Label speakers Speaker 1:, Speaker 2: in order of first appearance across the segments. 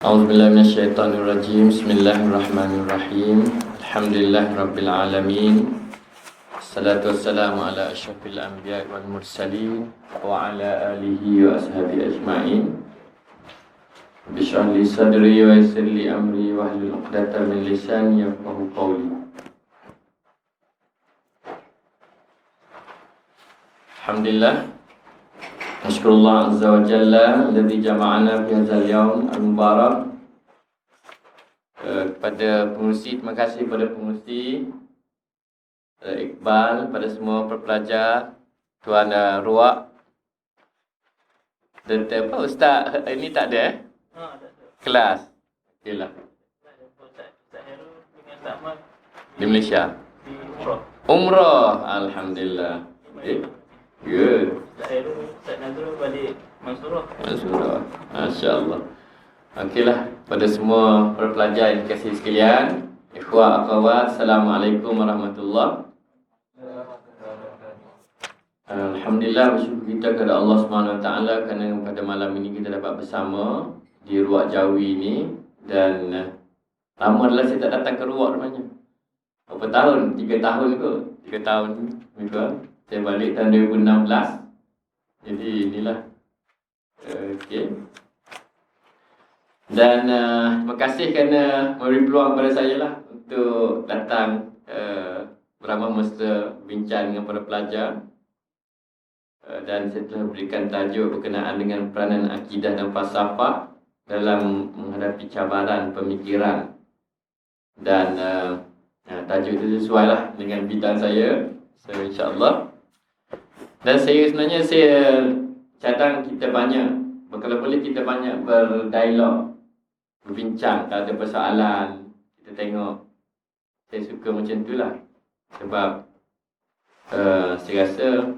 Speaker 1: A'udzubillahi Bismillahirrahmanirrahim. Alhamdulillahirabbil Assalatu wassalamu ala asyrafil anbiya'i wal mursalin wa ala alihi wa ashabihi ajma'in. Bishrah li sadri wa yassir li amri wa hlul 'uqdatam min lisani yafqahu qawli. Alhamdulillah. Ashkurullah azza wa jalla alladhi jama'ana fi hadzal yawm al-mubarak. Kepada pengurusi, terima kasih kepada pengurusi Iqbal, pada semua pelajar, Tuan Ruak dan apa Ustaz ini tak ada kelas. Okeylah. Di Malaysia. Umrah. Alhamdulillah. Good.
Speaker 2: Ustaz Nazrul balik Mansurah.
Speaker 1: Masya-Allah. Okeylah, pada semua para pelajar yang dikasihi sekalian, ikhwah akhwat, Assalamualaikum warahmatullahi. Alhamdulillah, bersyukur kita kepada Allah Subhanahu Wa Taala kerana pada malam ini kita dapat bersama di Ruak Jawi ini. Dan lama adalah saya tak datang ke Ruak rupanya. Berapa tahun? 3 tahun kot. 3 tahun juga. Saya balik tahun 2016. Jadi inilah. Okey. Dan terima kasih kerana memberi peluang kepada saya lah untuk datang beramah mesra bincang dengan para pelajar. Dan saya telah berikan tajuk berkenaan dengan peranan akidah dan falsafah dalam menghadapi cabaran pemikiran. Dan tajuk itu sesuai lah dengan bidang saya. So insyaAllah. Dan sebenarnya saya cadang kita banyak, kalau boleh kita banyak berdialog, berbincang. Kalau ada persoalan, kita tengok. Saya suka macam itulah. Sebab saya rasa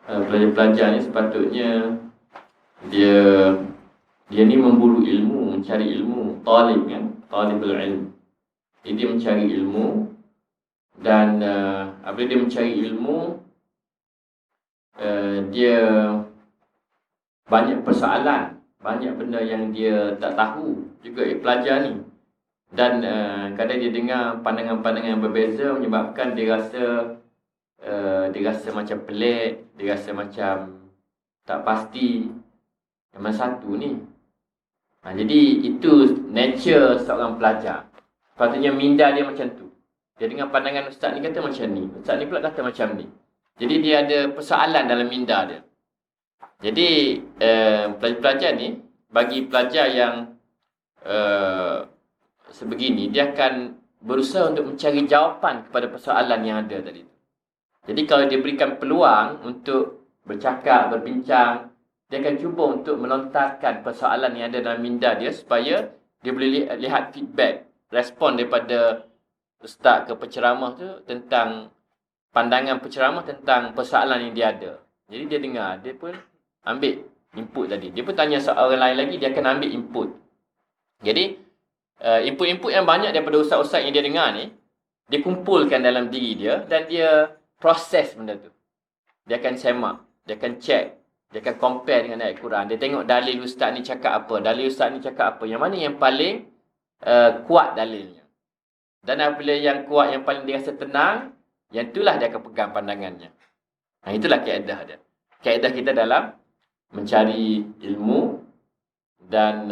Speaker 1: pelajar-pelajar ni sepatutnya dia ni memburu ilmu, mencari ilmu. Talib kan, talibul ilm. Jadi dia mencari ilmu. Dan apabila dia mencari ilmu, dia banyak persoalan, banyak benda yang dia tak tahu juga pelajar ni. Dan kadang dia dengar pandangan-pandangan yang berbeza menyebabkan dia rasa macam pelik, dia rasa macam tak pasti yang mana satu ni. Jadi itu nature seorang pelajar. Sepatutnya minda dia macam tu. Dia dengar pandangan ustaz ni kata macam ni, ustaz ni pula kata macam ni. Jadi dia ada persoalan dalam minda dia. Jadi pelajar ni, bagi pelajar yang sebegini, dia akan berusaha untuk mencari jawapan kepada persoalan yang ada tadi. Jadi kalau dia berikan peluang untuk bercakap, berbincang, dia akan cuba untuk melontarkan persoalan yang ada dalam minda dia supaya dia boleh lihat feedback, respon daripada ustaz ke penceramah tu tentang pandangan penceramah tentang persoalan yang dia ada. Jadi dia dengar, dia pun ambil input tadi. Dia pun tanya soal orang lain lagi, dia akan ambil input. Jadi input-input yang banyak daripada ustaz-ustaz yang dia dengar ni, dia kumpulkan dalam diri dia dan dia proses benda tu. Dia akan semak, dia akan check, dia akan compare dengan ayat Quran. Dia tengok dalil ustaz ni cakap apa, dalil ustaz ni cakap apa, yang mana yang paling kuat dalilnya. Dan apabila yang kuat, yang paling dia rasa tenang, yang itulah dia akan pegang pandangannya. Itulah kaedah dia. Kaedah kita dalam mencari ilmu dan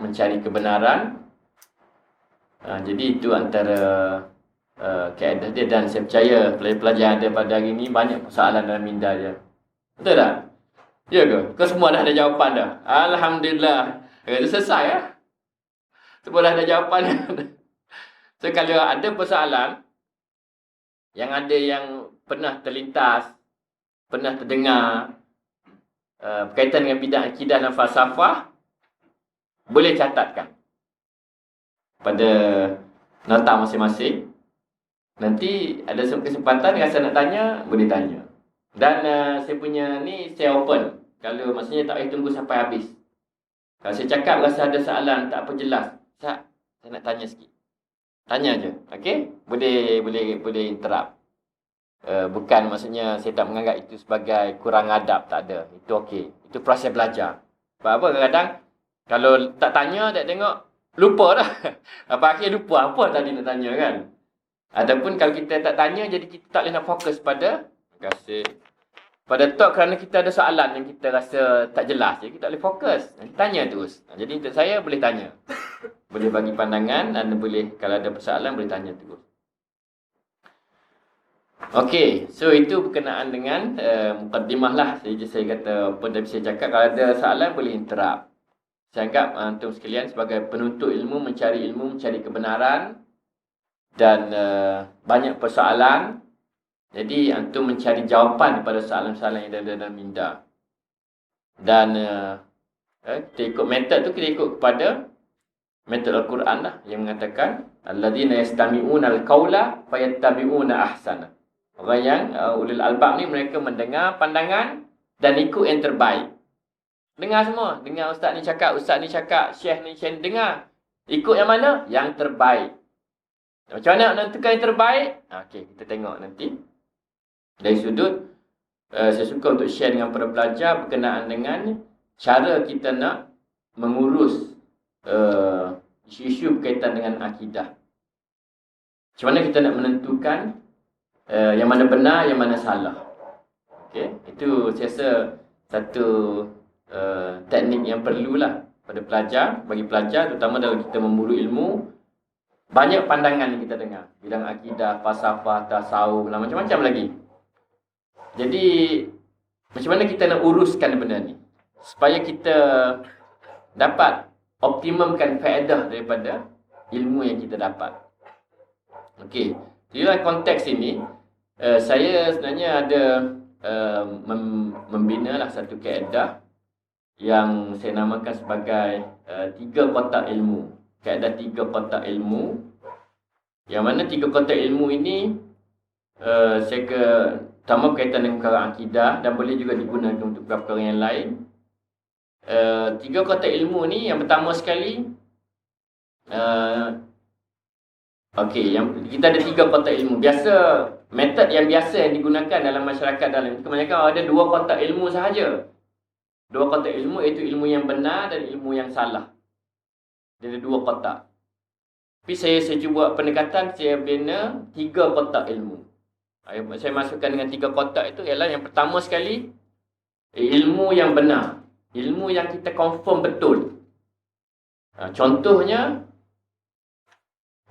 Speaker 1: mencari kebenaran. Jadi itu antara kaedah dia. Dan saya percaya pelajar-pelajar yang ada pada hari ini banyak persoalan dalam minda dia. Betul tak? Ya ke? Kau semua dah ada jawapan dah? Alhamdulillah. Itu selesai ya? Semua dah ada jawapan. So kalau ada persoalan yang ada yang pernah terlintas, pernah terdengar berkaitan dengan bidang akidah dan falsafah, boleh catatkan pada nota masing-masing. Nanti ada kesempatan rasa nak tanya, boleh tanya. Dan saya punya ni saya open. Kalau maksudnya tak payah tunggu sampai habis. Kalau saya cakap rasa ada soalan tak apa jelas, saya nak tanya sikit. Tanya je, okey? Boleh interrupt. Bukan maksudnya saya tak menganggap itu sebagai kurang adab, tak ada. Itu okey. Itu proses belajar. Sebab apa kadang-kadang Kalau tak tanya, tak tengok, lupa dah. Apa akhir lupa apa tadi nak tanya kan. Ataupun kalau kita tak tanya, jadi kita tak boleh nak fokus pada, terima kasih, pada talk kerana kita ada soalan yang kita rasa tak jelas. Jadi kita tak boleh fokus. Tanya terus. Jadi untuk saya boleh tanya. Boleh bagi pandangan, anda boleh, kalau ada persoalan boleh tanya terus. Okey, so itu berkenaan dengan mukaddimah lah. Saya kata apa dah bisa cakap. Kalau ada soalan boleh interrupt. Saya anggap antum sekalian sebagai penuntut ilmu, mencari kebenaran dan banyak persoalan. Jadi antum mencari jawapan kepada soalan-soalan yang ada dalam minda. Dan kita ikut metod tu, kita ikut kepada metod Al-Quran lah yang mengatakan alladzina yastami'una al-qaula fayattabi'una ahsana. Orang yang ulil albab ni mereka mendengar pandangan dan ikut yang terbaik. Dengar semua. Dengar ustaz ni cakap, syekh ni dengar. Ikut yang mana? Yang terbaik. Macam mana menentukan yang terbaik? Okey, kita tengok nanti. Dari sudut, saya suka untuk share dengan para pelajar berkenaan dengan cara kita nak mengurus isu-isu berkaitan dengan akidah. Macam mana kita nak menentukan yang mana benar, yang mana salah. Okey, itu saya rasa satu teknik yang perlulah pada pelajar, bagi pelajar terutama dalam kita memburu ilmu. Banyak pandangan yang kita dengar bidang akidah, falsafah, tasawuf, macam-macam lagi. Jadi macam mana kita nak uruskan benda ni supaya kita dapat optimumkan faedah daripada ilmu yang kita dapat. Okey, jadi dalam konteks ini saya sebenarnya ada membina lah satu kaedah yang saya namakan sebagai 3 kotak ilmu. Kaedah 3 kotak ilmu. Yang mana 3 kotak ilmu ini pertama berkaitan dengan perkara akidah dan boleh juga digunakan untuk perkara yang lain. 3 kotak ilmu ni yang pertama sekali, yang kita ada 3 kotak ilmu. Metod yang biasa yang digunakan dalam masyarakat dalam kebanyakan ada 2 kotak ilmu sahaja. 2 kotak ilmu, iaitu ilmu yang benar dan ilmu yang salah. Dia ada 2 kotak. Tapi saya cuba pendekatan, saya bina 3 kotak ilmu. Saya masukkan dengan 3 kotak itu ialah yang pertama sekali, ilmu yang benar. Ilmu yang kita confirm betul. Contohnya,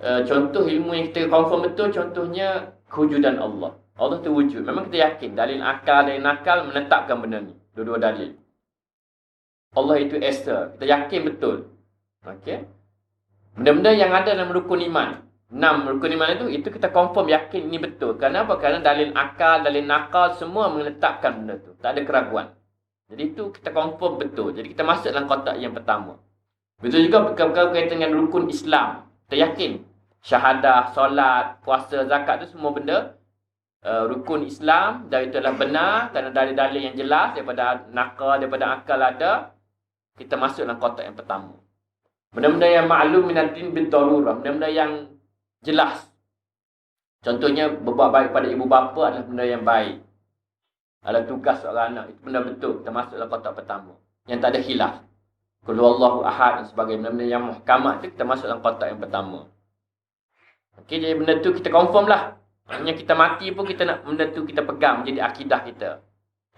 Speaker 1: contoh ilmu yang kita confirm betul, contohnya kewujudan Allah. Allah tu wujud. Memang kita yakin. Dalil akal, dalil nakal menetapkan benda ni. Dua-dua dalil. Allah itu Esa. Kita yakin betul. Okey. Benda-benda yang ada dalam rukun iman. 6 rukun iman itu kita confirm yakin ini betul. Kenapa? Kerana dalil akal, dalil nakal semua menetapkan benda tu. Tak ada keraguan. Jadi itu kita confirm betul. Jadi kita masuk dalam kotak yang pertama. Betul juga perkara-perkara berkaitan dengan rukun Islam. Kita yakin. Syahadah, solat, puasa, zakat tu semua benda rukun Islam. Dan itu adalah benar kerana dalil-dalil yang jelas daripada nakal, daripada akal ada. Kita masuk dalam kotak yang pertama. Benda-benda yang maklum minaddin bil darurah. Benda-benda yang jelas. Contohnya berbuat baik pada ibu bapa adalah benda yang baik. Adalah tugas seorang anak. Itu benda betul. Kita masuk dalam kotak pertama. Yang tak ada khilaf. Qul huwallahu ahad dan sebagainya. Benda-benda yang muhkamat tu kita masuk dalam kotak yang pertama. Okey, jadi benda tu kita confirm lah. Maksudnya kita mati pun kita nak benda tu kita pegang menjadi akidah kita.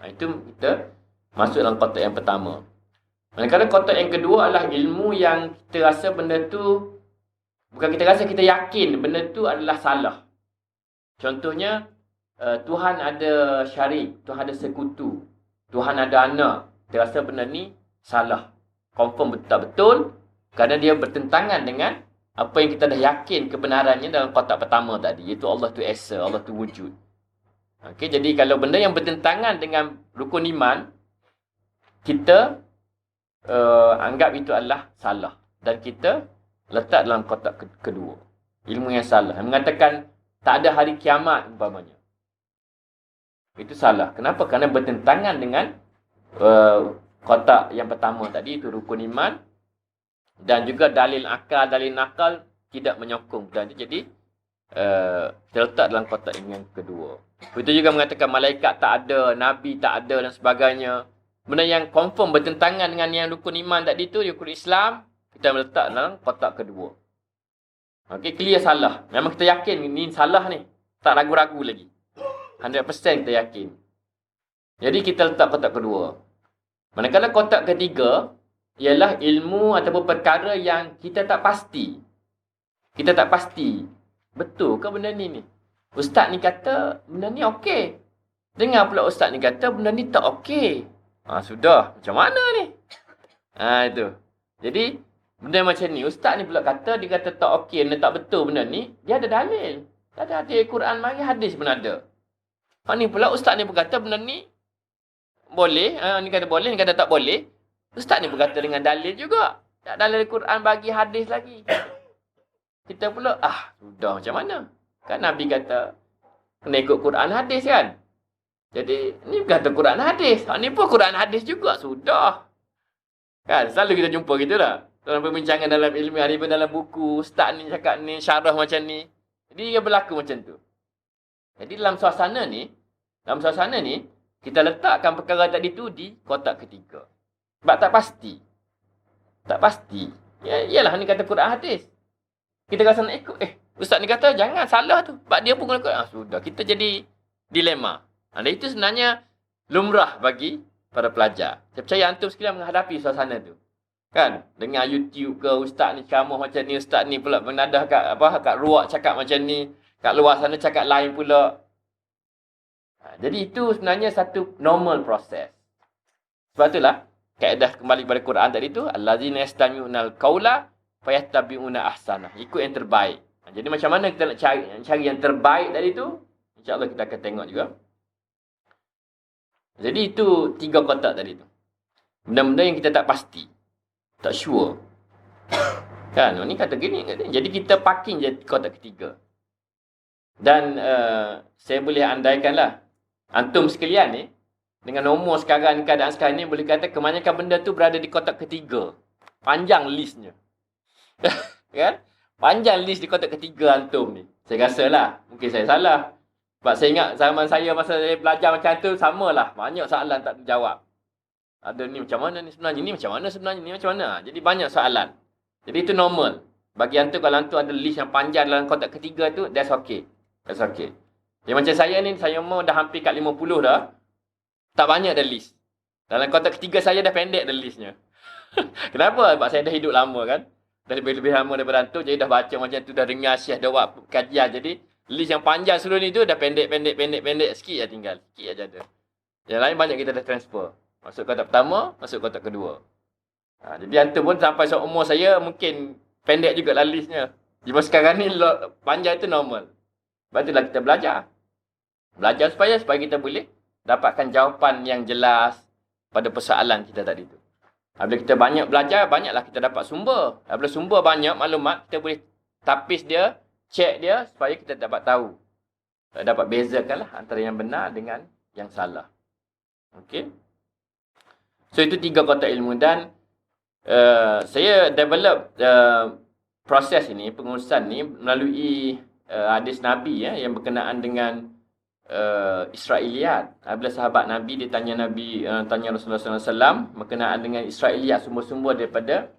Speaker 1: Itu kita masuk dalam kotak yang pertama. Manakala kotak yang kedua adalah ilmu yang kita rasa benda tu, bukan kita rasa, kita yakin benda tu adalah salah. Contohnya, Tuhan ada syarik, Tuhan ada sekutu, Tuhan ada anak. Kita rasa benda ni salah. Confirm betul-betul kerana dia bertentangan dengan apa yang kita dah yakin kebenarannya dalam kotak pertama tadi, iaitu Allah tu Esa, Allah tu wujud. Okey, jadi kalau benda yang bertentangan dengan rukun iman, kita anggap itu adalah salah. Dan kita letak dalam kotak kedua. Ilmu yang salah. Yang mengatakan tak ada hari kiamat umpamanya. Itu salah. Kenapa? Kerana bertentangan dengan kotak yang pertama tadi, itu rukun iman. Dan juga dalil akal, dalil nakal tidak menyokong. Dan jadi terletak dalam kotak yang kedua. Itu juga mengatakan malaikat tak ada, nabi tak ada dan sebagainya. benda yang confirm bertentangan dengan yang rukun iman tadi tu, rukun Islam, kita letak dalam kotak kedua. Okey, clear salah. Memang kita yakin ni salah ni. Tak ragu-ragu lagi. 100% kita yakin. Jadi kita letak kotak kedua. Manakala kotak ketiga ialah ilmu ataupun perkara yang kita tak pasti. Kita tak pasti. Betul ke benda ni? Ustaz ni kata benda ni okey. Dengar pula ustaz ni kata benda ni tak okey. Sudah. Macam mana ni? Itu. Jadi, benda macam ni. Ustaz ni pula kata, dia kata tak okey, benda tak betul benda ni. Dia ada dalil. Ada Quran mari, hadis pun ada. Ni pula ustaz ni pun kata benda ni boleh. Ni kata boleh, ni kata tak boleh. Ustaz ni pun kata dengan dalil juga. Tak dalil Quran bagi hadis lagi. Kita pula, sudah macam mana? Kan Nabi kata, kena ikut Quran hadis kan? Jadi, ni kata Quran hadis. Ni pun Quran hadis juga. Sudah. Kan? Selalu kita jumpa gitu lah. Dalam perbincangan dalam ilmiah ni pun dalam buku. Ustaz ni cakap ni, syarah macam ni. Jadi, dia berlaku macam tu. Jadi, dalam suasana ni, kita letakkan perkara tadi tu di kotak ketiga. Sebab tak pasti. Tak pasti. Yalah, ni kata Quran hadis. Kita rasa nak ikut. Ustaz ni kata, jangan salah tu. Sebab dia pun kena ikut. Sudah. Kita jadi dilema. Dan itu sebenarnya lumrah bagi para pelajar. Saya percaya antum sekalian menghadapi suasana tu. Kan? Dengar YouTube ke, ustaz ni ceramah macam ni, ustaz ni pula menadah kat ruak cakap macam ni, kat luar sana cakap lain pula. Jadi itu sebenarnya satu normal proses. Sebab itulah kaedah kembali kepada Quran tadi tu, allazina yastami'unal qaula fayattabi'una ahsanah. Ikut yang terbaik. Jadi macam mana kita nak cari yang terbaik tadi tu? InsyaAllah kita akan tengok juga. Jadi itu 3 kotak tadi tu. Benda-benda yang kita tak pasti. Tak sure. Kan? Ni kata gini. Jadi kita parking je kotak ketiga. Dan saya boleh andaikanlah. Antum sekalian ni. Dengan umur sekarang, keadaan sekarang ni. Boleh kata kebanyakan benda tu berada di kotak ketiga. Panjang listnya. Kan? Panjang list di kotak ketiga antum ni. Saya rasa lah. Mungkin saya salah. Sebab saya ingat zaman saya masa saya belajar macam tu, samalah. Banyak soalan tak terjawab. Ada ni macam mana ni sebenarnya, ni macam mana sebenarnya, ni macam mana. Jadi banyak soalan. Jadi itu normal. Bagi antum, kalau antum ada list yang panjang dalam kotak ketiga tu, that's okay. That's okay. Jadi macam saya ni, saya umur dah hampir kat 50 dah. Tak banyak dah list. Dalam kotak ketiga saya dah pendek dah listnya. Kenapa? Sebab saya dah hidup lama kan. Dah lebih lama daripada antum, jadi dah baca macam tu, dah dengar syekh, dah buat kajian. Jadi list yang panjang seluruh ni tu dah pendek sikit je tinggal. Sikit aja ada. Yang lain banyak kita dah transfer. Masuk kotak pertama, masuk kotak kedua. Jadi antum pun sampai seumur saya mungkin pendek juga lah listnya. Cuma sekarang ni panjang itu normal. Sebab itulah kita belajar. Belajar supaya kita boleh dapatkan jawapan yang jelas pada persoalan kita tadi tu. Apabila kita banyak belajar, banyaklah kita dapat sumber. Apabila sumber banyak maklumat, kita boleh tapis dia, cek dia supaya kita dapat tahu. Dapat bezakanlah antara yang benar dengan yang salah. Okey. So itu 3 kotak ilmu dan saya develop proses ini, pengurusan ni melalui hadis Nabi yang berkenaan dengan Israiliyat. Apabila sahabat Nabi dia tanya Rasulullah SAW berkenaan dengan Israiliyat, sumber-sumber daripada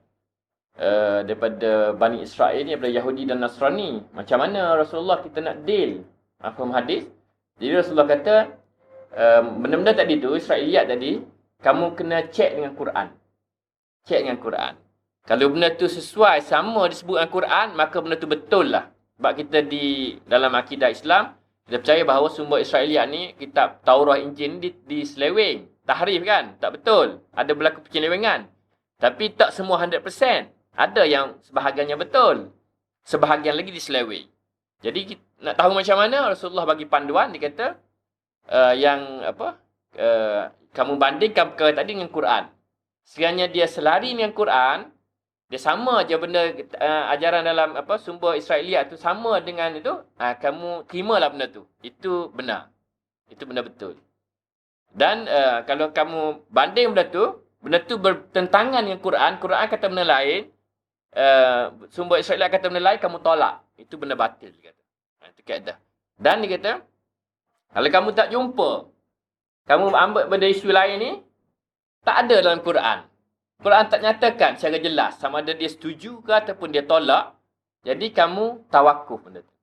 Speaker 1: Bani Israel ni, daripada Yahudi dan Nasrani. Macam mana Rasulullah kita nak deal? Faham hadis? Jadi Rasulullah kata, benda-benda tadi tu, Israiliyat tadi, kamu kena cek dengan Quran. Cek dengan Quran. Kalau benda tu sesuai, sama disebut dengan Quran, maka benda tu betul lah. Sebab kita dalam akidah Islam, kita percaya bahawa sumber Israiliyat ni, kitab Taurah Injil ni diseleweng. Tahrif kan? Tak betul. Ada berlaku penyelewengan. Tapi tak semua 100%. Ada yang sebahagiannya betul. Sebahagian lagi diseleweng. Jadi nak tahu macam mana, Rasulullah bagi panduan, dia kata kamu bandingkan perkara tadi dengan Quran. Sekiranya dia selari dengan Quran, dia sama je benda ajaran dalam sumber Israiliyat tu sama dengan itu, kamu terimalah benda tu. Itu benar. Itu benda betul. Dan kalau kamu banding benda tu bertentangan dengan Quran, Quran kata benda lain, sumber Israiliyat kata benda lain, kamu tolak. Itu benda batil, dia kata. Itu kaedah. Dan dia kata, kalau kamu tak jumpa, kamu ambil benda isu lain ni, Tak ada dalam Quran. Quran tak nyatakan secara jelas sama ada dia setuju ke ataupun dia tolak. Jadi kamu tawakuf benda tu.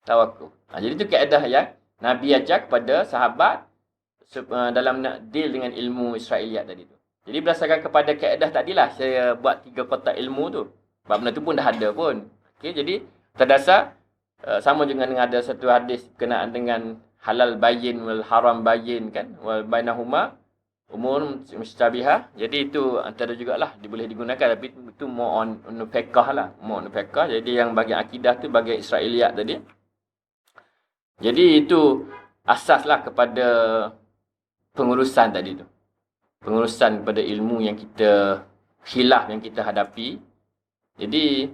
Speaker 1: Tawakuf. Jadi itu kaedah yang Nabi ajar kepada sahabat dalam nak deal dengan ilmu Israiliyat tadi tu. Jadi berdasarkan kepada kaedah tadilah saya buat 3 kotak ilmu tu. Sebab benda tu pun dah ada pun. Okey, jadi terdasar sama juga dengan ada satu hadis berkenaan dengan halal bayin wal haram bayin kan, wal bainahuma umur mustabihah. Jadi itu antara jugalah boleh digunakan, tapi itu more on fiqh lah, more on fiqh. Jadi yang bahagian akidah tu bahagian Israiliyat tadi. Jadi itu asaslah kepada pengurusan tadi tu. Pengurusan kepada ilmu yang kita khilaf yang kita hadapi. Jadi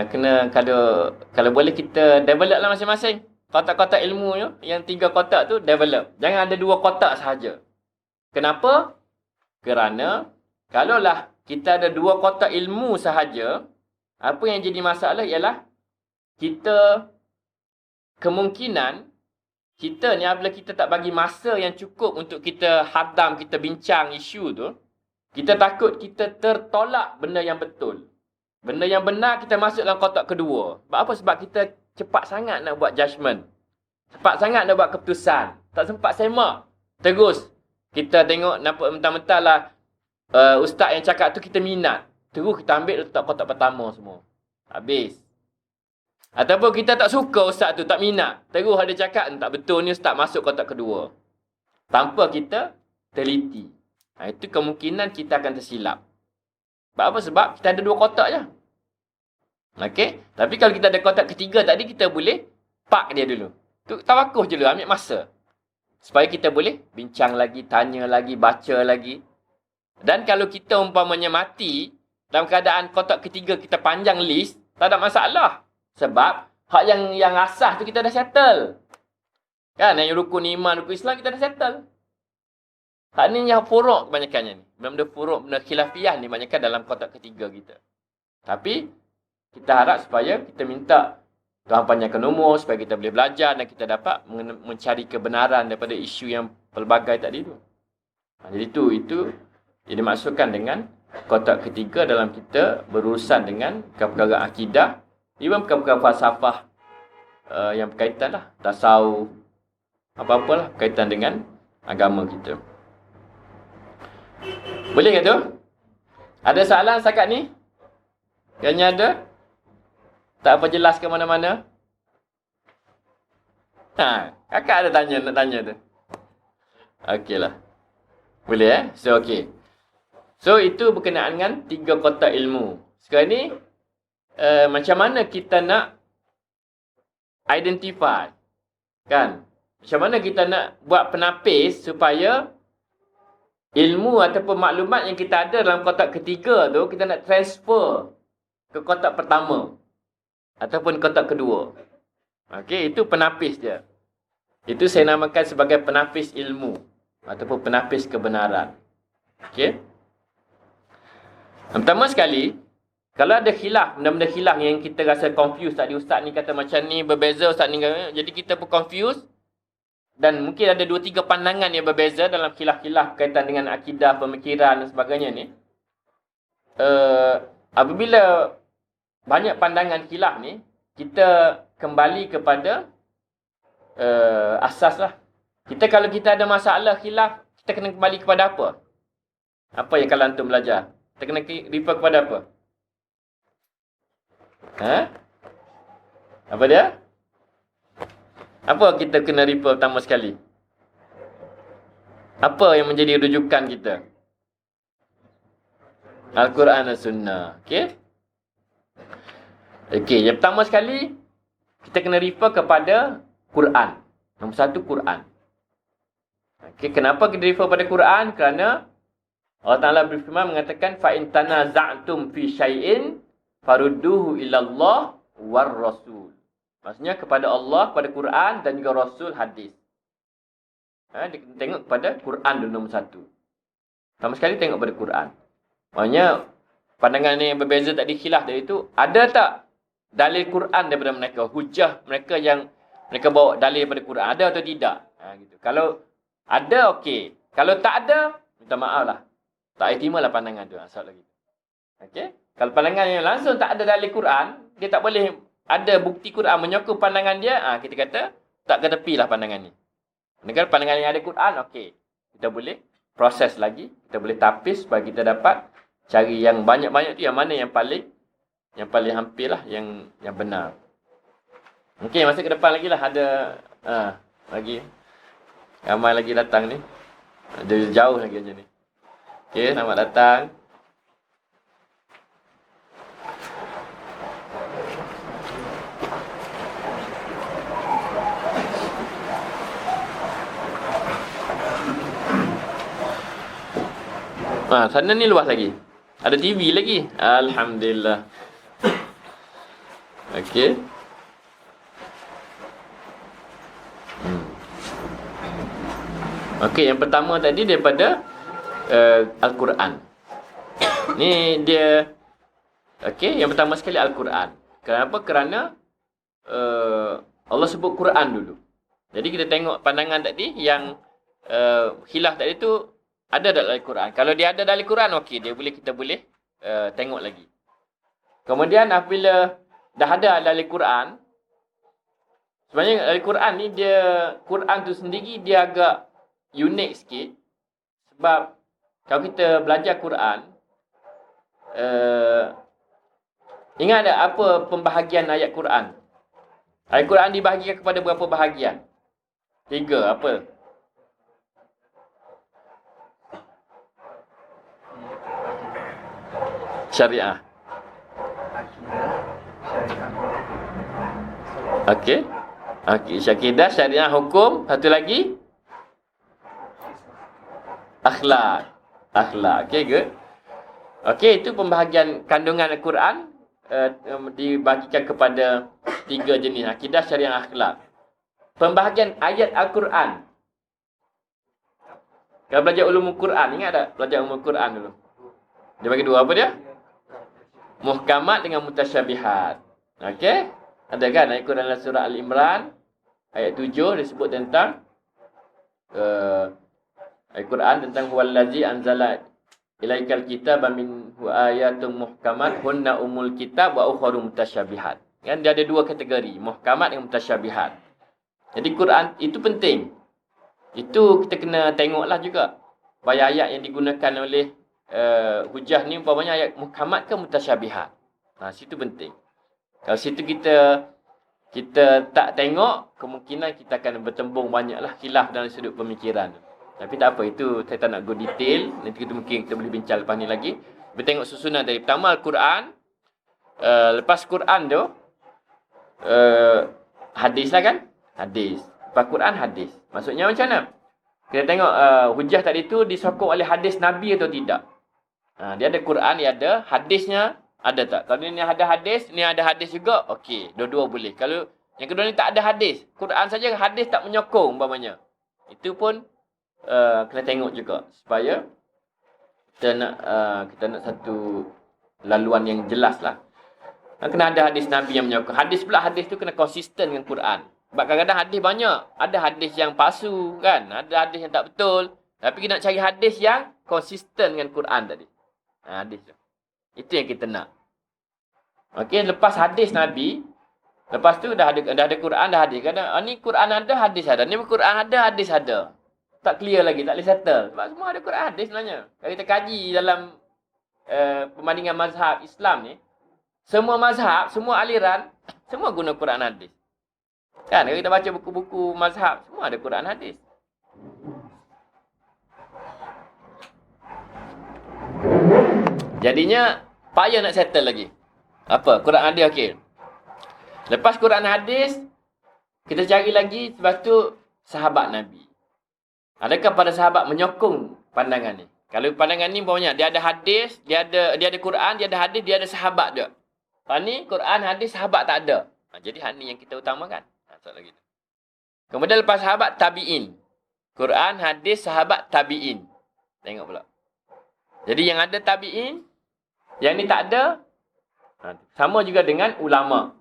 Speaker 1: kena kalau boleh kita develop lah masing-masing kotak-kotak ilmu yang 3 kotak tu develop. Jangan ada 2 kotak sahaja. Kenapa? Kerana kalaulah kita ada 2 kotak ilmu sahaja, apa yang jadi masalah ialah kita kemungkinan kita ni apabila kita tak bagi masa yang cukup untuk kita hadam, kita bincang isu tu, kita takut kita tertolak benda yang betul. Benda yang benar kita masuk dalam kotak kedua. Sebab apa? Sebab kita cepat sangat nak buat judgement. Cepat sangat nak buat keputusan. Tak sempat semak. Terus kita tengok nampak mentah-mentah lah ustaz yang cakap tu kita minat. Terus kita ambil letak kotak pertama semua. Habis. Ataupun kita tak suka ustaz tu, tak minat. Terus ada cakap tak betul ni ustaz, masuk kotak kedua. Tanpa kita teliti. Itu kemungkinan kita akan tersilap. Sebab apa? Sebab kita ada 2 kotak je. Okey? Tapi kalau kita ada kotak ketiga tadi, kita boleh park dia dulu. Tu tawakuh je dulu, ambil masa. Supaya kita boleh bincang lagi, tanya lagi, baca lagi. Dan kalau kita umpamanya mati, dalam keadaan kotak ketiga kita panjang list, tak ada masalah. Sebab hak yang asas tu kita dah settle. Kan? Yang rukun iman, rukun Islam kita dah settle. Hak ni yang furuk kebanyakannya ni. Benda furuk, benda khilafiyah ni kebanyakan dalam kotak ketiga kita. Tapi kita harap supaya kita minta Tuhan panjangkan umur supaya kita boleh belajar dan kita dapat mencari kebenaran daripada isu yang pelbagai tadi tu. Jadi itu yang dimaksudkan dengan kotak ketiga dalam kita berurusan dengan perkara akidah, even perkara falsafah yang berkaitan lah, tasawuf, apa-apalah berkaitan dengan agama kita. Boleh ke tu? Ada soalan setakat ni? Kayaknya ada? Tak apa jelas ke mana-mana? Kakak ada nak tanya tu. Okeylah. Boleh So, okey. So, itu berkenaan dengan 3 kotak ilmu. Sekarang ni, macam mana kita nak identify? Kan? Macam mana kita nak buat penapis supaya ilmu ataupun maklumat yang kita ada dalam kotak ketiga tu, kita nak transfer ke kotak pertama. Ataupun kotak kedua. Okey, itu penapis dia. Itu saya namakan sebagai penapis ilmu. Ataupun penapis kebenaran. Okey. Pertama sekali, kalau ada khilaf, benda-benda khilaf yang kita rasa confused tadi, ustaz ni kata macam ni, berbeza, ustaz ni kata, jadi kita pun confused. Dan mungkin ada 2-3 pandangan yang berbeza dalam khilaf-khilaf berkaitan dengan akidah, pemikiran dan sebagainya ni. Apabila banyak pandangan khilaf ni, kita kembali kepada asas lah. Kalau kita ada masalah khilaf, kita kena kembali kepada apa? Apa yang kalau antum belajar? Kita kena refer kepada apa? Apa dia? Apa kita kena refer pertama sekali? Apa yang menjadi rujukan kita? Al-Quran dan Sunnah. Okey? Okey, yang pertama sekali, kita kena refer kepada Quran. Nombor 1, Quran. Okey, kenapa kita refer pada Quran? Kerana Allah Ta'ala berfirman mengatakan, فَإِن تَنَازَعْتُمْ فِي شَيْءٍ فَرُدُّوهُ إِلَى اللَّهِ وَالرَّسُولِ. Maksudnya kepada Allah, kepada Quran dan juga Rasul hadis. Dia kena tengok kepada Quran dulu nombor 1. Pertama sekali tengok pada Quran. Maksudnya, pandangan yang berbeza tadi, khilaf tadi itu, ada tak dalil Quran daripada mereka? Hujah mereka yang mereka bawa dalil daripada Quran. Ada atau tidak? Gitu. Kalau ada, okey. Kalau tak ada, minta maaf lah. Tak terima lah pandangan tu. Soal lagi. Okey. Kalau pandangan yang langsung tak ada dalam Quran, dia tak boleh ada bukti Quran menyokong pandangan dia, kita kata tak ke tepi lah pandangan ni. Kalau pandangan yang ada Quran, okey. Kita boleh proses lagi, kita boleh tapis bagi kita dapat cari yang banyak-banyak tu yang mana yang paling hampir lah yang benar. Okey, masa ke depan lagi lah ada lagi ramai lagi datang ni. Ada jauh lagi macam ni. Okey, selamat datang. Sana ni luas lagi. Ada TV lagi. Alhamdulillah. Okey. Okey, yang pertama tadi daripada Al-Quran. Ni dia. Okey, yang pertama sekali Al-Quran. Kenapa? Kerana Allah sebut Quran dulu. Jadi kita tengok pandangan tadi yang khilaf tadi tu ada dalam Al-Quran. Kalau dia ada dalam Al-Quran, okey, kita boleh tengok lagi. Kemudian apabila dah ada dalam Al-Quran, sebenarnya Al-Quran ni Quran tu sendiri dia agak unik sikit. Sebab kalau kita belajar Quran, ingat tak apa pembahagian ayat Quran? Ayat Quran dibahagikan kepada berapa bahagian? 3, apa? Syariah. Okey. Syakidah, syariah, hukum. Satu lagi? Akhlak. Okey, good. Okey, itu pembahagian kandungan Al-Quran dibagikan kepada 3 jenis. Akidah, syariah, akhlak. Pembahagian ayat Al-Quran. Kalau belajar ulumul Quran, ingat tak? Belajar ulumul Quran dulu. Dia bagi 2, apa dia? Muhkamat dengan mutasyabihat. Okey? Ada kan ayat Quran dalam surah Al-Imran ayat 7 disebut tentang ayat Quran tentang huwallazi anzala ilaikal kitaba minhu ayatun muhkamat hunna umul kitab wa ukharu mutasyabihat. Kan dia ada 2 kategori, muhkamat dengan mutasyabihat. Jadi Quran itu penting. Itu kita kena tengoklah juga. Supaya ayat yang digunakan oleh hujah ni umpamanya ayat muhkamat ke mutasyabihat. Situ penting. Kalau situ kita tak tengok, kemungkinan kita akan bertembung banyaklah khilaf dalam sudut pemikiran. Tapi tak apa, itu saya tak nak go detail. Nanti kita boleh bincang lepas ni lagi. Kita tengok susunan dari pertama Al-Quran. Lepas Quran tu hadis lah kan? Hadis. Lepas Quran hadis. Maksudnya macam mana? Kita tengok hujah tadi tu disokong oleh hadis Nabi atau tidak. Dia ada Quran, dia ada hadisnya, ada tak? Kalau ni ada hadis, ni ada hadis juga, okey, dua-dua boleh. Kalau yang kedua ni tak ada hadis, Quran saja hadis tak menyokong umpamanya. Itu pun kena tengok juga supaya kita nak satu laluan yang jelas lah. Kena ada hadis Nabi yang menyokong. Hadis pula, hadis tu kena konsisten dengan Quran. Sebab kadang-kadang hadis banyak. Ada hadis yang palsu kan, ada hadis yang tak betul. Tapi kita nak cari hadis yang konsisten dengan Quran tadi. Hadis tu. Itu yang kita nak. Okey, lepas hadis Nabi, lepas tu dah ada Quran, dah hadis. Kadang ni Quran ada, hadis ada. Ni Quran ada, hadis ada. Tak clear lagi, tak boleh settle. Sebab semua ada Quran hadis sebenarnya. Kalau kita kaji dalam perbandingan mazhab Islam ni, semua mazhab, semua aliran, semua guna Quran hadis. Kan, kalau kita baca buku-buku mazhab, semua ada Quran hadis. Jadinya payah nak settle lagi. Apa? Quran hadis okey. Lepas Quran hadis, kita cari lagi sebab tu sahabat Nabi. Adakah para sahabat menyokong pandangan ni? Kalau pandangan ni umpamanya dia ada hadis, dia ada Quran, dia ada hadis, dia ada sahabat dia. Kalau ni Quran, hadis, sahabat tak ada. Jadi hal ni yang kita utamakan. Soal lagi. Kemudian lepas sahabat tabi'in. Quran, hadis, sahabat, tabi'in. Tengok pula. Jadi yang ada tabi'in, yang ni tak ada. Sama juga dengan ulama.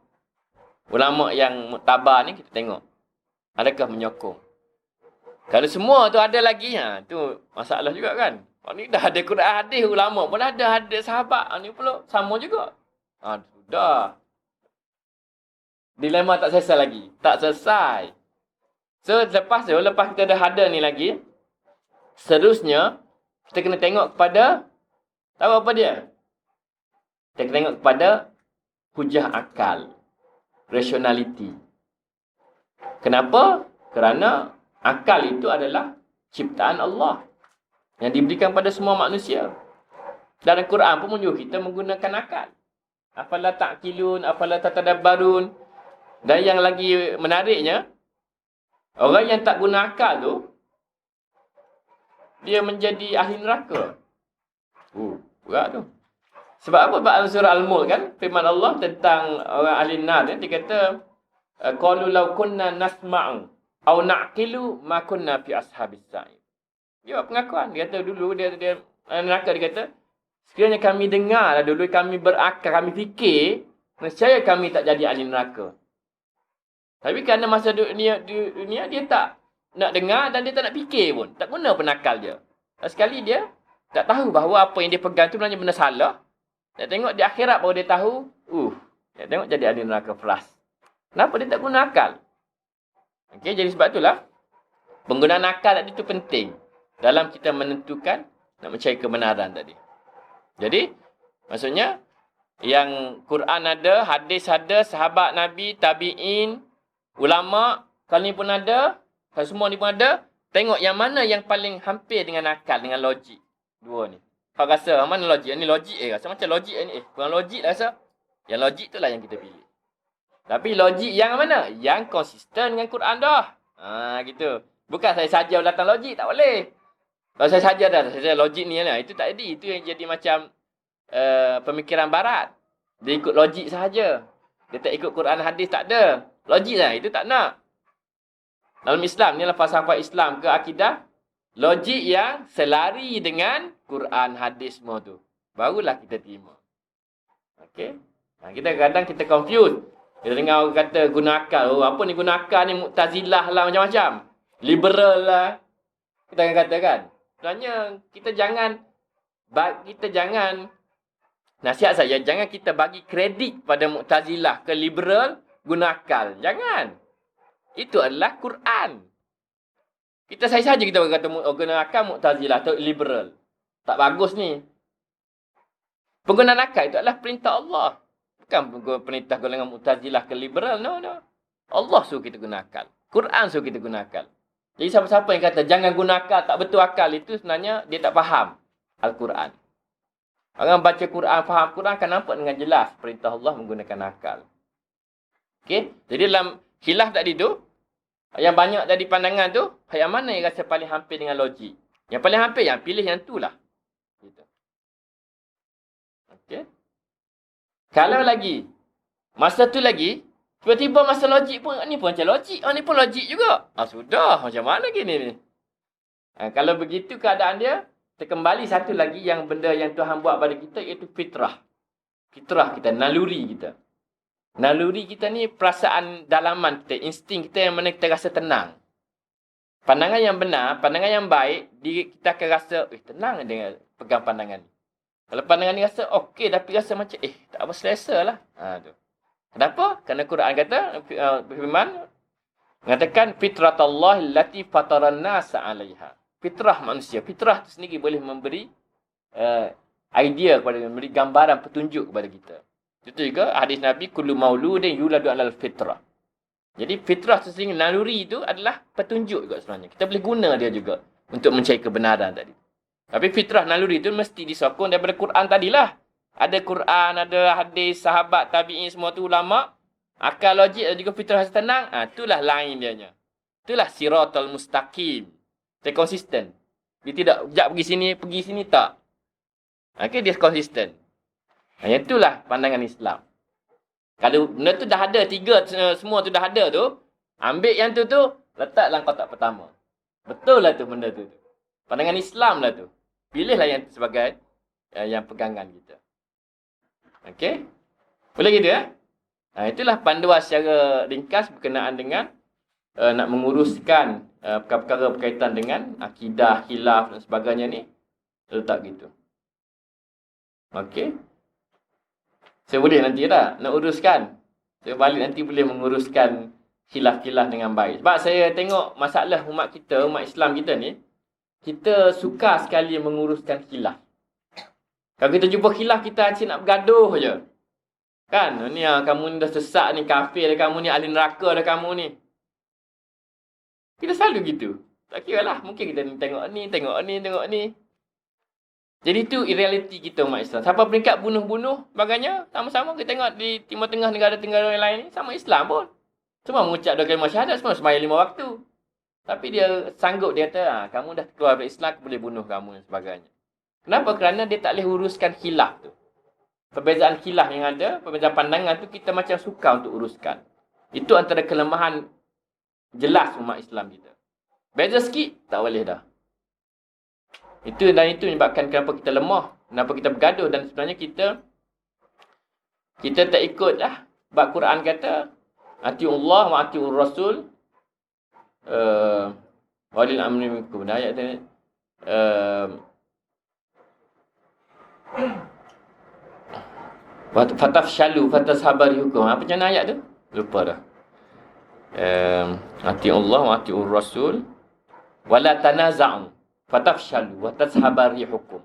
Speaker 1: Ulama yang muktabar ni kita tengok. Adakah menyokong? Kalau semua tu ada lagi, tu masalah juga kan. Ni dah ada Quran hadis, ulama pun ada sahabat. Ni pula sama juga. Sudah. Dilema tak selesai lagi. Tak selesai. So, lepas kita dah ada ni lagi, seterusnya, kita kena tengok kepada, tahu apa dia? Kita kena tengok kepada hujah akal. Rationality. Kenapa? Kerana akal itu adalah ciptaan Allah yang diberikan pada semua manusia. Dan Al-Quran pun menyuruh kita menggunakan akal. Afala ta'qilun, afala tatadabbarun. Dan yang lagi menariknya, orang yang tak guna akal tu, dia menjadi ahli neraka. Berat tu. Sebab apa? Sebab surah Al-Mulk kan, firman Allah tentang orang ahli nar, dia kata, qalu law kunna nasma'u aw na'qilu ma kunna fi ashabis sa'ir. Dia buat pengakuan. Dia kata dulu, dia neraka, dia kata, sekiranya kami dengar dulu, kami berakal, kami fikir, nescaya kami tak jadi ahli neraka. Tapi kerana masa dunia dia tak nak dengar dan dia tak nak fikir pun. Tak guna penakal dia. Sekali dia tak tahu bahawa apa yang dia pegang tu sebenarnya benda salah. Dia tengok di akhirat baru dia tahu, dia tengok jadi ahli neraka flas. Kenapa dia tak guna akal? Okey, jadi sebab itulah penggunaan akal tadi tu penting dalam kita menentukan nak mencari kebenaran tadi. Jadi, maksudnya yang Quran ada, hadis ada, sahabat Nabi, tabi'in, ulama, kalau ni pun ada, kalau semua ni pun ada, tengok yang mana yang paling hampir dengan akal, dengan logik. Dua ni. Kau rasa mana logik? Ni logik rasa macam logik ni. Kurang logik rasa. Yang logik tu lah yang kita pilih. Tapi logik yang mana? Yang konsisten dengan Quran dah. Gitu. Bukan saya saja datang logik, tak boleh. Kalau saya saja saya logik ni lah. Itu tak jadi. Itu yang jadi macam pemikiran barat. Dia ikut logik sahaja. Dia tak ikut Quran hadis, tak ada. Logik lah. Itu tak nak. Dalam Islam, ni lah falsafah Islam ke akidah. Logik yang selari dengan Quran hadis semua tu. Barulah kita terima. Okey? Kita kadang kita confuse. Kita dengar orang kata guna akal. Apa ni guna akal ni? Mu'tazilah lah macam-macam. Liberal lah. Kita akan katakan. Sebenarnya kita jangan nasihat saya, jangan kita bagi kredit pada Mu'tazilah ke liberal guna akal. Jangan. Itu adalah Quran. Saya saja kita kata guna akal Mu'tazilah atau liberal. Tak bagus ni. Penggunaan akal itu adalah perintah Allah. Bukan perintah golongan Mu'tazilah ke liberal. No. Allah suruh kita guna akal. Quran suruh kita guna akal. Jadi siapa-siapa yang kata jangan guna akal, tak betul akal, itu sebenarnya dia tak faham Al-Quran. Orang baca Quran, faham Quran akan nampak dengan jelas perintah Allah menggunakan akal. Okey? Jadi dalam khilaf tadi tu, yang banyak tadi pandangan tu, yang mana yang rasa paling hampir dengan logik? Yang paling hampir, yang pilih yang tu lah. Gitu. Okey? Kalau lagi, masa tu lagi, tiba-tiba masa logik pun, ni pun macam logik. Ni pun logik juga. Sudah, macam mana gini ni? Kalau begitu keadaan dia, kita kembali satu lagi yang benda yang Tuhan buat pada kita, iaitu fitrah. Fitrah kita, naluri kita. Naluri kita ni perasaan dalaman kita, insting kita yang mana kita rasa tenang. Pandangan yang benar, pandangan yang baik, kita akan rasa, tenang dengan pegang pandangan ni. Kalau pandangan ni rasa okey, tapi rasa macam, tak apa selesa lah. Tu. Kenapa? Kerana Quran kata, firman, mengatakan, fitratallah allati fataran nasa alaiha. Fitrah manusia. Fitrah tu sendiri boleh memberi idea kepada, memberi gambaran, petunjuk kepada kita. Itu juga hadis Nabi, kullu mauludin yuladu alal fitrah. Jadi fitrah tu sendiri, naluri itu adalah petunjuk juga sebenarnya. Kita boleh guna dia juga untuk mencari kebenaran tadi. Tapi fitrah naluri itu mesti disokong daripada Quran tadilah. Ada Quran, ada hadis, sahabat, tabi'in, semua tu ulama. Akal logik dan juga fitrah rasa tenang. Itulah lain dianya. Itulah siratal mustaqim. Dia konsisten. Dia tidak, sekejap pergi sini tak. Okay, dia konsisten. Yang itulah pandangan Islam. Kalau benda tu dah ada, semua tu dah ada tu, ambil yang tu, letak dalam kotak pertama. Betul lah tu benda tu. Pandangan Islam lah tu. Pilihlah yang tu sebagai yang pegangan kita. Okey? Boleh gitu ya? Itulah panduan secara ringkas berkenaan dengan nak menguruskan perkara-perkara berkaitan dengan akidah, khilaf dan sebagainya ni. letak gitu. Okey. Saya boleh nanti tak nak uruskan. Saya balik nanti boleh menguruskan khilaf-khilaf dengan baik. Sebab saya tengok masalah umat kita, umat Islam kita ni, kita suka sekali menguruskan khilaf. Kalau kita jumpa khilaf, kita asyik nak bergaduh je. Kan? Ni kamu ni dah sesat ni, kafir dah kamu ni, ahli neraka dah kamu ni. Kita selalu gitu. Tak kira lah. Mungkin kita tengok ni. Jadi itu realiti kita umat Islam. Sampai peringkat bunuh-bunuh, bagainya sama-sama kita tengok di Timur Tengah negara-negara yang lain ni, sama Islam pun. Semua mengucap 2 kalimah syahadat, semua sembahyang 5 waktu. Tapi dia sanggup, dia kata, kamu dah keluar dari Islam, aku boleh bunuh kamu dan sebagainya. Kenapa? Kerana dia tak boleh uruskan khilaf tu. Perbezaan khilaf yang ada, perbezaan pandangan tu, kita macam suka untuk uruskan. Itu antara kelemahan jelas umat Islam kita. Beza sikit, tak boleh dah. Itu menyebabkan kenapa kita lemah, kenapa kita bergaduh, dan sebenarnya kita tak ikut lah. Sebab Quran kata, atiullah wa atiur rasul, walil amri minkum. Ayat tu fatafshalu fatashabari hukum. Apa macam ayat tu? Lupa dah. Atiullah wa atiur rasul wala tanaza'u fatafshalu wa tashabari hukum.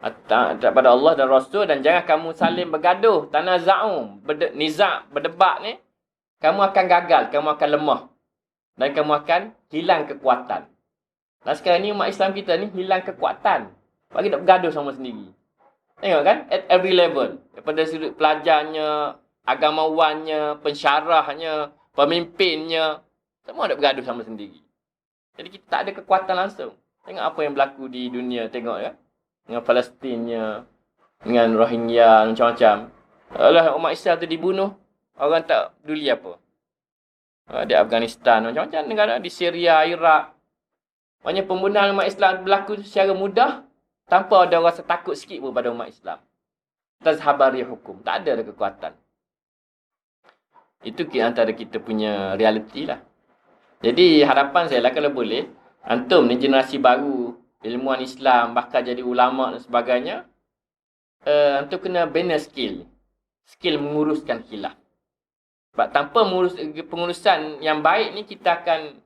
Speaker 1: Pada Allah dan Rasul, dan jangan kamu saling bergaduh, tanaza'u, niza', berdebat ni, kamu akan gagal, kamu akan lemah dan kamu akan hilang kekuatan. Dan sekarang ni umat Islam kita ni hilang kekuatan. Bagi nak bergaduh sama sendiri. Tengok kan? At every level. Daripada sudut pelajarnya, agamawannya, pensyarahnya, pemimpinnya, semua nak bergaduh sama sendiri. Jadi kita tak ada kekuatan langsung. Tengok apa yang berlaku di dunia, tengok kan. Dengan Palestinnya, dengan Rohingya, macam-macam. Alah, umat Islam tu dibunuh, orang tak peduli apa. Di Afghanistan, macam-macam negara, di Syria, Iraq. Banyak pembunuhan umat Islam berlaku secara mudah, tanpa ada rasa takut sikit pun pada umat Islam. Tazhabari hukum, tak ada kekuatan. Itu antara kita punya realiti lah. Jadi harapan saya lah, kalau boleh, antum ni generasi baru, ilmuwan Islam, bahkan jadi ulama dan sebagainya, antum kena bina skill menguruskan khilaf. Sebab tanpa pengurusan yang baik ni, kita akan,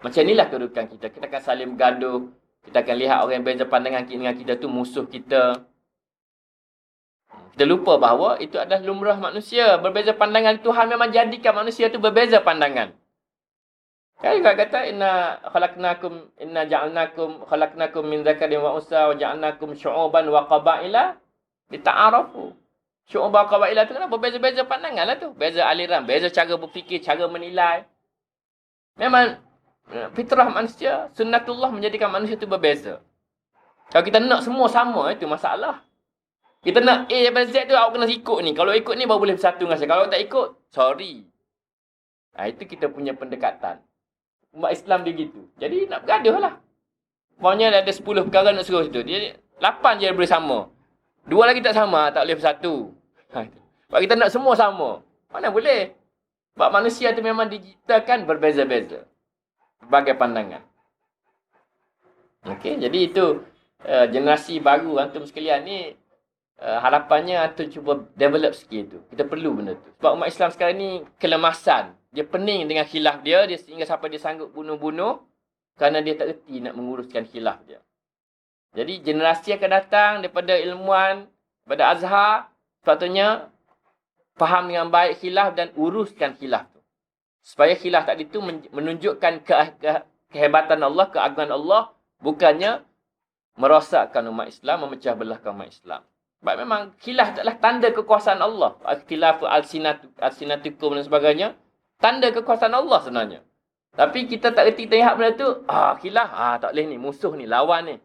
Speaker 1: macam inilah kedudukan kita. Kita akan saling bergaduh, kita akan lihat orang yang beza pandangan dengan kita tu musuh kita. Kita lupa bahawa itu adalah lumrah manusia. Berbeza pandangan, Tuhan memang jadikan manusia tu berbeza pandangan. Kan juga kata inna khalaqnakum min dzakarin wa unsa wa ja'alnakum syu'uban wa qabaila lita'arafu. Syu'uban wa qabaila tu kenapa berbeza-beza pandangan lah tu. Beza aliran, beza cara berfikir, cara menilai. Memang fitrah manusia, sunnatullah menjadikan manusia tu berbeza. Kalau kita nak semua sama, itu masalah. Kita nak A daripada Z tu, awak kena ikut ni. Kalau ikut ni baru boleh bersatu dengan saya. Kalau tak ikut, sorry. Itu kita punya pendekatan. Umat Islam dia gitu. Jadi nak bergaduh lah. Maunya ada 10 perkara nak suruh situ. Dia 8 je boleh sama. 2 lagi tak sama, tak boleh bersatu. Sebab kita nak semua sama. Mana boleh? Sebab manusia tu memang diciptakan berbeza-beza. Berbagai pandangan. Okey, jadi itu generasi baru antum sekalian ni, harapannya antum cuba develop skill tu. Kita perlu benda tu. Sebab umat Islam sekarang ni kelemasan. Dia pening dengan khilaf dia sehingga sampai dia sanggup bunuh-bunuh kerana dia tak reti nak menguruskan khilaf dia. Jadi generasi akan datang daripada ilmuwan, daripada Azhar, sepatutnya faham dengan baik khilaf dan uruskan khilaf tu. Supaya khilaf tadi tu menunjukkan kehebatan Allah, keagungan Allah, bukannya merosakkan umat Islam, memecah belahkan umat Islam. Sebab memang khilaf adalah tanda kekuasaan Allah. Al-khilafu al-sinatukum dan sebagainya. Tanda kekuasaan Allah sebenarnya. Tapi kita tak reti lihat benda tu. Khilaf. Tak boleh ni. Musuh ni. Lawan ni.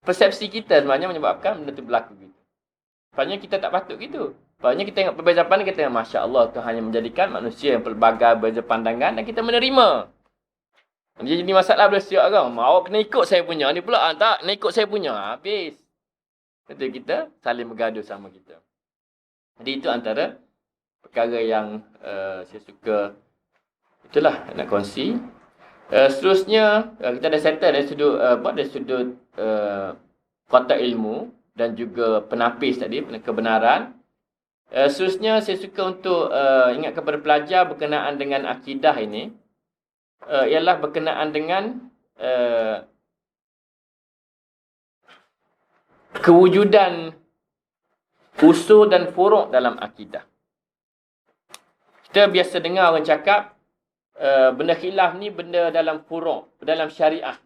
Speaker 1: Persepsi kita sebenarnya menyebabkan benda tu berlaku gitu. Sebenarnya kita tak patut gitu. Sebenarnya kita tengok perbezaan pandangan. Kita tengok Masya Allah. Tuhan hanya menjadikan manusia yang pelbagai berbeza pandangan. Dan kita menerima. Dia jadi masalah bila siap orang. Awak kena ikut saya punya. Ni pula tak. Kena ikut saya punya. Habis. Itu kita saling bergaduh sama kita. Jadi itu antara perkara yang saya suka, itulah nak kongsi. Seterusnya kita dah settle dari sudut dari sudut kotak ilmu dan juga penapis tadi, kebenaran. Seterusnya saya suka untuk ingat kepada pelajar berkenaan dengan akidah ini. Ialah berkenaan dengan kewujudan usul dan furuk dalam akidah. Kita biasa dengar orang cakap benda khilaf ni benda dalam furuk, dalam syariah.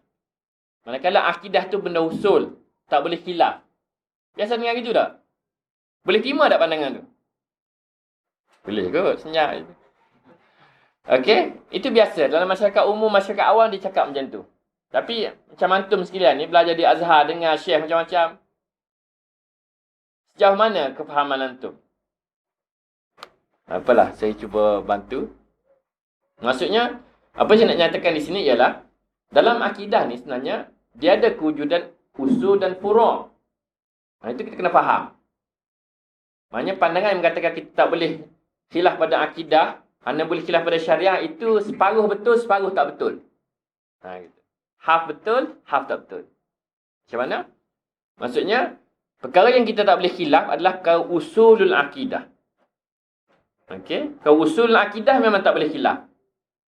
Speaker 1: Manakala akidah tu benda usul, tak boleh khilaf. Biasa dengar gitu tak? Boleh terima tak pandangan tu? Boleh kot, senyap je. Okey, itu biasa. Dalam masyarakat umum, masyarakat awam dia cakap macam tu. Tapi macam antum sekalian ni belajar di Azhar, dengar syekh macam-macam. Sejauh mana kefahaman antum? Apalah, saya cuba bantu. Maksudnya, apa saya nak nyatakan di sini ialah, dalam akidah ni sebenarnya, dia ada kewujudan usul dan furu'. Itu kita kena faham. Maknanya pandangan yang mengatakan kita tak boleh khilaf pada akidah, hanya boleh khilaf pada syariah, itu separuh betul, separuh tak betul. Gitu. Half betul, half tak betul. Macam mana? Maksudnya, perkara yang kita tak boleh khilaf adalah usulul akidah. Okey? Usulul akidah memang tak boleh khilaf.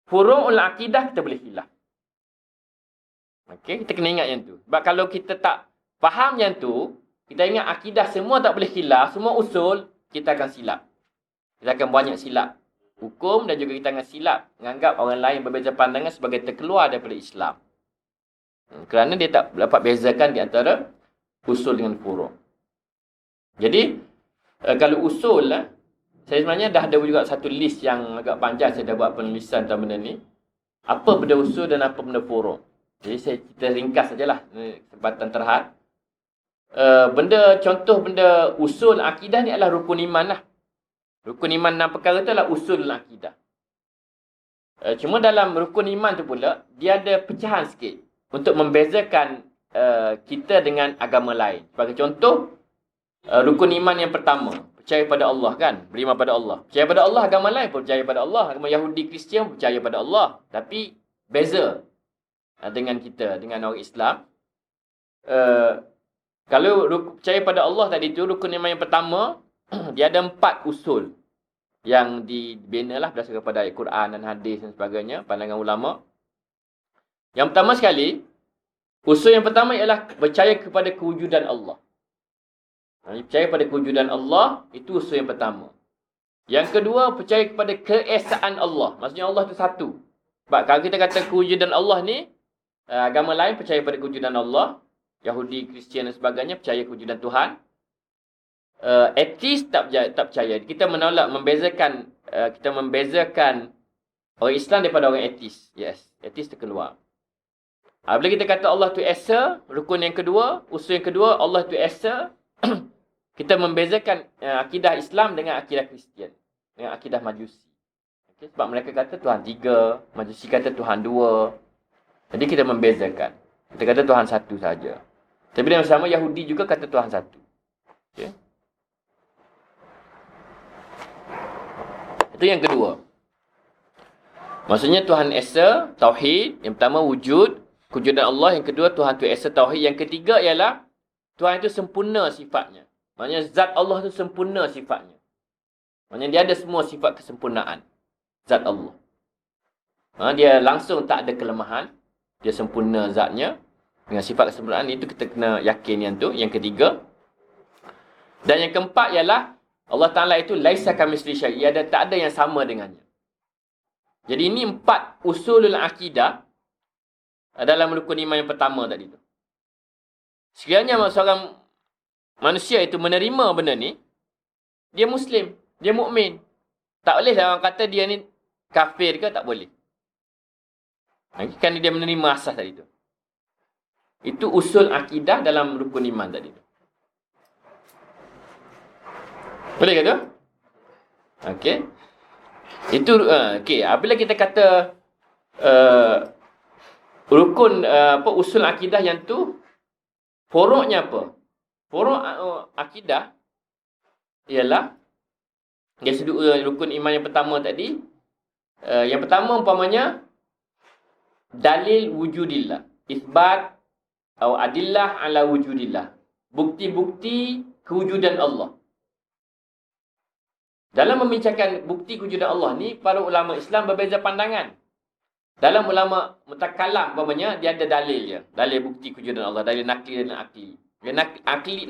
Speaker 1: Furu'ul akidah kita boleh khilaf. Okey? Kita kena ingat yang tu. Sebab kalau kita tak faham yang tu, kita ingat akidah semua tak boleh khilaf, semua usul, kita akan silap. Kita akan banyak silap hukum dan juga kita akan silap menganggap orang lain berbeza pandangan sebagai terkeluar daripada Islam. Kerana dia tak dapat bezakan di antara usul dengan furu'. Jadi, kalau usul, saya sebenarnya dah ada juga satu list yang agak panjang, saya dah buat penulisan tentang benda ni. Apa benda usul dan apa benda furu'. Jadi, kita ringkas sajalah kesempatan terhad. Contoh benda usul akidah ni adalah rukun iman lah. Rukun iman 6 perkara tu adalah usul akidah. Cuma dalam rukun iman tu pula, dia ada pecahan sikit untuk membezakan kita dengan agama lain. Sebagai contoh, rukun iman yang pertama, percaya pada Allah kan? Beriman pada Allah. Percaya pada Allah, agama lain pun percaya pada Allah. Agama Yahudi, Kristian percaya pada Allah. Tapi beza dengan kita, dengan orang Islam. Kalau percaya pada Allah tadi tu, rukun iman yang pertama, dia ada 4 usul yang dibina lah berdasarkan pada ayat Quran dan hadis dan sebagainya, pandangan ulama. Yang pertama sekali, usul yang pertama ialah percaya kepada kewujudan Allah. Percaya pada kewujudan Allah, itu usul yang pertama. Yang kedua, percaya kepada keesaan Allah. Maksudnya Allah itu satu. Sebab kalau kita kata kewujudan Allah ni, agama lain percaya pada kewujudan Allah, Yahudi, Kristian dan sebagainya percaya kewujudan Tuhan. Ateis tak percaya. Kita menolak, kita membezakan orang Islam daripada orang ateis. Yes, ateis terkeluar. Bila kita kata Allah tu Esa, rukun yang kedua, usul yang kedua, Allah tu Esa, kita membezakan akidah Islam dengan akidah Kristian, dengan akidah Majusi. Okay? Sebab mereka kata Tuhan 3, Majusi kata Tuhan 2. Jadi kita membezakan. Kita kata Tuhan 1 saja. Tapi yang sama Yahudi juga kata Tuhan 1. Okay? Itu yang kedua. Maksudnya Tuhan Esa, Tauhid. Yang pertama wujud, kewujudan Allah. Yang kedua Tuhan tu Esa, Tauhid. Yang ketiga ialah Tuhan itu sempurna sifatnya. Maksudnya zat Allah itu sempurna sifatnya. Maksudnya dia ada semua sifat kesempurnaan. Zat Allah. Dia langsung tak ada kelemahan. Dia sempurna zatnya. Dengan sifat kesempurnaan itu kita kena yakin yang tu. Yang ketiga. Dan yang keempat ialah Allah Ta'ala itu laisa kamitslihi syai'. Tak ada yang sama dengannya. Jadi ini 4 usulul akidah dalam rukun iman yang pertama tadi tu. Sekiranya seorang manusia itu menerima benda ni, dia Muslim, dia mukmin. Tak boleh lah orang kata dia ni kafir ke, tak boleh. Kerana dia menerima asas tadi tu. Itu usul akidah dalam rukun iman tadi tu. Boleh ke tu? Okey. Itu okey, apabila kita kata rukun usul akidah yang tu, furuknya apa? Furuk akidah ialah dia sudut rukun iman yang pertama tadi. Yang pertama umpamanya dalil wujudillah, isbat atau adillah ala wujudillah. bukti-bukti kewujudan Allah. Dalam membincangkan bukti kewujudan Allah ni, para ulama Islam berbeza pandangan. Dalam ulama mutakalam, umpamanya, dia ada dalil je. Dalil bukti kewujudan Allah. Dalil nakli dan akli.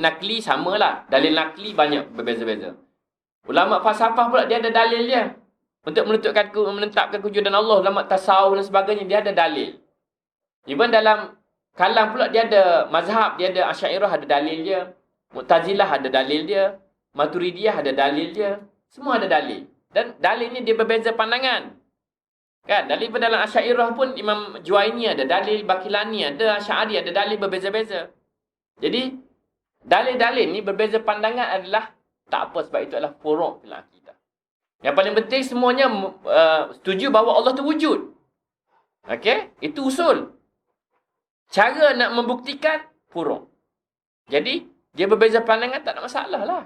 Speaker 1: Nakli samalah. Dalil nakli banyak berbeza-beza. Ulama falsafah pula dia ada dalil dia. Untuk menetapkan kewujudan Allah. Ulama tasawuf dan sebagainya, dia ada dalil. Even dalam kalam pula dia ada mazhab. Dia ada Asy'ariyah ada dalil dia. Mu'tazilah ada dalil dia. Maturidiyah ada dalil dia. Semua ada dalil. Dan dalil ni dia berbeza pandangan. Kan? Dalil dalam Asy'ariyah pun Imam Juwaini ada dalil, Bakilani ada, Asy'ari ada dalil berbeza-beza. Jadi dalil-dalil ni berbeza pandangan adalah tak apa, sebab itu adalah furu' fil akidah. Yang paling penting semuanya setuju bahawa Allah tu wujud. Okey? Itu usul. Cara nak membuktikan furu'. Jadi dia berbeza pandangan tak ada masalah lah.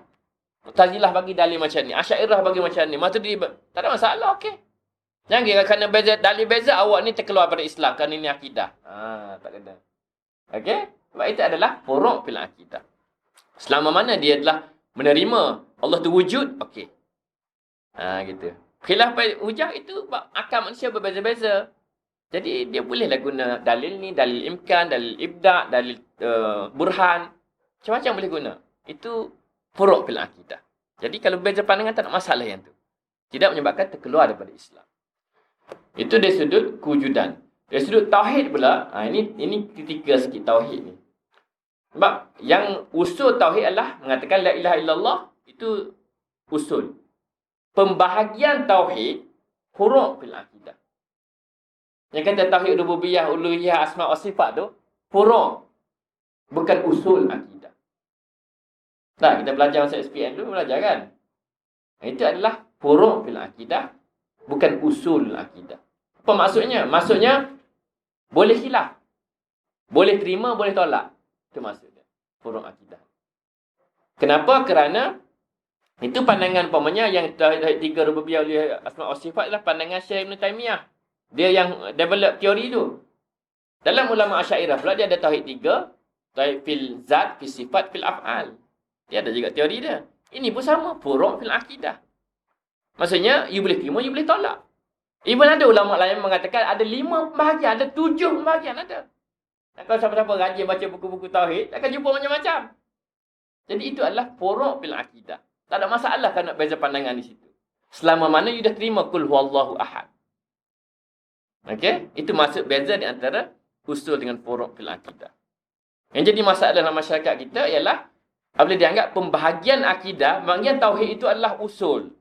Speaker 1: Mu'tazilah bagi dalil macam ni, Asy'ariyah bagi macam ni, Maturidiyah tak ada masalah, okey. Jangan kira kerana beza, dalil beza awak ni terkeluar pada Islam kerana ini akidah. Tak kena. Okey? Sebab itu adalah furu' fil akidah. Selama mana dia adalah menerima Allah tu wujud, okey. Gitu. Khilaf hujah itu akal manusia berbeza-beza. Jadi dia bolehlah guna dalil ni, dalil imkan, dalil ibda', dalil burhan. Macam-macam boleh guna. Itu furu' fil akidah. Jadi kalau beza pandangan tak ada masalah yang tu. Tidak menyebabkan terkeluar daripada Islam. Itu dari sudut kewujudan. Dari sudut tauhid pula, ini kritikal sikit tauhid ni. Sebab yang usul tauhid adalah mengatakan la ilaha illallah, itu usul. Pembahagian tauhid furu' fil akidah. Yang kata tauhid rububiyah, uluhiyah, asma wa sifat tu furu', bukan usul akidah. Nah, kita belajar masa SPM dulu belajar kan. Itu adalah furu' fil akidah, bukan usul akidah. Apa maksudnya? Maksudnya boleh khilaf. Boleh terima, boleh tolak. Itu maksudnya. Furu' akidah. Kenapa? Kerana itu pandangan umpamanya yang tauhid tiga rububiyah asma wa sifat adalah pandangan Syekh Ibn Taimiyah. Dia yang develop teori tu. Dalam ulama Asy'ariyah pula dia ada tauhid tiga, tauhid fil zat, fil sifat, fil af'al. Dia ada juga teori dia. Ini pun sama, furu' fil akidah. Maksudnya you boleh terima, you boleh tolak. Even ada ulama lain mengatakan ada 5 pembahagian, ada 7 pembahagian ada. Dan kalau siapa-siapa rajin baca buku-buku tauhid, akan jumpa macam-macam. Jadi itu adalah furu' fil akidah. Tak ada masalah kalau nak beza pandangan di situ. Selama mana you dah terima kul huwallahu ahad. Okey? Itu maksud beza di antara usul dengan furu' fil akidah. Yang jadi masalah dalam masyarakat kita ialah apabila dianggap pembahagian akidah, bahagian tauhid itu adalah usul.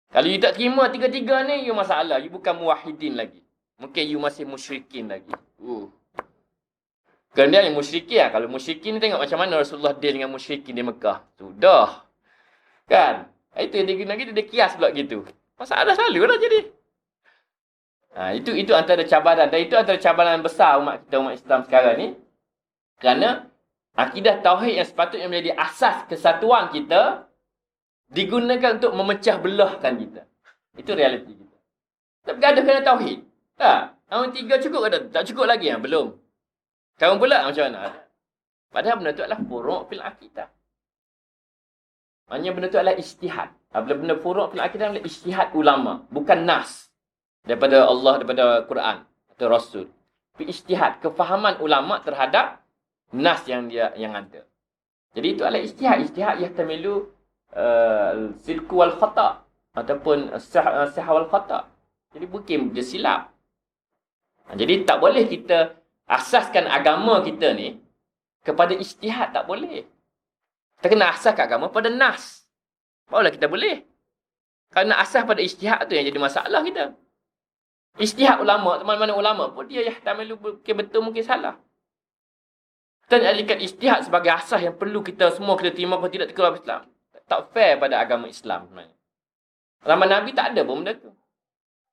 Speaker 1: Kalau you tak terima tiga-tiga ni, you masalah. You bukan muwahhidin lagi. Mungkin you masih musyrikin lagi. Kerana dia yang musyrikin lah. Kalau musyrikin ni tengok macam mana Rasulullah deal dengan musyrikin di Mekah. Sudah. Kan? Itu yang dia guna gitu, dia kias pula gitu. Masalah selalu lah jadi. Itu antara cabaran. Dan itu antara cabaran besar umat kita, umat Islam sekarang ni. Kerana akidah tauhid yang sepatutnya menjadi asas kesatuan kita digunakan untuk memecah belahkan kita. Itu realiti kita. Tak bergaduh kerana tauhid. Tak. Orang tiga cukup ke tak cukup lagi? Belum. Kamu pula macam mana? Padahal benda tu adalah furu' fil akidah. Maknanya benda tu adalah ijtihad. Apabila benda furu' fil akidah adalah ijtihad ulama. Bukan nas. Daripada Allah, daripada Quran atau Rasul. Tapi ijtihad. Kefahaman ulama terhadap nas yang ada. Jadi itu adalah ijtihad. Ijtihad yahtamilu sidqu wal khata' ataupun sihah wal khata'. Jadi mungkin dia silap. Jadi tak boleh kita asaskan agama kita ni kepada ijtihad, tak boleh. Kita kena asaskan agama pada nas. Barulah kita boleh. Kalau nak asas pada ijtihad tu yang jadi masalah kita. Ijtihad ulama, mana-mana ulama pun dia yahtamilu mungkin betul, mungkin salah. Kita nak jadikan ijtihad sebagai asas yang perlu kita semua kita terima kalau tidak terkeluar Islam. Tak fair pada agama Islam sebenarnya. Zaman Nabi tak ada pun benda tu.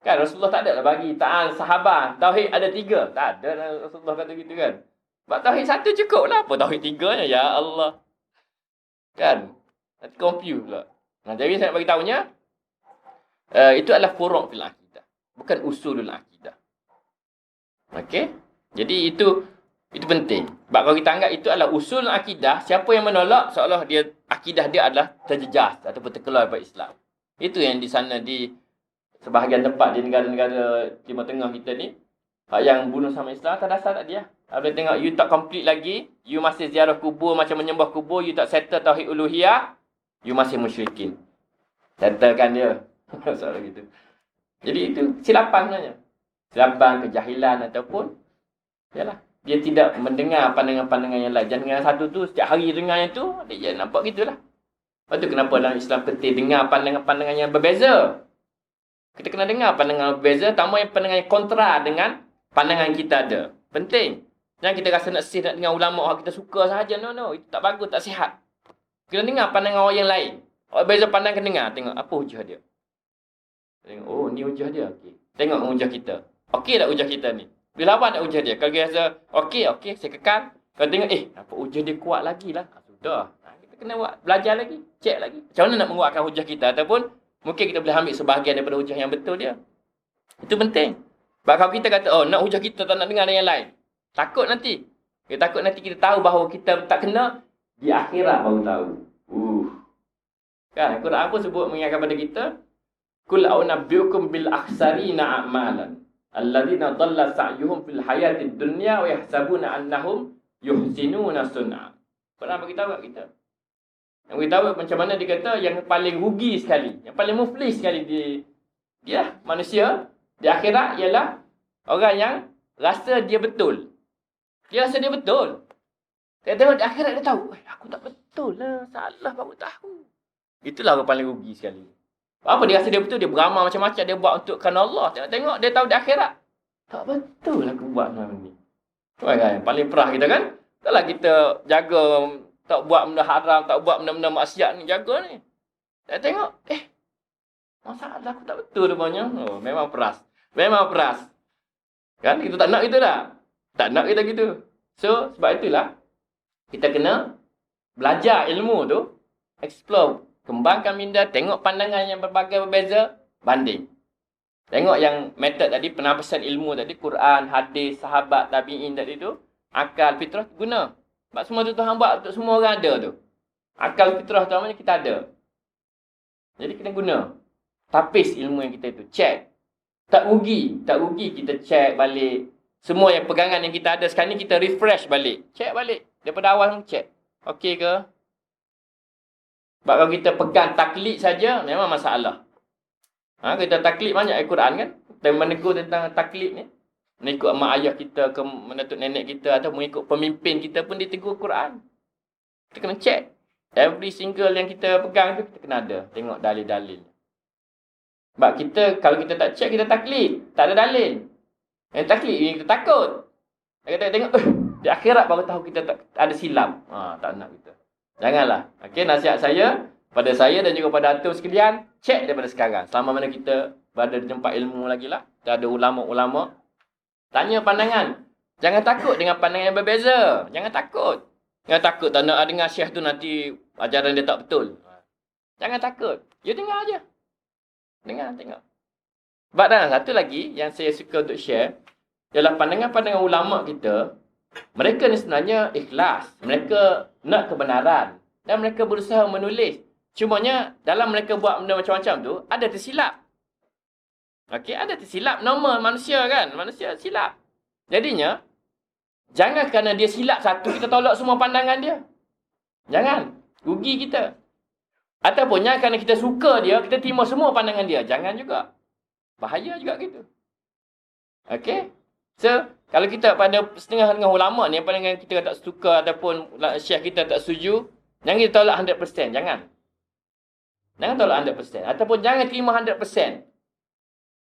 Speaker 1: Kan Rasulullah tak ada lah bagi ta'al sahabat. Tauhid ada 3. Tak ada lah Rasulullah kata gitu kan. Sebab tauhid 1 cukup lah. Apa tauhid 3-nya? Ya Allah. Kan? Nanti confuse pula. Jadi saya nak bagi tahunya. Itu adalah furu' fil akidah. Bukan usulul akidah. Okey? Jadi itu Itu penting. Sebab kalau kita anggap itu adalah usul akidah, siapa yang menolak seolah dia akidah dia adalah terjejas ataupun terkeluar daripada Islam. Itu yang di sana di sebahagian tempat di negara-negara Timur Tengah kita ni, yang bunuh sama Islam tak dasar tak dia. Bila tengok you tak complete lagi, you masih ziarah kubur macam menyembah kubur, you tak settle tauhid uluhiyah, you masih musyrikin. Settlekan dia. Soal gitu. Jadi itu silapan sebenarnya. Silapan, kejahilan ataupun yalah, dia tidak mendengar pandangan-pandangan yang lain. Jangan dengar satu tu, setiap hari dengar yang tu, dia nampak gitulah. Lepas tu kenapa dalam Islam penting dengar pandangan-pandangan yang berbeza. Kita kena dengar pandangan berbeza, tambah yang pandangan yang kontra dengan pandangan kita ada. Penting. Jangan kita rasa nak nak dengar ulama orang kita suka sahaja. No. Itu tak bagus, tak sihat. Kena dengar pandangan orang yang lain. Orang beza pandang kena dengar. Tengok apa hujah dia. Tengok, oh ni hujah dia. Okay. Tengok hujah kita. Okey tak hujah kita ni? Bila apa nak hujah dia? Kalau dia rasa okey, saya kekal. Kalau tengok, apa hujah dia kuat lagi lah. Sudah. Kita kena buat, belajar lagi. Cek lagi. Macam mana nak menguatkan hujah kita? Ataupun mungkin kita boleh ambil sebahagian daripada hujah yang betul dia. Itu penting. Sebab kalau kita kata, nak hujah kita tak nak dengar yang lain. Takut nanti. Kita takut nanti kita tahu bahawa kita tak kena. Di akhirat baru tahu. Kan? Quran pun sebut mengingatkan kepada kita. Kul a'unabbiukum bil akhsarina a'malan. Alladzina dhalla sa'yuhum fil hayatid dunya wa yahsabuna annahum yuhsinuna sun'a. Quran beritahu kat kita. Yang beritahu macam mana dia kata yang paling rugi sekali, yang paling muflis sekali dia manusia di akhirat ialah orang yang rasa dia betul. Dia rasa dia betul. Dia tengok di akhirat dia tahu, aku tak betul lah, salah baru tahu. Itulah orang paling rugi sekali. Apa dia rasa dia betul, dia beramal macam-macam, dia buat untuk kerana Allah. Tengok dia tahu di akhirat. Tak betul aku buat macam ni. Kan? Paling perah kita kan? Taklah kita jaga, tak buat benda haram, tak buat benda-benda maksiat ni, jaga ni. Dia tengok, masalah aku tak betul rupanya. Memang peras. Memang peras. Kan? Kita tak nak kita dah. Tak nak kita gitu. So, sebab itulah, kita kena belajar ilmu tu, explore, kembangkan minda, tengok pandangan yang berbagai berbeza, banding. Tengok yang method tadi, penapisan ilmu tadi, Quran, hadis, sahabat, tabi'in tadi tu, akal, fitrah, guna. Sebab semua tu Tuhan buat untuk semua orang ada tu. Akal, fitrah tu namanya kita ada. Jadi kena guna. Tapis ilmu yang kita itu. Check. Tak rugi kita check balik. Semua yang pegangan yang kita ada sekarang ni kita refresh balik. Check balik. Daripada awal check. Okey ke? Sebab kalau kita pegang taklid saja, memang masalah. Kita taklid banyak Al-Quran kan? Kita menegur tentang taklid ni. Mengikut mak ayah kita, ke mendatuk nenek kita, atau mengikut pemimpin kita pun ditegur Quran. Kita kena check. Every single yang kita pegang tu, kita kena ada. Tengok dalil-dalil. Sebab kita, kalau kita tak check, kita taklid. Tak ada dalil. Yang taklid ni kita takut. Kita tengok, di akhirat baru tahu kita tak ada silap. Tak nak kita. Janganlah. Okey, nasihat saya, pada saya dan juga pada antum sekalian, check daripada sekarang. Selama mana kita berada di tempat ilmu lagi lah. Kita ada ulama-ulama. Tanya pandangan. Jangan takut dengan pandangan yang berbeza. Jangan takut. Jangan takut tak nak dengar syekh tu nanti ajaran dia tak betul. Jangan takut. You dengar aja. Dengar, tengok. Sebab dan satu lagi yang saya suka untuk share, ialah pandangan-pandangan ulama kita, mereka ni sebenarnya ikhlas. Mereka nak kebenaran. Dan mereka berusaha menulis. Cumanya, dalam mereka buat benda macam-macam tu, ada tersilap. Okey, ada tersilap. Normal manusia kan? Manusia silap. Jadinya, jangan kerana dia silap satu, kita tolak semua pandangan dia. Jangan. Rugi kita. Ataupun jangan kerana kita suka dia, kita terima semua pandangan dia. Jangan juga. Bahaya juga gitu. Okey? So, kalau kita pada setengah dengan ulama ni, pandangan kita tak suka ataupun syekh kita tak setuju, jangan kita tolak 100%. Jangan. Jangan tolak 100%. Ataupun jangan terima 100%.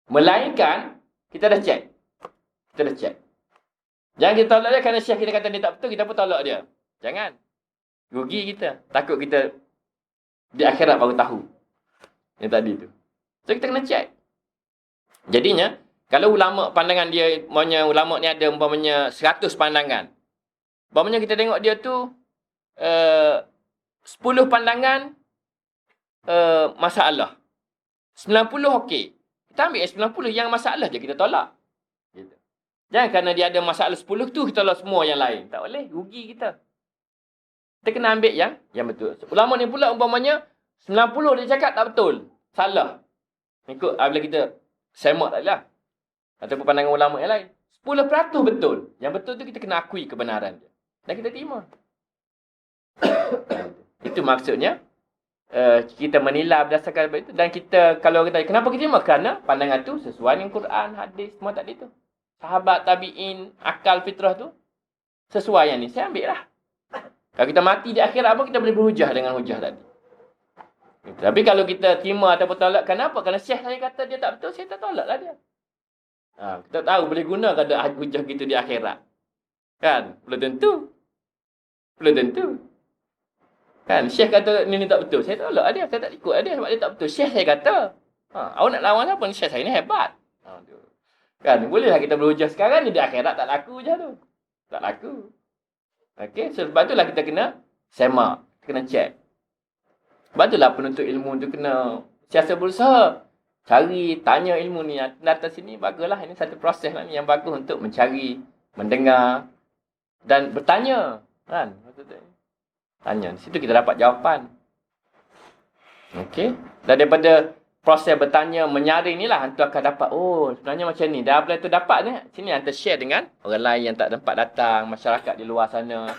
Speaker 1: Melainkan, kita dah check. Kita dah check. Jangan kita tolak dia kerana syekh kita kata dia tak betul, kita pun tolak dia. Jangan. Rugi kita. Takut kita di akhirat baru tahu. Yang tadi tu. So, kita kena check. Jadinya, kalau ulama pandangan dia, umpamanya ulama ni ada umpamanya 100 pandangan. Umpamanya kita tengok dia tu 10 pandangan masalah. 90 okey. Kita ambil yang 90 yang masalah je kita tolak. Gitu. Jangan kerana dia ada masalah 10 tu, kita tolak semua yang lain. Tak boleh, rugi kita. Kita kena ambil yang betul. Ulama ni pula umpamanya 90 dia cakap tak betul. Salah. Ikut bila kita semak tak lah. Ataupun pandangan ulama yang lain. 10% betul. Yang betul tu kita kena akui kebenaran dia. Dan kita terima. Itu maksudnya. Kita menilai berdasarkan itu. Dan kita, kalau kita tanya, kenapa kita terima? Kerana pandangan tu sesuai dengan Quran, hadis, semua tadi tu. Sahabat, tabi'in, akal, fitrah tu. Sesuai yang ni. Saya ambil lah. Kalau kita mati di akhirat apa, kita boleh berhujah dengan hujah tadi. Tapi kalau kita terima ataupun tolak, kenapa? Kerana syekh saya kata dia tak betul, saya tak tolak lah dia. Kita tahu boleh guna kada hujah kita di akhirat. Kan? Belum tentu. Belum tentu. Kan? Syekh kata ni tak betul, saya tolak dia. Saya tak ikut dia sebab dia tak betul. Syekh saya kata. Awak nak lawan apa? Syekh saya ni hebat. Kan? Bolehlah kita berhujah sekarang ni, di akhirat tak laku je tu. Tak laku. Okey, sebab itulah kita kena semak, kena check. Sebab itulah penuntut ilmu tu kena siasat berusaha. Cari, tanya ilmu ni. Datang sini, baguslah. Ini satu proses lah ni yang bagus untuk mencari, mendengar dan bertanya. Kan? Tanya. Di situ kita dapat jawapan. Okey. Dan daripada proses bertanya, menyaring ni lah, hantu akan dapat, oh sebenarnya macam ni. Dan apabila tu dapat ni, sini hantu share dengan orang lain yang tak dapat datang, masyarakat di luar sana.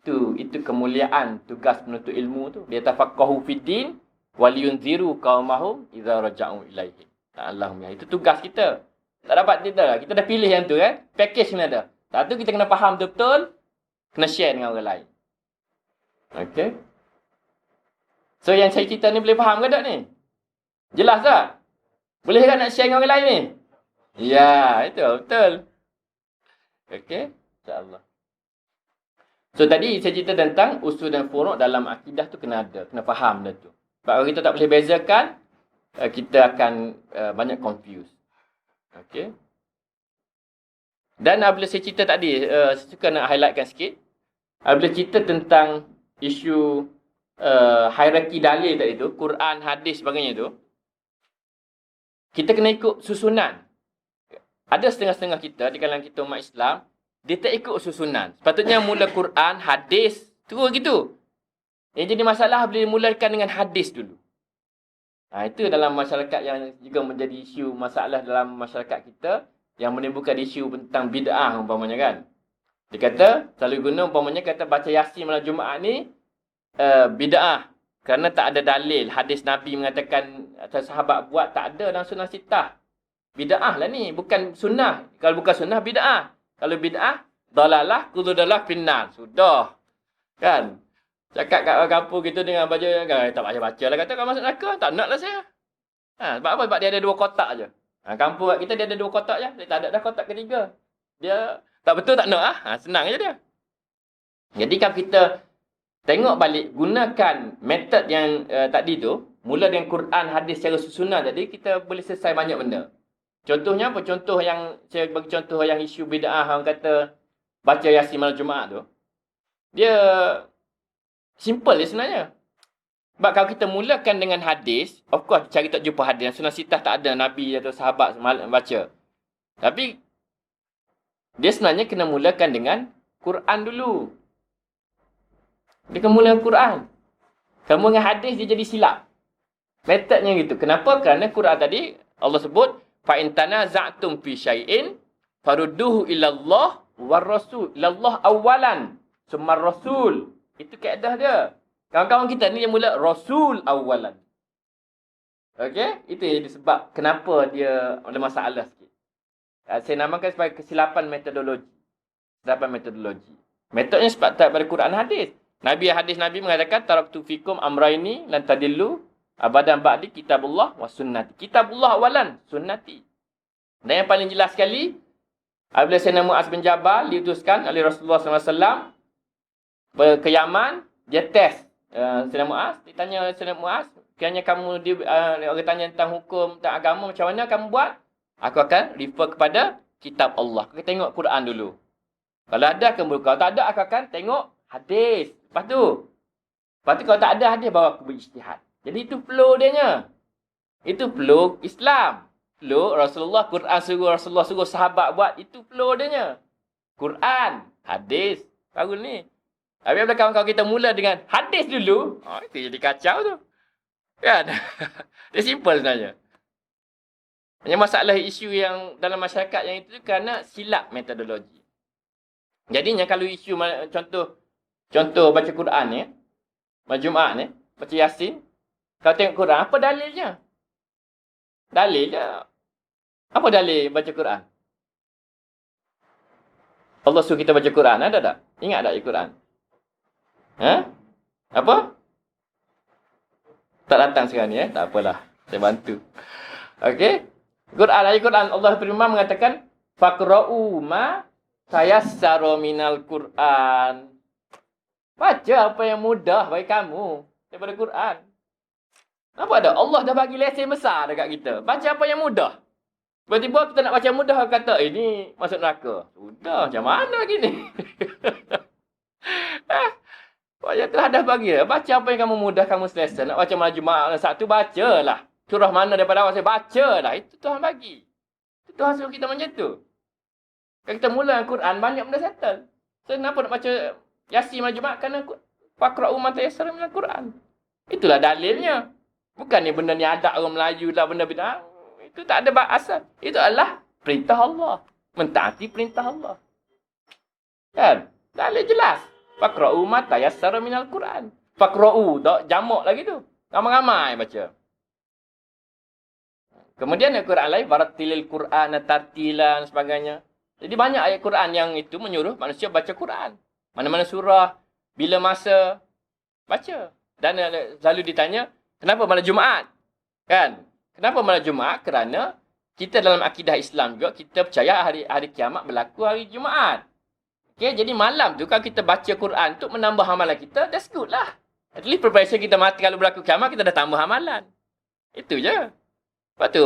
Speaker 1: Itu kemuliaan tugas penuntut ilmu tu. Dia tafaqahu fiddin waliyunziru qaumahum idza raja'u ilaihi. Allahumma. Itu tugas kita. Tak dapat kita dah pilih yang tu kan. Package ni ada. Satu kita kena faham betul-betul, kena share dengan orang lain. Okey. So yang saya cerita ni boleh faham ke tak ni? Jelas tak? Boleh tak nak share dengan orang lain ni? Ya, itu betul. Okey, insya-Allah. So tadi saya cerita tentang usul dan furu' dalam akidah tu kena ada, kena faham dah tu. Sebab kalau kita tak boleh bezakan, kita akan banyak confused. Okey. Dan bila saya cerita tadi, saya suka nak highlightkan sikit. Bila cerita tentang isu hierarki dalil tadi tu, Quran, hadis sebagainya tu, kita kena ikut susunan. Ada setengah-setengah kita di kalangan kita umat Islam, dia tak ikut susunan. Sepatutnya mula Quran, hadis, terus gitu. Yang jadi masalah bila mulakan dengan hadis dulu. Itu dalam masyarakat yang juga menjadi isu masalah dalam masyarakat kita, yang menimbulkan isu tentang bid'ah umpamanya kan. Dia kata, selalu guna umpamanya kata baca Yasin malam Jumaat ni bid'ah. Kerana tak ada dalil. Hadis Nabi mengatakan atau sahabat buat, tak ada dalam sunnah sitah. Bid'ah lah ni. Bukan sunnah. Kalau bukan sunnah, bid'ah. Kalau bid'ah, dalalah, kudulalah, finnar. Sudah. Kan? Cakap kat kampung gitu dengan baca, tak baca-baca lah. Kata, kalau masuk neraka, tak nak lah saya. Sebab apa? Sebab dia ada 2 kotak je. Kampung kat kita, dia ada 2 kotak je. Dia tak ada dah kotak ketiga. Dia tak betul, tak nak lah. Senang je dia. Jadi kalau kita tengok balik, gunakan metod yang tadi tu, mula dengan Quran, hadis secara susunan tadi, kita boleh selesai banyak benda. Contohnya apa? Contoh yang, saya bagi contoh yang isu bid'ah, orang kata baca Yasin malam Jumaat tu. Dia simple je sebenarnya. Sebab kalau kita mulakan dengan hadis, of course cari tak jumpa hadis. Sunnah sitah tak ada Nabi atau sahabat baca. Tapi, dia sebenarnya kena mulakan dengan Quran dulu. Dia kena mula dengan Quran. Kamu dengan hadis, dia jadi silap. Metodnya gitu. Kenapa? Kerana Quran tadi, Allah sebut, فَإِنْ تَنَازَعْتُمْ فِي شَيْءٍ فَرُدُّهُ إِلَى اللَّهِ وَالرَّسُولِ إِلَى اللَّهِ أَوَّلًا ثُمَّ الرَّسُولِ. Itu kaedah dia. Kawan-kawan kita ni yang mula Rasul awalan. Okey? Itu yang disebab kenapa dia ada masalah sikit. Saya namakan sebagai kesilapan metodologi. Kesilapan metodologi. Metodnya sebab tak pada Quran hadis. Hadis Nabi mengatakan taraktu fikum amraini lan tadillu abadan ba'di kitabullah wa sunnati. Kitabullah awalan, sunnati. Dan yang paling jelas sekali, apabila Sayyidina Mu'az bin Jabal diutuskan oleh Rasulullah SAW ke Yaman, dia test Sayyidina Mu'az. Ditanya oleh Sayyidina Mu'az, kiranya kamu orang tanya tentang hukum, tentang agama, macam mana kamu buat? Aku akan refer kepada kitab Allah. Aku tengok Quran dulu. Kalau ada, akan buka. Kalau tak ada, aku akan tengok hadis. Lepas tu kalau tak ada hadis, baru aku berijtihad. Jadi itu flow dia nya. Itu flow Islam. Flow Rasulullah, Quran suruh Rasulullah suruh sahabat buat, itu flow dia. Quran, hadis, baru ni. Tapi bila kawan-kawan kita mula dengan hadis dulu, itu jadi kacau tu. Kan? Dia simple sebenarnya. Hanya masalah isu yang dalam masyarakat yang itu kerana silap metodologi. Jadinya kalau isu contoh baca Quran ni, baca Jumaat ni, baca Yasin, kalau tengok Quran, apa dalilnya? Dalilnya. Apa dalil baca Quran? Allah suruh kita baca Quran, ada tak? Ingat tak Quran? Apa? Tak datang sekarang ni tak apalah. Saya bantu. Okey. Quran, ayat Quran Allah firman mengatakan faqra'u ma tayassara minal Quran. Baca apa yang mudah bagi kamu daripada Quran. Apa ada? Allah dah bagi lesen besar dekat kita. Baca apa yang mudah. Tiba-tiba kita nak baca mudah, kata, ini masuk neraka. Sudah, macam mana gini? Baca telah dah bagi. Baca apa yang kamu mudah, kamu selesa. Nak baca malam Jumaat, Sabtu, bacalah. Surah mana daripada awal saya bacalah. Itu Tuhan bagi. Itu Tuhan suruh kita macam tu. Kalau kita mula dengan Quran, banyak benda settle. So, kenapa nak baca Yasin malam Jumaat? Kerana faqra'u ma tayassara minal Quran. Itulah dalilnya. Bukan ni benda ni adat orang Melayu lah, benda-benda. Itu tak ada asal. Itu adalah perintah Allah. Mentaati perintah Allah. Kan? Dalil jelas. Faqra'u ma tayassara minal Quran. Faqra'u, jamak lagi tu. Ramai-ramai baca. Kemudian ayat Quran lain, warattilil Qur'ana tartila dan sebagainya. Jadi banyak ayat Quran yang itu menyuruh manusia baca Quran. Mana-mana surah, bila masa, baca. Dan selalu ditanya, kenapa malam Jumaat? Kan? Kenapa malam Jumaat? Kerana kita dalam akidah Islam juga, kita percaya hari kiamat berlaku hari Jumaat. Okay, jadi malam tu kalau kita baca Quran untuk menambah amalan kita, that's good lah. At least preparation kita mati kalau berlaku kiamat, kita dah tambah amalan. Itu je. Lepas tu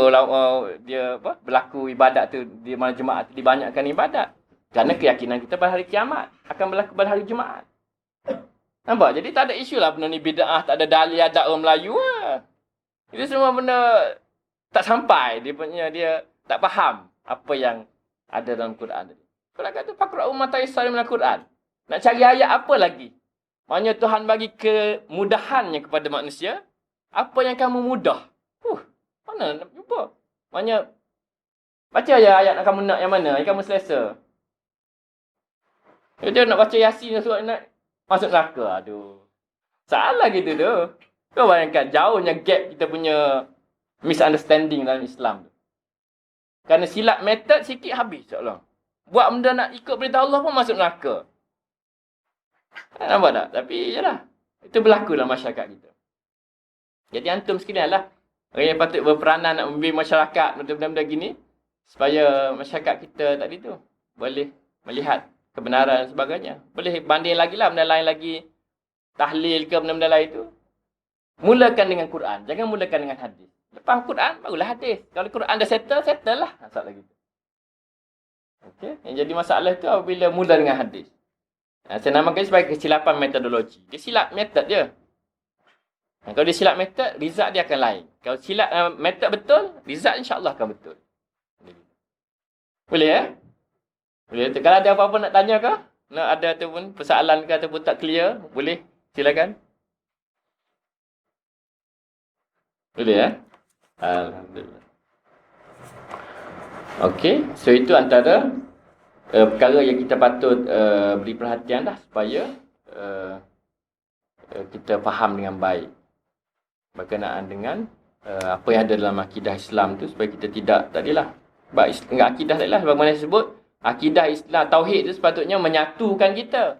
Speaker 1: dia berlaku ibadat tu di malam Jumaat tu dibanyakkan ibadat. Kerana keyakinan kita pada hari kiamat akan berlaku pada hari Jumaat. Nampak? Jadi tak ada isu lah benda ni bid'ah, tak ada dalil adat orang Melayu lah. Itu semua benda tak sampai. Dia tak faham apa yang ada dalam Quran tadi. Quran kata faqra'u ma tayassara minal Quran. Nak cari ayat apa lagi? Maknanya Tuhan bagi kemudahannya kepada manusia. Apa yang kamu mudah? Mana nak jumpa? Maknanya baca je ayat kamu nak yang mana, yang kamu selesa. Dia nak baca Yasin surat nak masuk neraka. Aduh. Salah gitu tu. Kau bayangkan jauhnya gap kita punya misunderstanding dalam Islam tu. Kerana silap method sikit habis seolah. Buat benda nak ikut perintah Allah pun masuk neraka. Nampak tak? Tapi yalah. Itu berlaku dalam masyarakat kita. Jadi antum sekalian lah. Orang yang patut berperanan nak membimbing masyarakat benda-benda gini. Supaya masyarakat kita tadi tu boleh melihat kebenaran dan sebagainya. Boleh banding lagi lah benda lain lagi. Tahlil ke benda-benda lain tu. Mulakan dengan Quran. Jangan mulakan dengan hadis. Lepas Quran, barulah hadis. Kalau Quran dah settle lah. Masalah gitu. Okay. Yang jadi masalah tu apabila mula dengan hadis. Saya namakan sebagai kesilapan metodologi. Dia silap metod je. Kalau dia silap metod, result dia akan lain. Kalau silap metod betul, result insyaAllah akan betul. Boleh ya? Boleh. Kalau ada apa-apa nak tanya ke? Nak ada ataupun persoalan ke ataupun tak clear, boleh. Silakan. Boleh ya? Alhamdulillah. Okey. So itu antara perkara yang kita patut beri perhatian dah supaya kita faham dengan baik berkenaan dengan apa yang ada dalam akidah Islam tu supaya kita tidak tadilah enggak akidah tadilah bagaimana disebut akidah Islam tauhid tu sepatutnya menyatukan kita,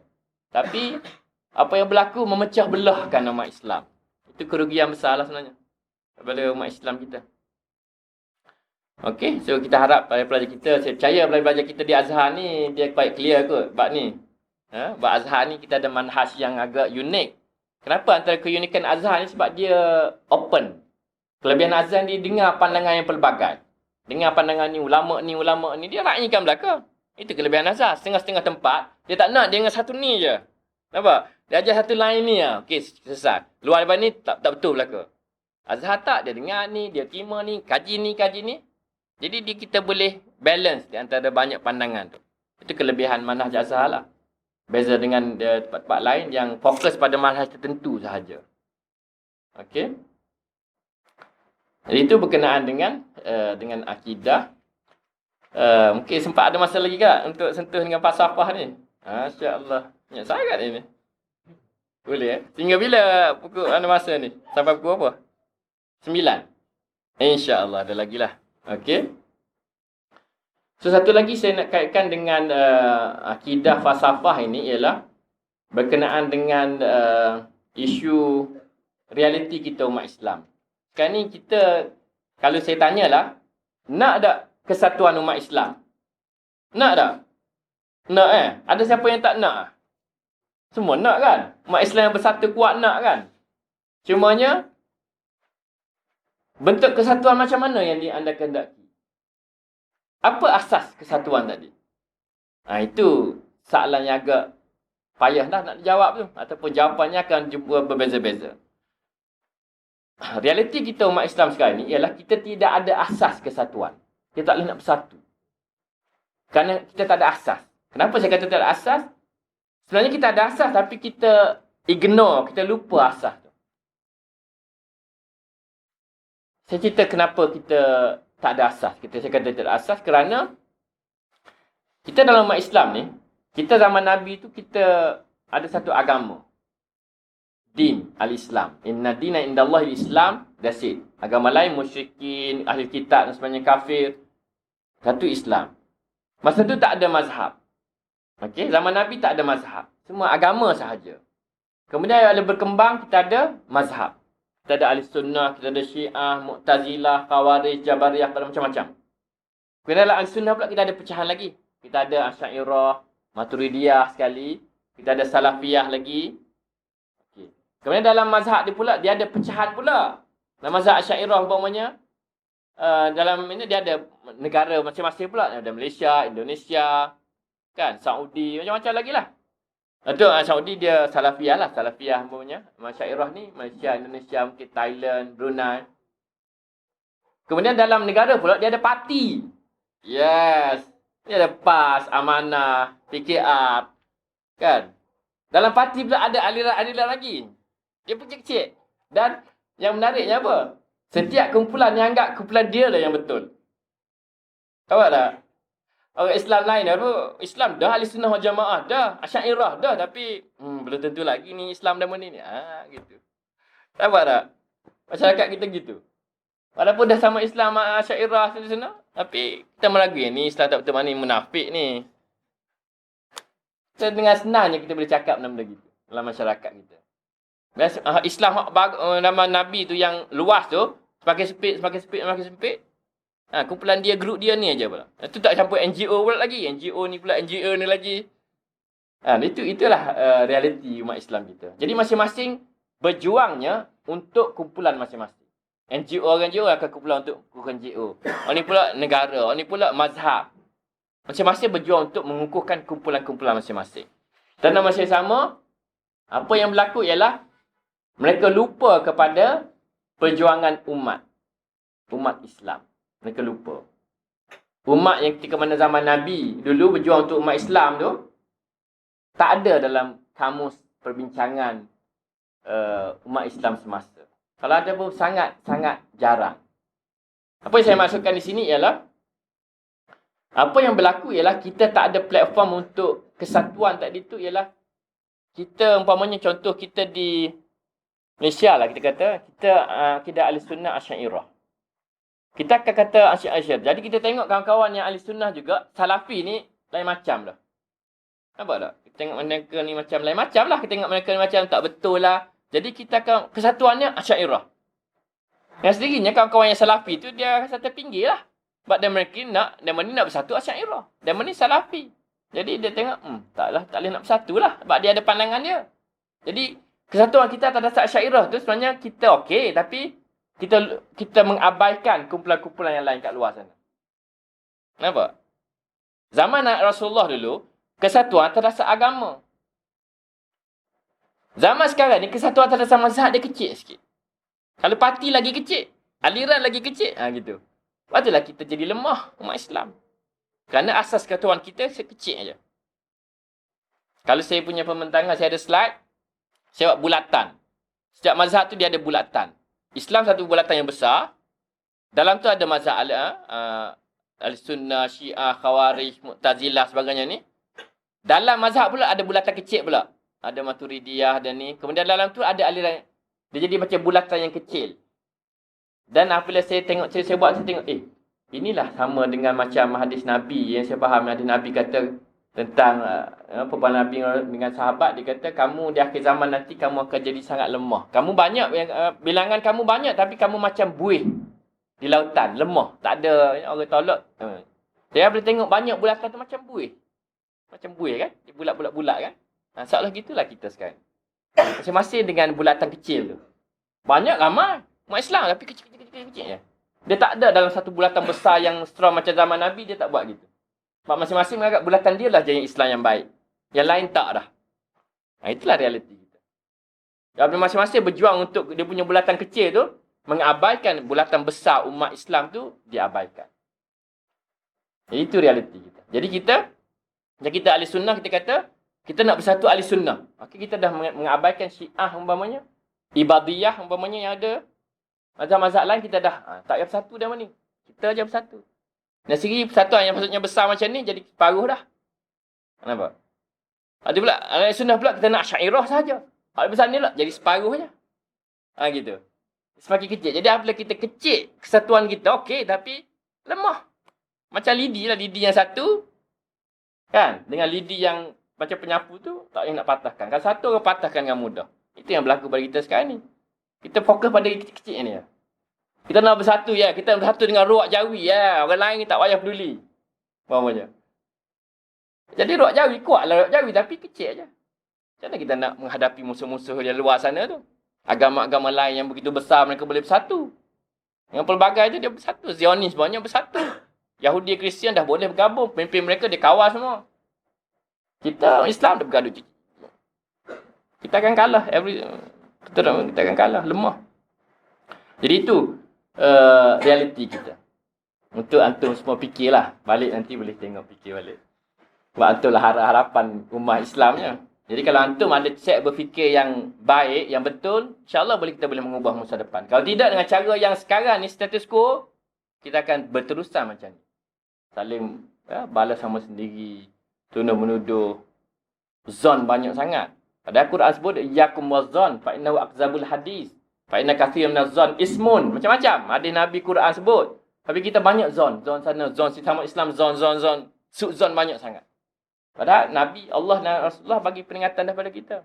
Speaker 1: tapi apa yang berlaku memecah belahkan umat Islam. Itu kerugian besar lah sebenarnya kepada umat Islam kita. Okey, so kita harap pelajar kita, saya percaya pelajar kita di Azhar ni dia quite clear kot bab ni. Bab Azhar ni kita ada manhaj yang agak unik. Kenapa antara keunikan Azhar ni? Sebab dia open. Kelebihan Azhar ni dengar pandangan yang pelbagai. Dengar pandangan ni, ulama' ni. Dia raikan belaka. Itu kelebihan Azhar. Setengah-setengah tempat, dia tak nak dia dengan satu ni je. Nampak? Dia ajar satu lain ni lah. Okey, sesat. Luar daripada ni, tak betul belaka. Azhar tak, dia dengar ni, dia terima ni, kaji ni. Jadi kita boleh balance di antara banyak pandangan tu. Itu kelebihan manhaj Azhar lah. Beza dengan tempat-tempat lain yang fokus pada manhaj tertentu sahaja. Okey. Jadi itu berkenaan dengan akidah. Mungkin sempat ada masa lagi tak untuk sentuh dengan falsafah ni? Masya-Allah. Banyak sangat ini. Boleh Sehingga bila pukul masa ni? Sampai pukul apa? 9. InsyaAllah ada lagi lah. Okey. So satu lagi saya nak kaitkan dengan akidah falsafah ini ialah berkenaan dengan isu realiti kita umat Islam. Sekarang ni kita, kalau saya tanyalah, nak tak kesatuan umat Islam? Nak tak? Nak Ada siapa yang tak nak? Semua nak kan? Umat Islam yang bersatu kuat nak kan? Cumanya, bentuk kesatuan macam mana yang anda kehendaki? Apa asas kesatuan tadi? Itu soalan yang agak payah dah nak dijawab tu. Ataupun jawapannya akan berbeza-beza. Realiti kita umat Islam sekarang ni ialah kita tidak ada asas kesatuan. Kita tak boleh nak bersatu. Kerana kita tak ada asas. Kenapa saya kata tak ada asas? Sebenarnya kita ada asas tapi kita ignore, kita lupa asas tu. Saya cerita kenapa kita tak ada asas. Saya kata tak ada asas kerana kita dalam umat Islam ni, kita zaman Nabi tu kita ada satu agama. Din al-Islam. Inna dina indallahi al-Islam. That's it. Agama lain musyrikin, ahli kitab dan sebagainya kafir. Satu Islam. Masa tu tak ada mazhab. Okey, zaman Nabi tak ada mazhab. Semua agama sahaja. Kemudian bila berkembang kita ada mazhab. Kita ada ahli sunnah, kita ada Syiah, Mu'tazilah, Khawarij, Jabariyah, macam-macam. Kemudian dalam ahli sunnah pula kita ada pecahan lagi. Kita ada Asy'ariyah, Maturidiyah sekali. Kita ada Salafiyah lagi. Okey. Kemudian dalam mazhab dia pula, dia ada pecahan pula. Dalam mazhab Asy'ariyah umpamanya, dalam ini dia ada negara masing-masing pula. Ada Malaysia, Indonesia, kan, Saudi, macam-macam lagi lah. Itu Saudi dia Salafiyah lah. Salafiyah umpamanya. Asy'ariyah ni Malaysia, Indonesia, mungkin Thailand, Brunei. Kemudian dalam negara pula dia ada parti. Yes. Dia ada PAS, Amanah, PKR. Kan? Dalam parti pula ada aliran-aliran lagi. Dia pun kecil. Dan yang menariknya apa? Setiap kumpulan yang anggap kumpulan dia lah yang betul. Tahu tak? Orang Islam lain apa? Islam dah, ahli sunnah wal jamaah dah, Asy'ariyah dah, tapi belum tentu lagi ni Islam dan ni. Gitu. Tahu tak? Masyarakat kita gitu. Walaupun dah sama Islam Asy'ariyah sana, tapi kita meragu ni Islam tak betul, mana ni munafik ni. So, dengan senangnya kita boleh cakap benda-benda gitu dalam masyarakat kita. Biasa Islam nama Nabi tu yang luas tu, semakin sempit. Kumpulan dia, grup dia ni aja pula. Itu tak campur NGO pula lagi. NGO ni pula, NGO ni lagi. Itulah realiti umat Islam kita. Jadi masing-masing berjuangnya untuk kumpulan masing-masing. NGO akan kumpulan untuk NGO. Orang ni pula negara, orang ni pula mazhab. Masing-masing berjuang untuk mengukuhkan kumpulan-kumpulan masing-masing. Dan dalam masa yang sama, apa yang berlaku ialah mereka lupa kepada perjuangan umat Islam. Mereka lupa. Umat yang ketika mana zaman Nabi dulu berjuang untuk umat Islam tu, tak ada dalam kamus perbincangan umat Islam semasa. Kalau ada pun sangat jarang. Apa yang saya maksudkan di sini ialah, apa yang berlaku ialah kita tak ada platform untuk kesatuan tadi tu ialah, kita umpamanya contoh kita di Malaysia lah, kita kata, kita ahli sunnah Asy'ariyah. Kita akan kata Asy'ariyah. Jadi kita tengok kawan-kawan yang ahli sunnah juga, Salafi ni lain macam lah. Nampak tak? Kita tengok mereka ni macam lain macam lah. Kita tengok mereka ni macam tak betul lah. Jadi kita akan, kesatuannya Asy'ariyah. Yang sendirinya kawan-kawan yang Salafi tu, dia rasa terpinggir lah. Sebab mereka nak bersatu Asy'ariyah. Dan ni Salafi. Jadi dia tengok, tak boleh nak bersatu lah. Sebab dia ada pandangan dia. Jadi kesatuan kita atas dasar Asy'ariyah tu sebenarnya kita okey, tapi kita mengabaikan kumpulan-kumpulan yang lain kat luar sana. Nampak? Zaman Rasulullah dulu, kesatuan atas dasar agama. Zaman sekarang ni, kesatuan atas dasar mazhab dia kecil sikit. Kalau parti lagi kecil, aliran lagi kecil, gitu. Itulah kita jadi lemah umat Islam. Kerana asas ketuan kita kecil aja. Kalau saya punya pembentangan, saya ada slide, saya buat bulatan. Setiap mazhab tu dia ada bulatan. Islam satu bulatan yang besar. Dalam tu ada mazhab Al-Sunnah, Syiah, Khawarij, Mu'tazilah, sebagainya ni. Dalam mazhab pula ada bulatan kecil pula. Ada Maturidiyah dan ni. Kemudian dalam tu ada aliran. Dia jadi macam bulatan yang kecil. Dan apabila saya tengok, saya buat, saya tengok, inilah sama dengan macam hadis Nabi yang saya faham. Hadis Nabi kata tentang perbualan Nabi dengan sahabat. Dia kata, kamu di akhir zaman nanti, kamu akan jadi sangat lemah. Kamu banyak, bilangan kamu banyak, tapi kamu macam buih di lautan. Lemah. Tak ada orang tolak. Saya boleh tengok banyak bulatan tu macam buih. Macam buih kan? Bulat-bulat kan? Seolah gitulah kita sekarang. Masing-masing dengan bulatan kecil tu. Banyak ramai. Umat Islam tapi kecil-kecil je. Dia tak ada dalam satu bulatan besar yang strong macam zaman Nabi, dia tak buat gitu. Sebab masing-masing menganggap bulatan dia lah je yang Islam yang baik. Yang lain tak dah. Itulah realiti kita. Dan masing-masing berjuang untuk dia punya bulatan kecil tu, mengabaikan bulatan besar umat Islam tu, dia abaikan. Jadi itu realiti kita. Jadi kita ahli sunnah, kita kata, kita nak bersatu ahli sunnah. Maka kita dah mengabaikan Syiah umpamanya, Ibadiyah umpamanya yang ada. Mazhab-mazhab lain kita dah tak payah bersatu dah mana. Kita aja bersatu. Dan segi persatuan yang maksudnya besar macam ni jadi separuh dah. Kenapa? Ada pula ahli sunnah pula kita nak Asy'ariyah saja. Hal besar ni lah jadi separuh aja. Gitu. Semakin kecil. Jadi apabila kita kecil kesatuan kita okey tapi lemah. Macam lidi lah, lidi yang satu kan dengan lidi yang macam penyapu tu tak payah nak patahkan. Kalau satu orang patahkan dengan mudah. Itu yang berlaku pada kita sekarang ni. Kita fokus pada kecil-kecil ni. Kita nak bersatu ya. Kita bersatu dengan ruak jawi ya. Orang lain tak payah peduli. Maksudnya. Jadi ruak jawi kuatlah ruak jawi tapi kecil aja. Macam mana kita nak menghadapi musuh-musuh yang luar sana tu? Agama-agama lain yang begitu besar mereka boleh bersatu. Dengan pelbagai tu dia bersatu. Zionis banyak bersatu. Yahudi Kristian dah boleh bergabung. Pemimpin mereka dia kawal semua. Kita Islam dah bergaduh. Kita akan kalah. Kita akan kalah. Lemah. Jadi itu realiti kita. Untuk antum semua fikirlah. Balik nanti boleh tengok fikir balik. Sebab antum lah harapan umat Islamnya. Jadi kalau antum ada cek berfikir yang baik, yang betul, insyaAllah kita boleh mengubah masa depan. Kalau tidak dengan cara yang sekarang ni status quo, kita akan berterusan macam ni. Saling balas sama sendiri. Tuduh-menuduh. Zon banyak sangat. Pada Al-Quran sebut, Iyakum wa zon, fa'innahu akzabul hadis. Fa'inna kathir minaz zon ismun. Macam-macam. Hadis Nabi Quran sebut. Tapi kita banyak zon. Zon sana, zon sesama Islam, zon. Zon banyak sangat. Padahal Nabi, Allah dan Rasulullah bagi peringatan daripada kita.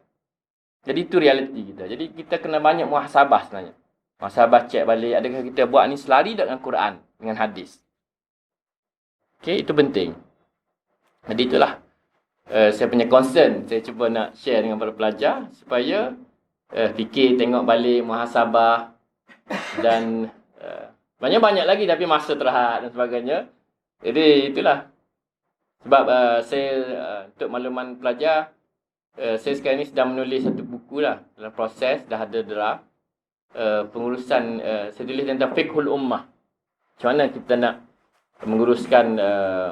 Speaker 1: Jadi itu realiti kita. Jadi kita kena banyak muhasabah sebenarnya. Muhasabah cek balik. Adakah kita buat ni selari dengan Quran, dengan hadis. Okey, itu penting. Jadi itulah. Saya punya concern. Saya cuba nak share dengan para pelajar. Supaya fikir, tengok balik, muhasabah. Dan banyak-banyak lagi tapi masa terhad dan sebagainya. Jadi itulah. Sebab saya untuk makluman pelajar, saya sekarang ni sedang menulis satu buku lah. Dalam proses, dah ada draft. Pengurusan, saya tulis tentang fiqhul ummah. Macam mana kita nak menguruskan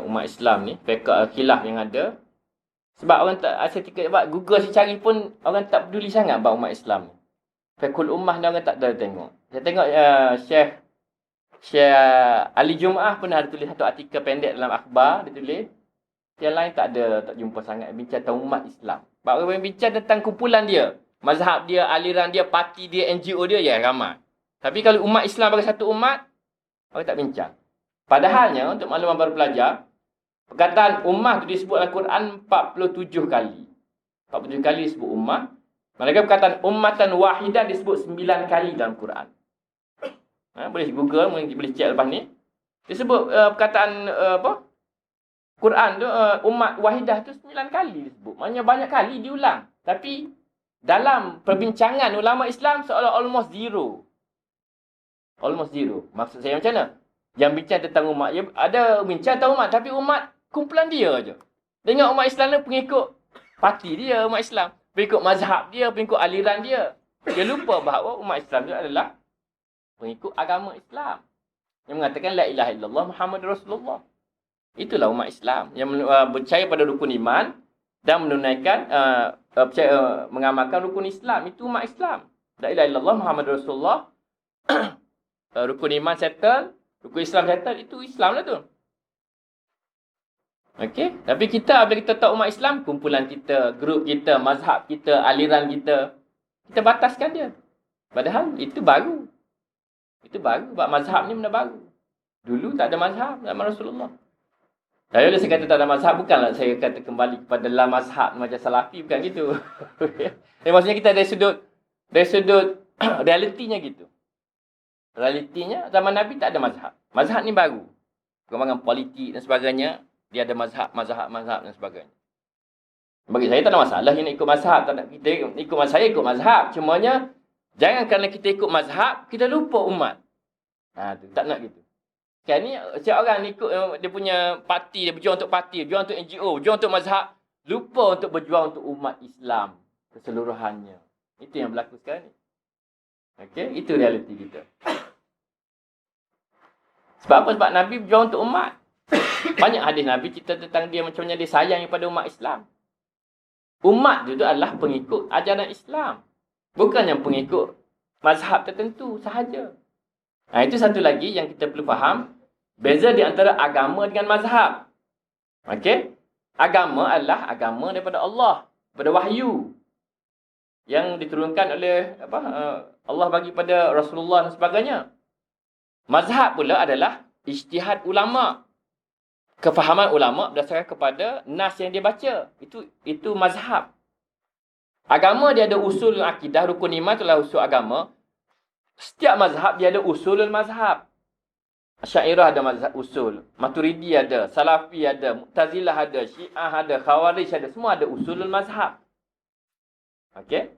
Speaker 1: umat Islam ni, fiqh khilaf yang ada. Sebab orang tak, saya sebab Google saya cari pun, orang tak peduli sangat about umat Islam ni. Fiqhul ummah ni orang tak ada tengok. Saya tengok Syekh Ali Jumaah pernah ada tulis satu artikel pendek dalam akhbar, dia tulis. Yang lain tak jumpa sangat bincang tentang umat Islam. Sebab orang bincang tentang kumpulan dia, mazhab dia, aliran dia, parti dia, NGO dia, ya ramai. Tapi kalau umat Islam bagi satu umat, orang tak bincang. Padahalnya, untuk makluman baru pelajar, perkataan ummah itu disebut dalam Quran 47 kali. 47 kali disebut ummah. Manakala perkataan ummatan wahidah disebut 9 kali dalam Quran. Boleh Google, boleh cek lepas ni. Disebut perkataan Quran tu umat wahidah tu 9 kali disebut. Maknanya banyak kali diulang. Tapi dalam perbincangan ulama Islam seolah almost zero. Almost zero. Maksud saya macam mana? Yang bincang tentang umat, ada bincang tentang umat tapi umat kumpulan dia aja. Tengok umat Islam ni pengikut parti dia, umat Islam, pengikut mazhab dia, pengikut aliran dia. Dia lupa bahawa umat Islam tu adalah pengikut agama Islam. yang mengatakan la ilaha illallah Muhammadur Rasulullah. Itulah umat Islam yang percaya pada rukun iman dan menunaikan mengamalkan rukun Islam. Itu umat Islam. La ilaha illallah Muhammadur Rasulullah. Rukun iman settle, rukun Islam settle, itu Islam lah tu. Okey, tapi kita apabila kita tahu umat Islam, kumpulan kita, grup kita, mazhab kita, aliran kita bataskan dia. Padahal itu baru. Itu baru. Sebab mazhab ni benda baru. Dulu tak ada mazhab zaman Rasulullah. Dan bila saya kata tak ada mazhab, bukanlah saya kata kembali kepada la mazhab macam salafi, bukan gitu. Maksudnya kita dari sudut realitinya gitu. Realitinya zaman Nabi tak ada mazhab. Mazhab ni baru. Perkembangan politik dan sebagainya, dia ada mazhab dan sebagainya. Bagi saya tak ada masalah kita ikut mazhab, tak nak kita ikut mazhab, saya ikut mazhab. Cumanya jangan kerana kita ikut mazhab, kita lupa umat. Tu tak nak gitu. Kan ni setiap orang ikut dia punya parti, dia berjuang untuk parti, berjuang untuk NGO, berjuang untuk mazhab, lupa untuk berjuang untuk umat Islam keseluruhannya. Itu yang berlaku sekarang ni. Okey, itu realiti kita. Sebab apa? Sebab Nabi berjuang untuk umat. Banyak hadis Nabi cerita tentang dia macam mana dia sayang kepada umat Islam. Umat itu adalah pengikut ajaran Islam. Bukan yang pengikut mazhab tertentu sahaja. Itu satu lagi yang kita perlu faham. Beza di antara agama dengan mazhab. Okey? Agama adalah agama daripada Allah. Daripada wahyu. Yang diturunkan oleh Allah bagi pada Rasulullah dan sebagainya. Mazhab pula adalah ijtihad ulama. Kefahaman ulama berdasarkan kepada nas yang dia baca. Itu mazhab. Agama dia ada usul akidah, rukun iman itulah usul agama. Setiap mazhab dia ada usulul mazhab. Asy'ariyah ada mazhab usul, Maturidi ada, Salafi ada, Mu'tazilah ada, Syiah ada, Khawarij ada, semua ada usulul mazhab. Okey?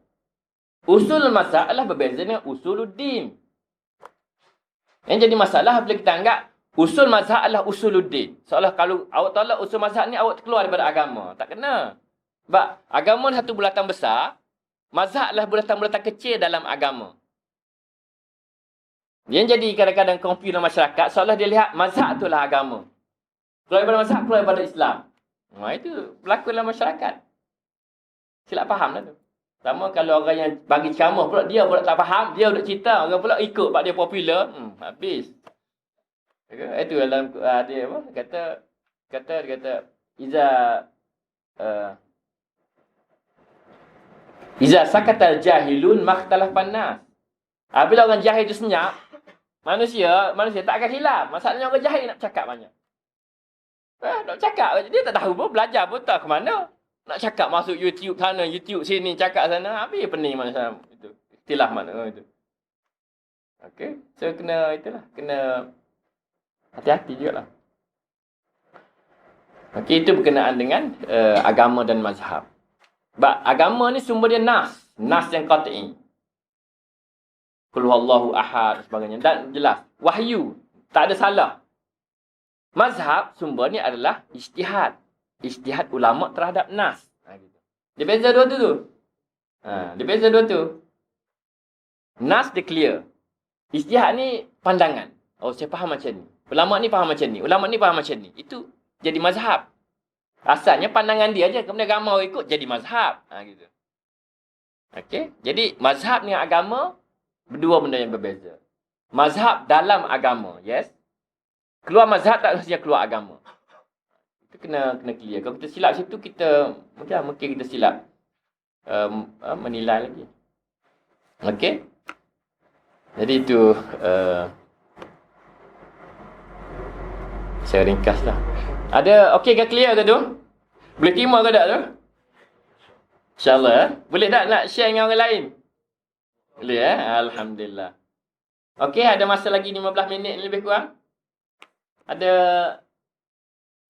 Speaker 1: Usulul mazhab adalah berbeza dengan usuluddin. Yang jadi masalah bila kita anggap usul mazhab adalah usuluddin. Seolah kalau awak tolak usul mazhab ni, awak keluar daripada agama. Tak kena. Sebab agama satu bulatan besar, mazhab adalah bulatan-bulatan kecil dalam agama. Yang jadi kadang-kadang confuse dalam masyarakat, seolah dia lihat mazhab itulah agama. Keluar daripada mazhab, keluar daripada Islam. Itu berlaku dalam masyarakat. Silap faham lah tu. Sama kalau orang yang bagi ceramah pula, dia pula tak faham, dia duduk cerita, orang pula ikut sebab dia popular, habis. Itu dalam dia apa? Kata Iza sakatal jahilun makhtalafan nas. Bila orang jahil itu senyap, manusia tak akan hilaf. Masalahnya orang jahil nak cakap banyak. Nak cakap, dia tak tahu pun, belajar pun tak ke mana. Nak cakap masuk YouTube sana, YouTube sini, cakap sana, habis pening macam itu. Istilah mana itu. Okey, so kena hati-hati jugalah. Okey, itu berkenaan dengan agama dan mazhab. Sebab agama ni sumber dia nas yang qat'i. Qul huwallahu ahad sebagainya, dan jelas wahyu, tak ada salah. Mazhab sumber ni adalah ijtihad ulama terhadap nas. Gitu. Dia beza dua tu. Dia beza dua tu. Nas dia clear. Ijtihad ni pandangan. Oh, saya faham macam ni. Ulama ni faham macam ni. Ulama ni faham macam ni. Itu jadi mazhab. Asalnya pandangan dia aja, kemudian agama ikut jadi mazhab. Gitu. Okey. Jadi mazhab dengan agama berdua benda yang berbeza. Mazhab dalam agama, yes. Keluar mazhab tak mestinya keluar agama. Itu kena clear. Kalau kita silap situ, kita mungkin kita silap menilai lagi. Okey. Jadi itu saya ringkaslah. Ada okey ke clear ke tu? Boleh terima ke tak tu? InsyaAllah. Boleh tak nak share dengan orang lain? Boleh Alhamdulillah. Okey, ada masa lagi 15 minit lebih kurang. Ada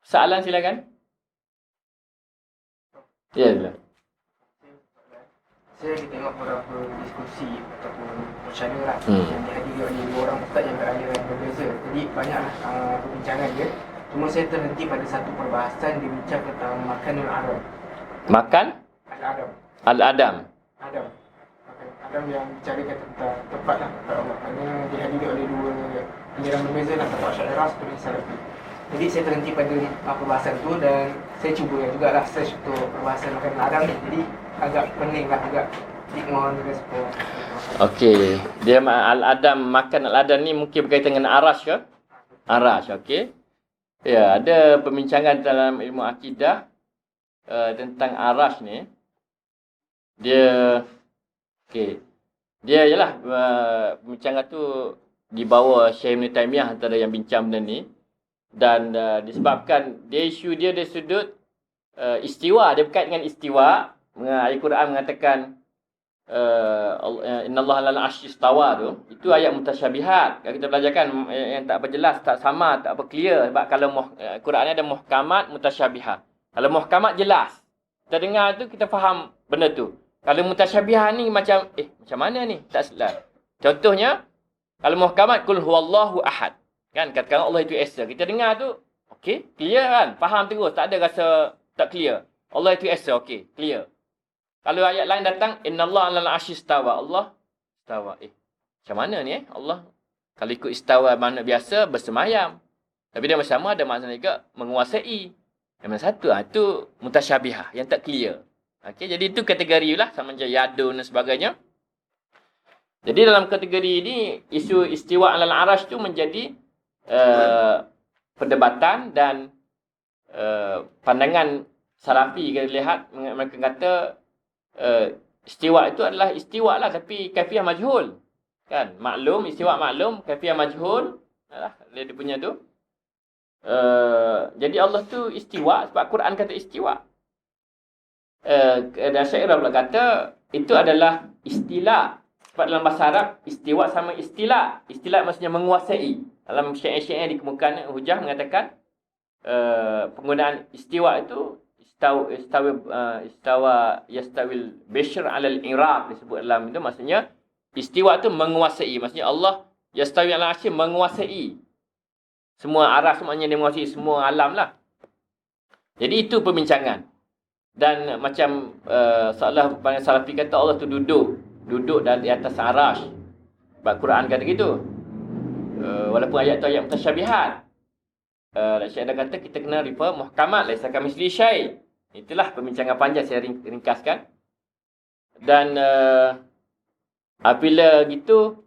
Speaker 1: soalan silakan. Ya, silakan.
Speaker 3: Saya tengok beberapa diskusi ataupun persyarat yang dihadiri oleh dua orang ustaz yang beraliran yang berbeza. Jadi banyaklah perbincangan dia. Cuma saya terhenti pada satu perbahasan dia bincang tentang makanul Adam.
Speaker 1: Makan?
Speaker 3: Al-Adam.
Speaker 1: Al-Adam.
Speaker 3: Adam yang bicarakan tentang tempat lah kata Allah. Kerana dihadiri oleh dua aliran berbeza antara Asy'ariyah dan Salafi. Jadi saya terhenti pada perbahasan tu dan saya cuba jugalah search untuk perbahasan makanan haram ni. Jadi agak pening lah, agak ignore dan respon.
Speaker 1: Okey. Dia al-adam, makan al-adam ni mungkin berkaitan dengan arash ke? Arash, okey. Ya, ada pembincangan dalam ilmu akidah tentang arash ni. Dia okey. Dia ialah pembincangan tu dibawa Syekh Ibn Taimiyah antara yang bincang benda ni. Dan disebabkan dia isu dia dari sudut istiwa, dia berkait dengan istiwa. Ayat Quran mengatakan innallaha 'alal 'arsy istawa tu, itu ayat mutasyabihat. Kalau kita belajarkan yang tak berjelas, tak sama, tak berclear. Sebab kalau Quran ni ada muhkamat, mutasyabihat. Kalau muhkamat jelas, kita dengar tu kita faham benda tu. Kalau mutasyabihat ni macam macam mana ni? Tak jelas. Contohnya kalau muhkamat kul huwallahu ahad. Kan katakan Allah itu esa. Kita dengar tu okey, clear kan? Faham terus, tak ada rasa tak clear. Allah itu esa, okey, clear. Kalau ayat lain datang innallaha 'alal 'arsy istawa. Allah istawa. Macam mana ni Allah kalau ikut istawa makna biasa bersemayam. Tapi dia sama ada makna juga menguasai. Yang mana satu itu mutasyabihah, yang tak clear. Okey, jadi itu kategori lah sama macam yadun dan sebagainya. Jadi dalam kategori ini isu istiwa 'alal 'arsy tu menjadi perdebatan dan pandangan Salafi kita lihat mereka kata istiwa itu adalah istiwa lah tapi kaifiyah majhul. Kan? Maklum, istiwa maklum, kaifiyah majhul. Alah, dia punya tu. Jadi Allah tu istiwa sebab Quran kata istiwa. Dan Syairah pula kata itu adalah istilah. Sebab dalam bahasa Arab istiwa sama istilah. Istilah maksudnya menguasai. Dalam syair-syair di kemukaan Hujah mengatakan penggunaan istiwa itu istawa yastawil bishr 'alal iraq disebut dalam itu, maksudnya istiwa itu menguasai, maksudnya Allah yastawi 'alal 'arsy menguasai semua arah, semuanya dia menguasai semua alam lah. Jadi itu perbincangan. Dan macam seolah panggil Salafi kata Allah tu duduk di atas arash. Sebab Quran kata gitu. Walaupun ayat tu ayat mutasyabihat. Syekh dah kata kita kena refer muhkamat laisa kamitsli syai'. Itulah perbincangan panjang saya ringkaskan. Dan apabila gitu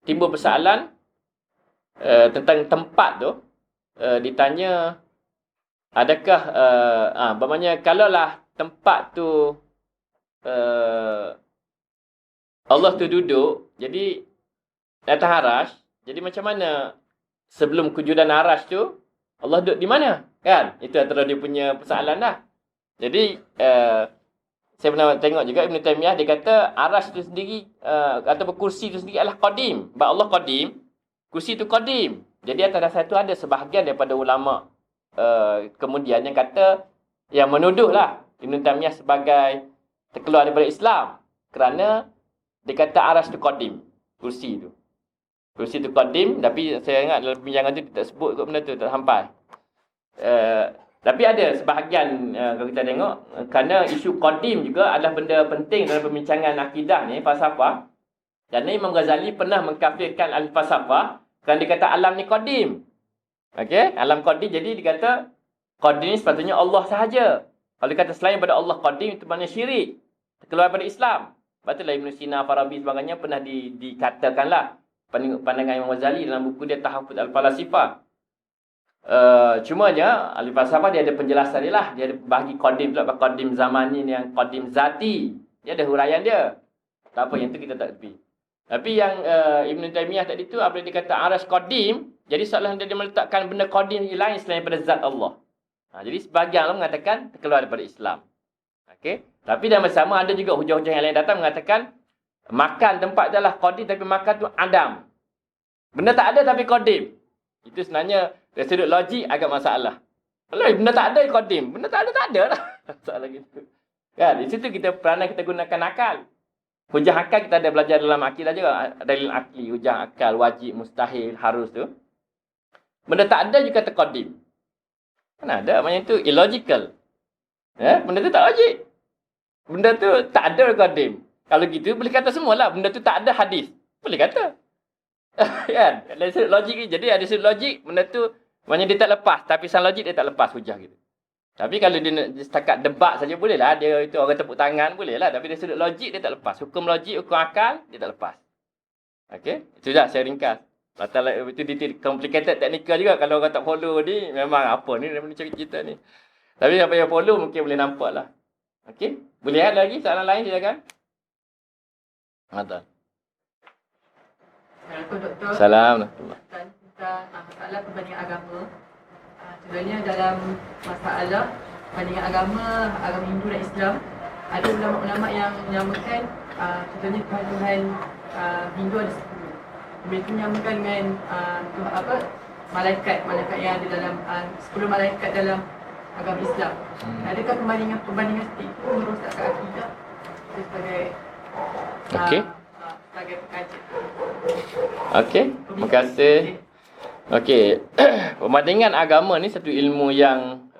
Speaker 1: timbul persoalan tentang tempat tu, ditanya adakah bermakna kalaulah tempat tu Allah tu duduk, jadi atas arash, jadi macam mana sebelum kewujudan arash tu Allah duduk di mana? Kan? Itu antara dia punya persoalan dah. Jadi saya pernah tengok juga Ibn Taimiyah, dia kata arash tu sendiri atau kursi tu sendiri adalah qadim. Sebab Allah qadim, kursi tu qadim. Jadi atas dasar itu ada sebahagian daripada ulama kemudian yang kata, yang menuduhlah Ibn Taimiyah sebagai terkeluar daripada Islam kerana dia kata arash tu qadim, kursi tu. Kursi tu qadim, tapi saya ingat dalam perbincangan tu dia tak sebut kot benda tu, tak sampai. Tapi ada sebahagian kalau kita tengok, kerana isu qadim juga adalah benda penting dalam perbincangan akidah ni, falsafah. Dan Imam Ghazali pernah mengkafirkan ahli falsafah kerana dia kata alam ni qadim. Okey, alam qadim, jadi dia kata qadim ni sepatutnya Allah sahaja. Kalau dia kata selain daripada Allah qadim, itu maknanya syirik, terkeluar daripada Islam. Sebab itulah Ibn Sina, Farabi sebagainya pernah dikatakanlah pandangan Imam Ghazali dalam buku dia Tahafuz Al-Falasifah. Cumanya ahli falsafah dia ada penjelasan dia lah. Dia ada bagi qadim pula, qadim zamani ni yang qadim zati. Dia ada huraian dia. Tak apa, yang tu kita tak tepi. Tapi yang Ibn Taimiyah tadi tu, apabila dia kata arash qadim, jadi seolah dia meletakkan benda qadim lain selain daripada zat Allah. Jadi sebahagian orang mengatakan terkeluar daripada Islam. Okey. Tapi dalam sama ada juga hujah-hujah yang lain datang mengatakan makan tempat adalah qadim, tapi makan tu adam. Benda tak ada tapi qadim. Itu sebenarnya dari sudut logik agak masalah. Kalau benda tak ada qadim, benda tak ada lah. Masalah gitu. Kan? Di situ kita peranan kita gunakan akal. Hujah akal kita ada belajar dalam akidah juga, dalil akli, hujah akal, wajib, mustahil, harus tu. Benda tak ada juga kata qadim. Kan ada, maknanya tu illogical. Benda tu tak logik. Benda tu tak ada qadim. Kalau gitu boleh kata semualah benda tu tak ada hadis. Boleh kata. Kan? Dari sudut logik ni. Jadi ada sudut logik, benda tu maknanya dia tak lepas. Tapi sang logik dia tak lepas hujah gitu. Tapi kalau dia setakat debat saja boleh lah. Dia itu orang tepuk tangan boleh lah. Tapi dari sudut logik dia tak lepas. Hukum logik, hukum akal dia tak lepas. Okey? Itu dah saya ringkas. Pasal itu detail complicated technical juga. Kalau orang tak follow ni memang apa ni dia cerita ni. Tapi apa yang follow mungkin boleh nampak lah. Okey? Boleh ada lagi soalan lain silakan. Ada.
Speaker 4: Assalamualaikum Doktor.
Speaker 1: Assalamualaikum.
Speaker 4: Tentang masalah perbandingan agama. Sebenarnya dalam masalah perbandingan agama Hindu dan Islam, ada ulama-ulama yang menyamakan contohnya Tuhan Hindu ada 10. Mereka menyamakan dengan malaikat yang ada dalam 10 malaikat dalam agama Islam. Adakah perbandingan seperti itu merosakkan akidah sebagai
Speaker 1: Okey.
Speaker 4: sebagai pekaji?
Speaker 1: Okey, terima kasih. Okey, perbandingan agama ni satu ilmu yang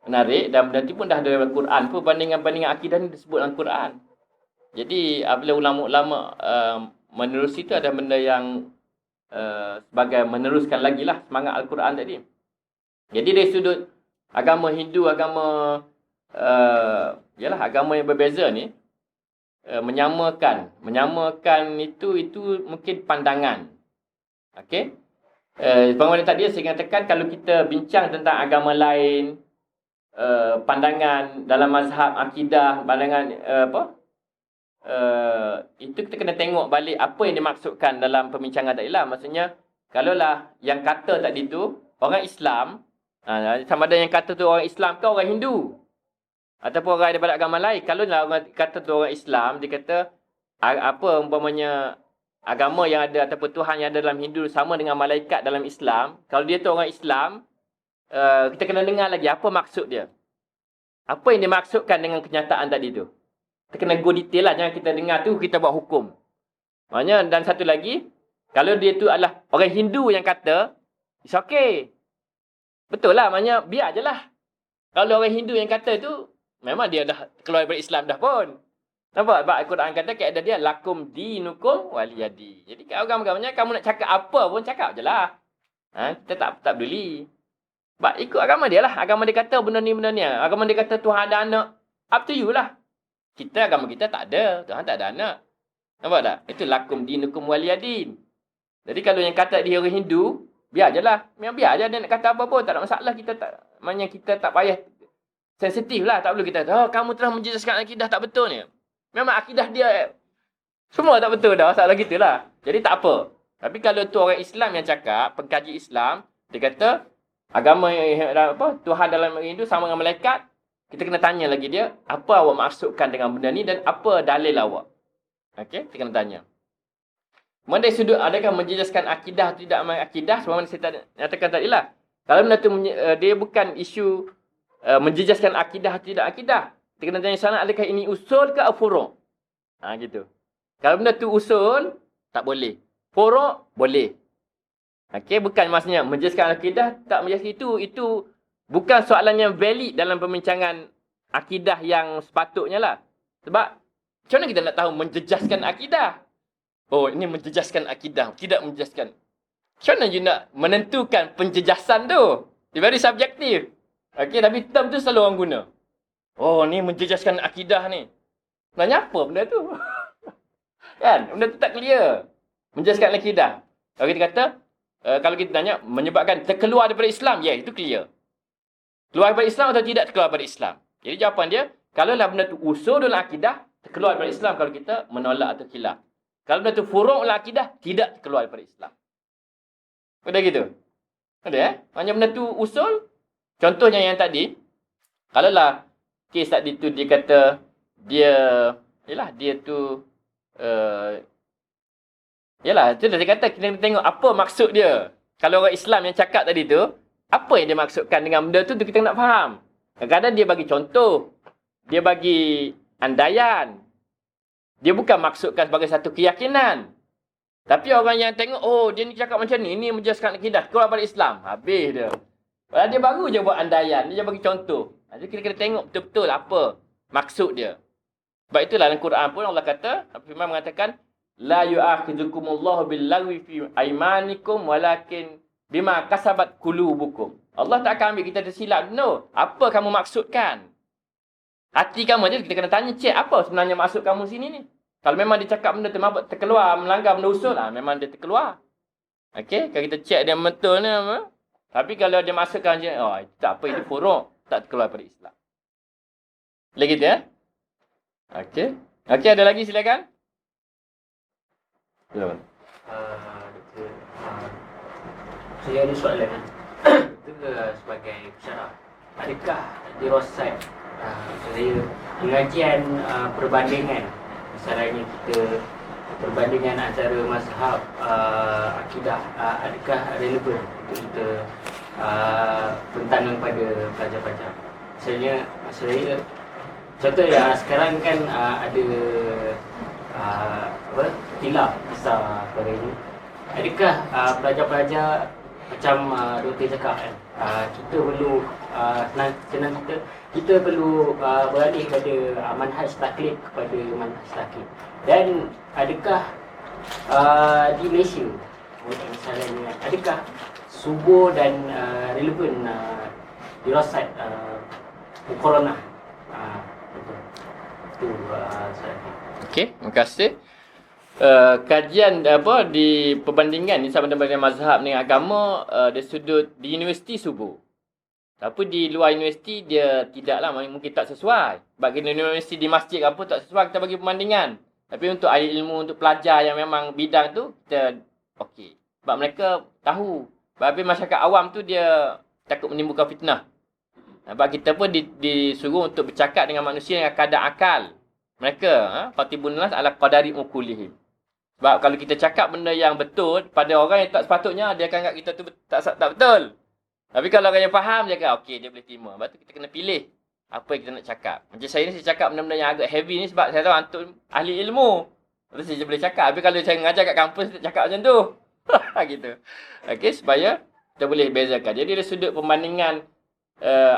Speaker 1: menarik dan benda tu pun dah ada dalam Quran. Perbandingan-bandingan akidah ni disebut dalam Quran. Jadi apabila ulama-ulama menerusi itu ada benda yang sebagai meneruskan lagi lah semangat Al-Quran tadi. Jadi dari sudut agama Hindu, agama agama yang berbeza ni, menyamakan itu mungkin pandangan. Okey. Pengalaman tadi saya katakan kalau kita bincang tentang agama lain, pandangan dalam mazhab akidah, pandangan itu kita kena tengok balik apa yang dimaksudkan dalam perbincangan tadi lah. Maksudnya kalaulah yang kata tadi tu orang Islam, sama ada yang kata tu orang Islam ke orang Hindu ataupun orang daripada agama lain. Kalau orang kata tu orang Islam, dia kata apa umpamanya agama yang ada ataupun Tuhan yang ada dalam Hindu sama dengan malaikat dalam Islam. Kalau dia tu orang Islam, kita kena dengar lagi apa maksud dia. Apa yang dimaksudkan dengan kenyataan tadi tu. Kita kena go detail lah. Jangan kita dengar tu kita buat hukum. Maknanya dan satu lagi, kalau dia tu adalah orang Hindu yang kata, it's okay. Betul lah, maknanya biar je lah. Kalau orang Hindu yang kata tu, memang dia dah keluar dari Islam dah pun. Nampak? Sebab Al-Quran kata kaedah dia lakum dinukum waliyadi. Jadi agama-agamanya kamu nak cakap apa pun cakap je lah. Kita tak peduli. Sebab ikut agama dia lah. Agama dia kata benda ni. Agama dia kata Tuhan ada anak. Up to you lah. Kita agama kita tak ada. Tuhan tak ada anak. Nampak tak? Itu lakum dinukum waliyadin. Jadi kalau yang kata dia orang Hindu, biar je lah. Memang biar je dia nak kata apa pun. Tak ada masalah. Maknanya kita tak payah sensitif lah. Tak perlu kita kamu telah menjejaskan akidah tak betul ni. Memang akidah dia semua tak betul dah. Masalah kita lah. Jadi tak apa. Tapi kalau tu orang Islam yang cakap, pengkaji Islam, dia kata agama Tuhan dalam Hindu sama dengan malaikat. Kita kena tanya lagi dia, apa awak maksudkan dengan benda ni dan apa dalil awak? Okey, kita kena tanya. Kemudian dari sudut adakah menjejaskan akidah atau tidak akidah, sebagaimana saya nyatakan tadi lah. Kalau benda tu dia bukan isu menjejaskan akidah atau tidak akidah. Kita kena tanya sana, adakah ini usul ke furu'? Gitu. Kalau benda tu usul, tak boleh. Furu' boleh. Okey, bukan maksudnya menjejaskan akidah, tak menjejaskan itu bukan soalan yang valid dalam perbincangan akidah yang sepatutnya lah. Sebab, macam mana kita nak tahu menjejaskan akidah? Oh, ini menjejaskan akidah. Tidak menjejaskan. Macam mana you nak menentukan penjejasan tu? Dia very subjektif. Okey, tapi term tu selalu orang guna. Oh, ni menjejaskan akidah ni. Sebenarnya apa benda tu? Kan? Benda tu tak clear. Menjejaskan akidah. Kalau kita kata, kalau kita tanya, menyebabkan terkeluar daripada Islam, ya, itu clear. Keluar daripada Islam atau tidak terkeluar daripada Islam? Jadi jawapan dia, kalaulah benda tu usul dalam akidah, terkeluar daripada Islam kalau kita menolak atau khilaf. Kalau benda tu furu' dalam akidah, tidak terkeluar daripada Islam. Ada gitu? Ada Maknanya benda tu usul. Contohnya yang tadi, kalaulah kes tadi tu dia kata, dia tu, itu dah saya kata, kita tengok apa maksud dia. Kalau orang Islam yang cakap tadi tu, apa yang dia maksudkan dengan benda tu kita nak faham. Kadang-kadang dia bagi contoh. Dia bagi andaian. Dia bukan maksudkan sebagai satu keyakinan. Tapi orang yang tengok, oh dia ni cakap macam ni menjelaskan akidah. Keluar dari Islam. Habis dia. Padahal dia baru je buat andaian. Dia je bagi contoh. Jadi kita kena tengok betul-betul apa maksud dia. Sebab itulah dalam Quran pun Allah kata, firman mengatakan, la yu'akhidhukumullahu bil-lagwi fi aymanikum walakin bima kasabat qulubukum. Allah tak akan ambil kita tersilap. No. Apa kamu maksudkan? Hati kamu je kita kena tanya, cek apa sebenarnya maksud kamu sini ni? Kalau memang dia cakap benda terkeluar, melanggar benda usul lah, memang dia terkeluar. Okey, kalau kita cek dia betul ni apa? Tapi kalau dia masukkan je, oh, tak apa, itu furuk, tak terkeluar daripada Islam. Boleh gitu ya? Okey. Okey, ada lagi silakan. Silakan.
Speaker 5: Saya ada soalan. Itu sebagai pensyarah. Adakah dirosat saya pengajian perbandingan, misalnya kita perbandingan antara mazhab akidah, adakah relevan untuk kita bentangan pada pelajar-pelajar? Misalnya saya contoh ya, sekarang kan ada khilaf besar pada ini. Adakah pelajar-pelajar macam Dr. cakap kan, kita perlu senang kita perlu beralih pada manhaj taklid kepada manhaj taklid. Dan adakah di Malaysia misalnya, adakah subuh dan relevan dirasat muqaranah? Itu soalan.
Speaker 1: Okey, terima kasih. Kajian di perbandingan ni sama dengan mazhab dengan agama dari sudut di universiti subuh. Tapi di luar universiti dia tidaklah, mungkin tak sesuai. Bagi universiti di masjid apa tak sesuai kita bagi perbandingan. Tapi untuk ahli ilmu, untuk pelajar yang memang bidang tu, kita okey. Sebab mereka tahu. Tapi masyarakat awam tu dia takut menimbulkan fitnah. Sebab kita pun disuruh untuk bercakap dengan manusia yang kadar akal. Mereka, fatibun nas ala qadari uqulihim. Sebab kalau kita cakap benda yang betul pada orang yang tak sepatutnya, dia akan anggap kita tu tak betul. Tapi kalau orang yang faham, dia akan okey, dia boleh terima. Sebab tu kita kena pilih apa yang kita nak cakap. Macam saya ni, saya cakap benda-benda yang agak heavy ni sebab saya tahu antum ahli ilmu. Lepas saya boleh cakap. Tapi kalau saya mengajar kat kampus, saya cakap macam tu. Gitu. Okey, supaya kita boleh bezakan. Jadi dari sudut perbandingan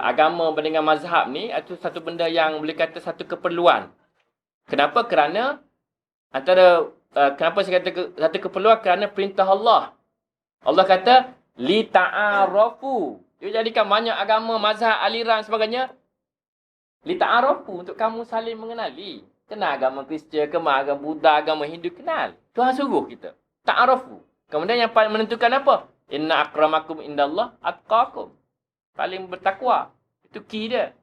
Speaker 1: agama berbandingan mazhab ni, itu satu benda yang boleh kata satu keperluan. Kenapa? Kerana kenapa saya kata satu keperluan? Kerana perintah Allah. Allah kata li ta'arafu. Dia jadikan banyak agama, mazhab, aliran sebagainya li ta'arafu, untuk kamu saling mengenali. Kenal agama Kristian, kenal agama Buddha, agama Hindu, kenal. Tuhan suruh kita. Ta'arafu. Kemudian yang paling menentukan apa? Inna akramakum indallah atqakum. Paling bertakwa. Itu key dia.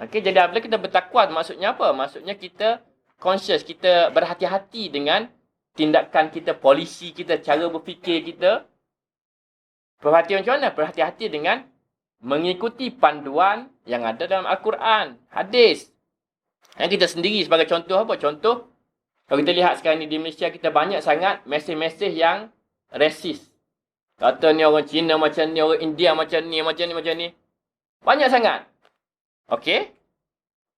Speaker 1: Okey, jadi apabila kita bertakwa, maksudnya apa? Maksudnya kita conscious, kita berhati-hati dengan tindakan kita, polisi kita, cara berfikir kita. Perhatian macam mana? Berhati-hati dengan mengikuti panduan yang ada dalam Al-Quran, hadis. Yang kita sendiri sebagai contoh apa? Contoh, kalau kita lihat sekarang ni di Malaysia, kita banyak sangat mesej-mesej yang resis. Kata ni orang Cina macam ni, orang India macam ni, macam ni, macam ni. Banyak sangat. Okey?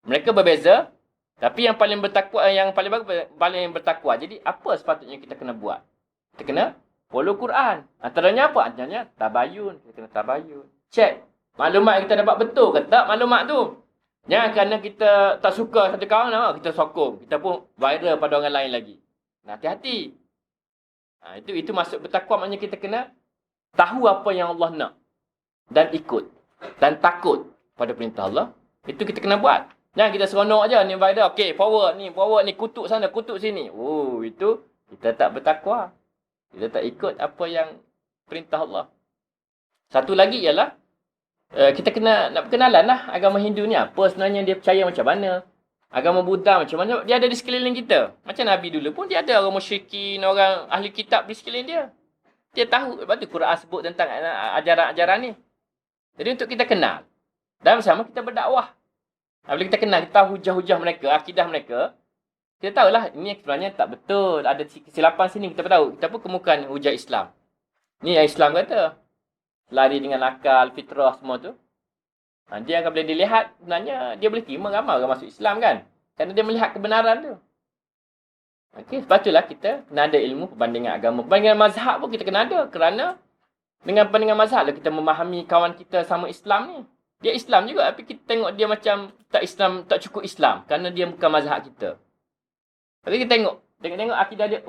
Speaker 1: Mereka berbeza. Tapi yang paling bertakwa, yang paling bagus, paling bertakwa. Jadi, apa sepatutnya kita kena buat? Kita kena follow Quran. Antaranya apa? Antaranya tabayun. Kita kena tabayun. Check. Maklumat yang kita dapat betul ke tak maklumat tu? Jangan kerana kita tak suka satu kawan, kita sokong. Kita pun viral pada orang lain lagi. Hati-hati. Itu masuk bertakwa, maknanya kita kena tahu apa yang Allah nak. Dan ikut. Dan takut pada perintah Allah. Itu kita kena buat. Jangan kita seronok je. Ni viral. Okay, forward ni, kutuk sana, kutuk sini. Oh, itu kita tak bertakwa. Kita tak ikut apa yang perintah Allah. Satu lagi ialah, kita nak perkenalan lah agama Hindu ni. Apa sebenarnya dia percaya macam mana. Agama Buddha macam mana. Dia ada di sekeliling kita. Macam Nabi dulu pun dia ada orang musyrikin, orang ahli kitab di sekeliling dia. Dia tahu. Lepas tu Quran sebut tentang ajaran-ajaran ni. Jadi untuk kita kenal. Dan bersama kita berdakwah. Bila kita kenal, kita tahu hujah-hujah mereka, akidah mereka. Kita tahulah ini sebenarnya tak betul. Ada kesilapan sini, kita tahu. Kita pun kemukakan hujah Islam. Ni yang Islam kata. Lari dengan akal, fitrah semua tu. Dia akan boleh dilihat, sebenarnya dia boleh terima ramai orang masuk Islam kan. Kerana dia melihat kebenaran tu. Okey, sebab itulah kita kena ada ilmu perbandingan agama. Perbandingan mazhab pun kita kena ada. Kerana dengan perbandingan mazhab kita memahami kawan kita sama Islam ni. Dia Islam juga, tapi kita tengok dia macam tak Islam, tak cukup Islam. Kerana dia bukan mazhab kita. Tapi kita tengok Tengok-tengok akidah dia.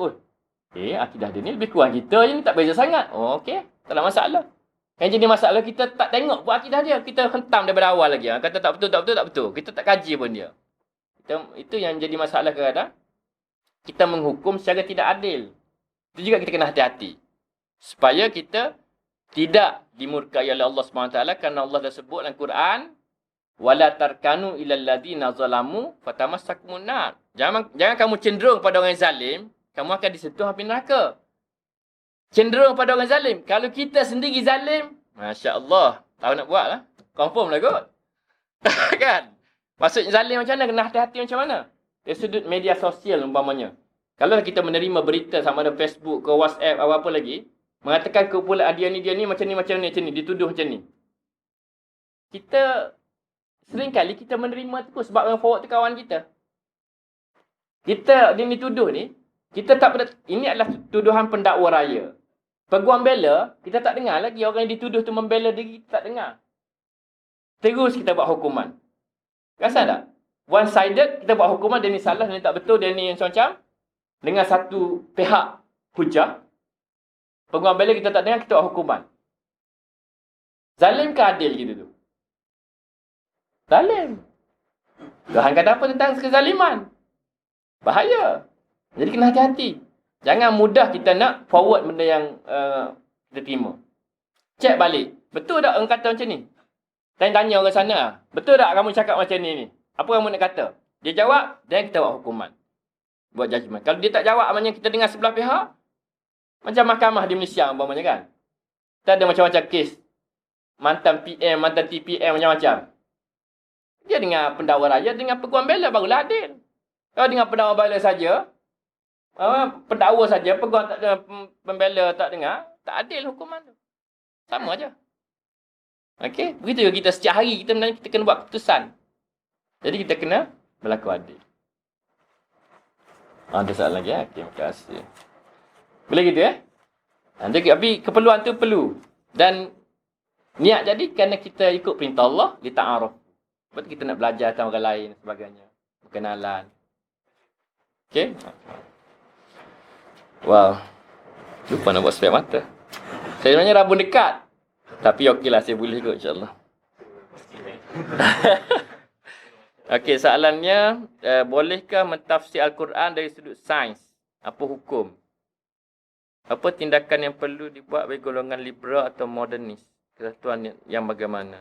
Speaker 1: Akidah dia ni lebih kurang kita je ni. Tak beza sangat. Okey. Tak ada masalah. Yang jadi masalah kita tak tengok pun akidah dia. Kita hentam daripada awal lagi. Kata tak betul. Kita tak kaji pun dia. Itu yang jadi masalah kadang-kadang. Kita menghukum secara tidak adil. Itu juga kita kena hati-hati. Supaya kita tidak dimurkai oleh Allah SWT. Kerana Allah dah sebut dalam Quran. Wala tarkanu ilal ladina zalamu fatamassakumun nar. Jangan kamu cenderung pada orang zalim, kamu akan disentuh api neraka. Cenderung pada orang zalim. Kalau kita sendiri zalim, masya-Allah, tahu nak buat lah. Confirm lah kot. Kan? Maksudnya zalim macam mana? Kena hati-hati macam mana? Dari sudut media sosial umpamanya. Kalau kita menerima berita sama ada Facebook ke WhatsApp apa lagi, mengatakan kumpulan dia ni macam ni, dituduh macam ni. Seringkali kita menerima tu sebab yang forward tu kawan kita. Dia ni tuduh ni, kita tak pada, ini adalah tuduhan pendakwa raya. Peguam bela, kita tak dengar lagi orang yang dituduh tu membela diri, kita tak dengar. Terus kita buat hukuman. Rasa tak? One sided, kita buat hukuman, dia ni salah, dia ni tak betul, dia ni macam-macam. Dengan satu pihak hujah. Peguam bela kita tak dengar, kita buat hukuman. Zalim ke adil gitu tu? Zalim. Tuhan kata apa tentang kezaliman? Bahaya. Jadi kena hati-hati. Jangan mudah kita nak forward benda yang kita terima. Cek balik. Betul tak orang kata macam ni? Tanya orang sana. Betul tak kamu cakap macam ni? Apa kamu nak kata? Dia jawab, dan kita buat hukuman. Buat judgement. Kalau dia tak jawab, maknanya kita dengar sebelah pihak. Macam mahkamah di Malaysia, umpamanya kan. Kita ada macam-macam kes. Mantan PM, mantan TPM, macam-macam. Dia dengar pendakwa raya, dengar peguam bela, barulah adil. Kalau dengar pendakwa bela saja, pendakwa saja, peguam tak dengar, pembela tak dengar, tak adil hukuman tu. Sama aja. Okey, begitu juga kita setiap hari kita kena buat keputusan. Jadi kita kena berlaku adil. Ada soalan lagi ya? Okey, terima kasih. Boleh gitu ya? Tapi keperluan tu perlu. Dan niat jadi kerana kita ikut perintah Allah, lita'aruf. Sebab kita nak belajar tentang orang lain dan sebagainya. Perkenalan. Okey? Wow. Lupa nak buat spek mata. Saya sebenarnya rabun dekat. Tapi okeylah, saya boleh kot insyaAllah. Okey, soalannya. Bolehkah mentafsir Al-Quran dari sudut sains? Apa hukum? Apa tindakan yang perlu dibuat bagi golongan liberal atau modernis? Kesatuan yang bagaimana?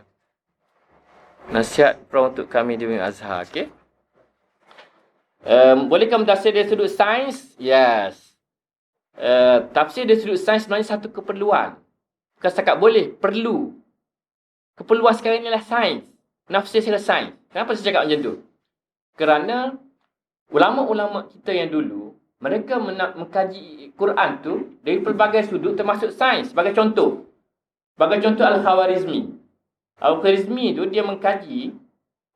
Speaker 1: Nasihat untuk kami di Azhar. Okay? Bolehkah mentafsir dari sudut sains? Yes. Tafsir dari sudut sains sebenarnya satu keperluan. Bukan setakat boleh, perlu. Keperluan sekarang ni adalah sains. Nafsir secara sains. Kenapa saya cakap macam tu? Kerana ulama-ulama kita yang dulu, mereka mengkaji Quran tu dari pelbagai sudut termasuk sains. Sebagai contoh. Sebagai contoh Al-Khawarizmi. Al-Khawarizmi tu dia mengkaji,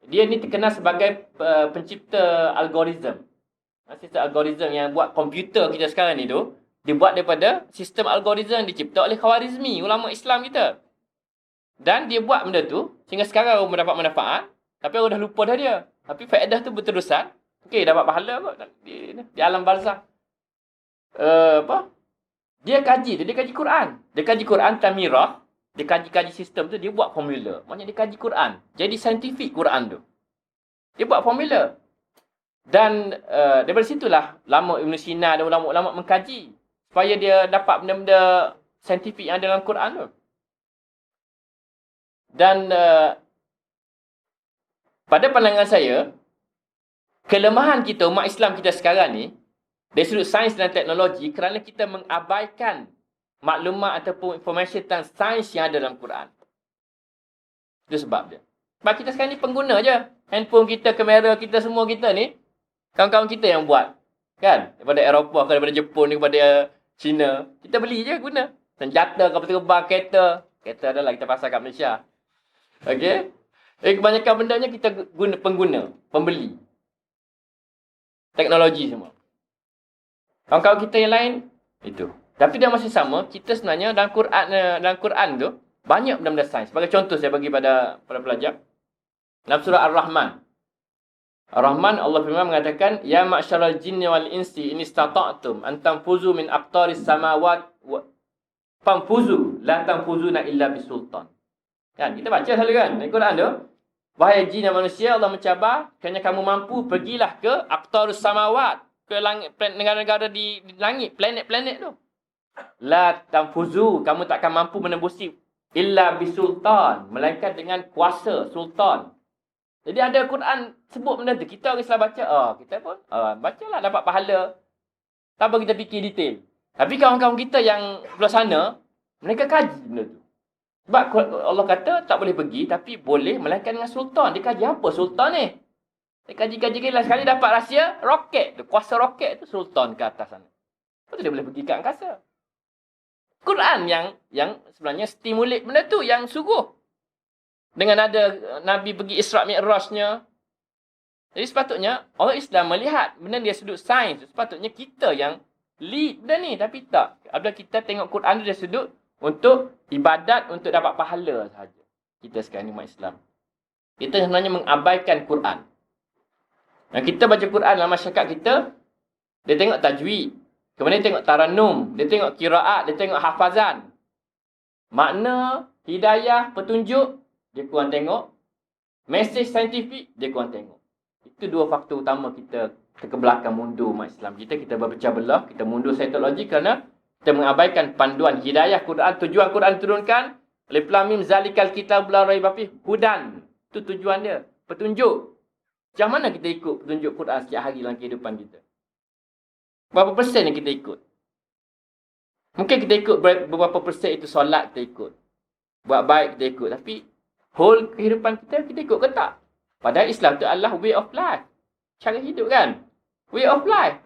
Speaker 1: dia ni terkenal sebagai pencipta algoritma. Sistem algoritma yang buat komputer kita sekarang ni tu, dibuat daripada sistem algoritma yang dicipta oleh Khawarizmi, ulama Islam kita. Dan dia buat benda tu, sehingga sekarang orang mendapat manfaat, tapi orang dah lupa dah dia. Tapi faedah tu berterusan. Okey, dapat pahala kot di alam barzakh. Dia kaji Quran. Dia kaji Quran tamirah. Dia kaji sistem tu, dia buat formula. Maksudnya dia kaji Quran. Jadi saintifik Quran tu. Dia buat formula. Dan daripada situlah lama Ibn Sina dan ulama-ulama mengkaji. Supaya dia dapat benda-benda saintifik yang ada dalam Quran tu. Dan pada pandangan saya, kelemahan kita, umat Islam kita sekarang ni, dari sudut sains dan teknologi, kerana kita mengabaikan maklumat ataupun informasi tentang sains yang ada dalam Quran. Itu sebab dia. Sebab kita sekarang ni pengguna je. Handphone kita, kamera kita, semua kita ni, kawan-kawan kita yang buat. Kan? Daripada Eropah ke, daripada Jepun ke, daripada China. Kita beli je guna. Senjata, kapal terbang, kereta. Kereta adalah kita pasal kat Malaysia. Okey? Kebanyakan bendanya kita guna pengguna, pembeli. Teknologi semua. Kawan-kawan kita yang lain, itu. Tapi dalam masa sama, kita sebenarnya dalam Quran tu, banyak benda-benda sains. Sebagai contoh saya bagi pada pelajar. Dalam surah Ar-Rahman. Ar-Rahman, Allah firman mengatakan, Ya ma'syaral jinni wal insi in istata'tum an tanfuzu min aqtaris samawat fanfuzu la tanfuzuna illa bisultan. Kan, kita baca selalu kan, dalam Quran tu. Wahai jin dan manusia, Allah mencabar, kerana kamu mampu, pergilah ke aqtarus samawat, ke langit, negara-negara di langit, planet-planet tu. La tanfuzu, kamu tak akan mampu menembusi illa bisultan, melainkan dengan kuasa sultan. Jadi ada Quran sebut benda tu. Kita orang Islam baca, kita pun bacalah dapat pahala. Tanpa kita fikir detail. Tapi kawan-kawan kita yang belah sana, mereka kaji benda tu. Sebab Allah kata tak boleh pergi, tapi boleh melainkan dengan sultan. Dia kaji apa sultan ni? Dia kaji-kaji sekali dapat rahsia roket tu. Kuasa roket tu sultan ke atas sana. Lepas tu dia boleh pergi ke angkasa. Quran yang sebenarnya stimulate benda tu, yang suruh. Dengan ada Nabi pergi Isra' Mi'rajnya. Jadi sepatutnya orang Islam melihat benda dia sudut sains. Sepatutnya kita yang lead benda ni. Tapi tak. Apabila kita tengok Quran dia sudut untuk ibadat, untuk dapat pahala sahaja. Kita sekarang ni umat Islam. Kita sebenarnya mengabaikan Quran. Dan kita baca Quran dalam masyarakat kita, dia tengok tajwid. Kemudian dia tengok taranum. Dia tengok kiraat. Dia tengok hafazan. Makna, hidayah, petunjuk, dia kurang tengok. Mesej saintifik, dia kurang tengok. Itu dua faktor utama kita kebelakang mundur umat Islam. Kita berpecah belah, kita mundur saintologi kerana kita mengabaikan panduan hidayah Quran. Tujuan Quran turunkan, Alif Lam Mim zalikal kitab la raiba fihi hudan. Itu tujuan dia, petunjuk. Macam mana kita ikut petunjuk Quran setiap hari dalam kehidupan kita? Berapa persen yang kita ikut? Mungkin kita ikut beberapa persen itu solat kita ikut. Buat baik kita ikut. Tapi whole kehidupan kita ikut ke tak? Padahal Islam tu adalah way of life. Cara hidup kan? Way of life.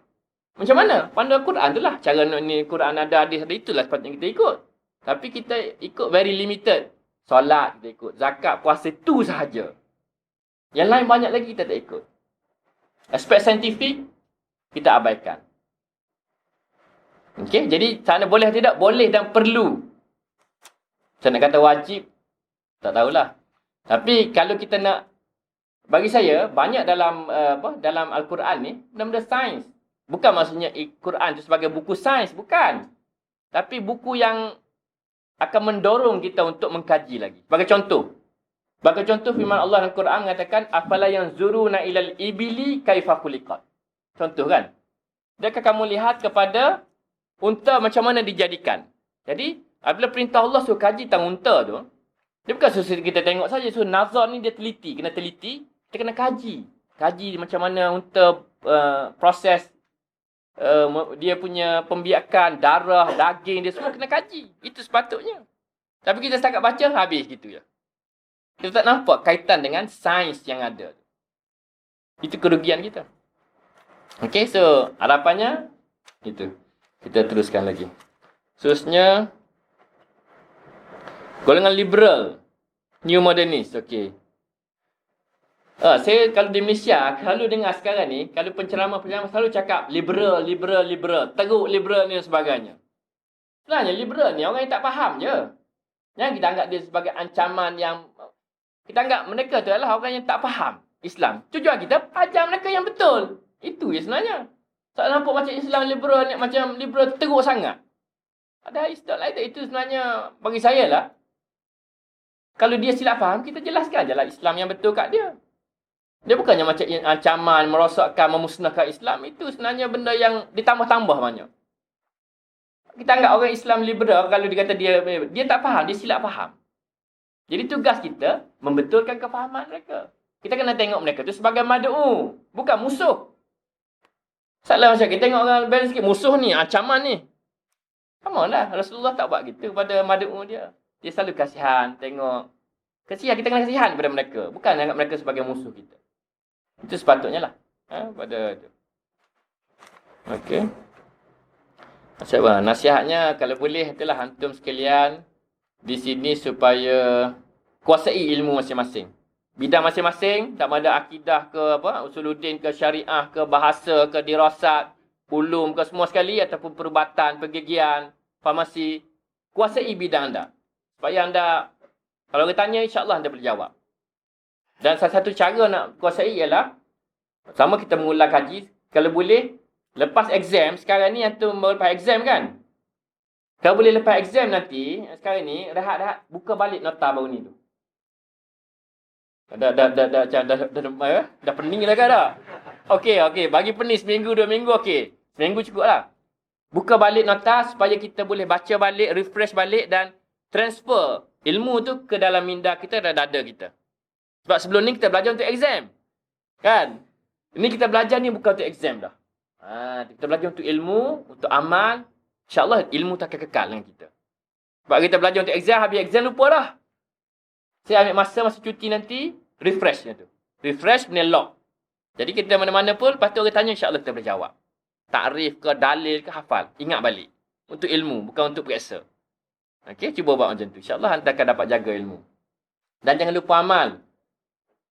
Speaker 1: Macam mana? Panduan Quran tu lah. Cara ni Quran ada hadis ada, itulah sepatutnya kita ikut. Tapi kita ikut very limited. Solat kita ikut. Zakat, puasa tu sahaja. Yang lain banyak lagi kita tak ikut. Aspek saintifik kita abaikan. Okey, jadi sana boleh tidak? Boleh dan perlu. Saya nak kata wajib, tak tahulah. Tapi kalau kita nak, bagi saya banyak dalam dalam Al-Quran ni benda-benda sains. Bukan maksudnya Quran itu sebagai buku sains, bukan. Tapi buku yang akan mendorong kita untuk mengkaji lagi. Sebagai contoh firman Allah dalam Quran mengatakan afala yanzuruna ilal ibili kaifa khuliqat. Contoh kan? Adakah kamu lihat kepada unta macam mana dijadikan? Jadi, apabila perintah Allah suruh kaji tentang unta tu, dia bukan suruh kita tengok saja. So, nazar ni dia teliti. Kena teliti, kita kena kaji. Kaji macam mana unta proses dia punya pembiakan, darah, daging, dia semua kena kaji. Itu sepatutnya. Tapi kita setakat baca, habis gitu ya. Kita tak nampak kaitan dengan sains yang ada. Itu kerugian kita. Okay, so harapannya itu. Kita teruskan lagi. Seterusnya, golongan liberal, new modernist. Okey. Saya kalau di Malaysia, selalu dengar sekarang ni, kalau penceramah-penceramah selalu cakap liberal, teruk liberal ni dan sebagainya. Sebenarnya liberal ni orang yang tak faham je. Jangan kita anggap dia sebagai ancaman yang, kita anggap mereka tu adalah orang yang tak faham Islam. Tujuan kita, ajar mereka yang betul. Itu je sebenarnya. Tak nampak macam Islam liberal ni, macam liberal teruk sangat. Ada istilah lain tak? Itu sebenarnya bagi saya lah. Kalau dia silap faham, kita jelaskan je lah Islam yang betul kat dia. Dia bukannya macam ancaman, merosakkan, memusnahkan Islam. Itu sebenarnya benda yang ditambah-tambah banyak. Kita anggap orang Islam liberal, kalau dia kata dia tak faham, dia silap faham. Jadi tugas kita, membetulkan kefahaman mereka. Kita kena tengok mereka tu sebagai madu'u, bukan musuh. Salah macam kita tengok orang balance sikit, musuh ni, ancaman ni. Come on lah, Rasulullah tak buat gitu pada madu'u dia. Dia selalu kasihan, tengok. Kasihan, kita kena kasihan kepada mereka. Bukan anggap mereka sebagai musuh kita. Itu sepatutnya lah. Pada itu. Okey. Nasihatnya, kalau boleh, itulah antum sekalian di sini supaya kuasai ilmu masing-masing. Bidang masing-masing, sama ada akidah ke usuluddin ke syariah ke bahasa ke dirasat, ulum ke semua sekali ataupun perubatan, pergigian, farmasi, kuasai bidang anda. Supaya anda, kalau orang tanya, insya-Allah anda boleh jawab. Dan salah satu cara nak kuasai ialah Sama kita mengulang kaji, kalau boleh, lepas exam, sekarang ni atau lepas exam kan? Kalau boleh lepas exam nanti, sekarang ni, rehat-rehat, buka balik nota baru ni tu. Dah pening dah kan dah? Okey, bagi pening seminggu, 2 minggu, okey. Seminggu cukup lah. Buka balik nota supaya kita boleh baca balik, refresh balik dan transfer ilmu tu ke dalam minda kita dan dada kita. Sebab sebelum ni kita belajar untuk exam. Kan? Ini kita belajar ni bukan untuk exam dah. Kita belajar untuk ilmu, untuk amal. InsyaAllah ilmu tak akan kekal dengan kita. Sebab kita belajar untuk exam, habis exam lupa dah. Saya ambil masa cuti nanti, refresh tu. Refresh punya lock. Jadi kita mana-mana pun, lepas tu orang tanya, insyaAllah kita boleh jawab. Takrif ke, dalil ke, hafal. Ingat balik. Untuk ilmu, bukan untuk periksa. Okey, cuba buat macam tu. InsyaAllah anda akan dapat jaga ilmu. Dan jangan lupa amal.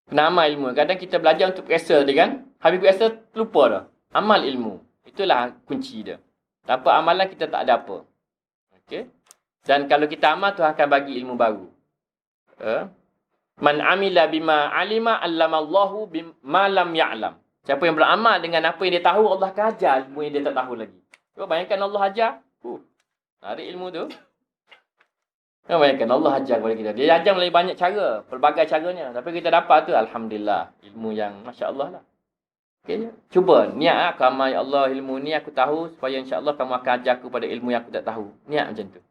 Speaker 1: Kena amal ilmu. Kadang kita belajar untuk periksa dia kan. Habis periksa, lupa dah. Amal ilmu. Itulah kunci dia. Tanpa amalan kita tak ada apa. Okey. Dan kalau kita amal, Tuhan akan bagi ilmu baru. Man amila bima alima allamallahu bima lam ya'lam. Siapa yang beramal dengan apa yang dia tahu, Allah akan ajar ilmu yang dia tak tahu lagi. Cuba bayangkan Allah ajar. Tarik ilmu tu. Bayangkan Allah ajar kepada kita. Dia ajar melalui banyak cara. Pelbagai caranya. Tapi kita dapat tu, alhamdulillah. Ilmu yang Masya Allah lah. Okay. Cuba niat aku amal, ya Allah, ilmu ni aku tahu supaya insya-Allah kamu akan ajar aku pada ilmu yang aku tak tahu. Niat macam tu.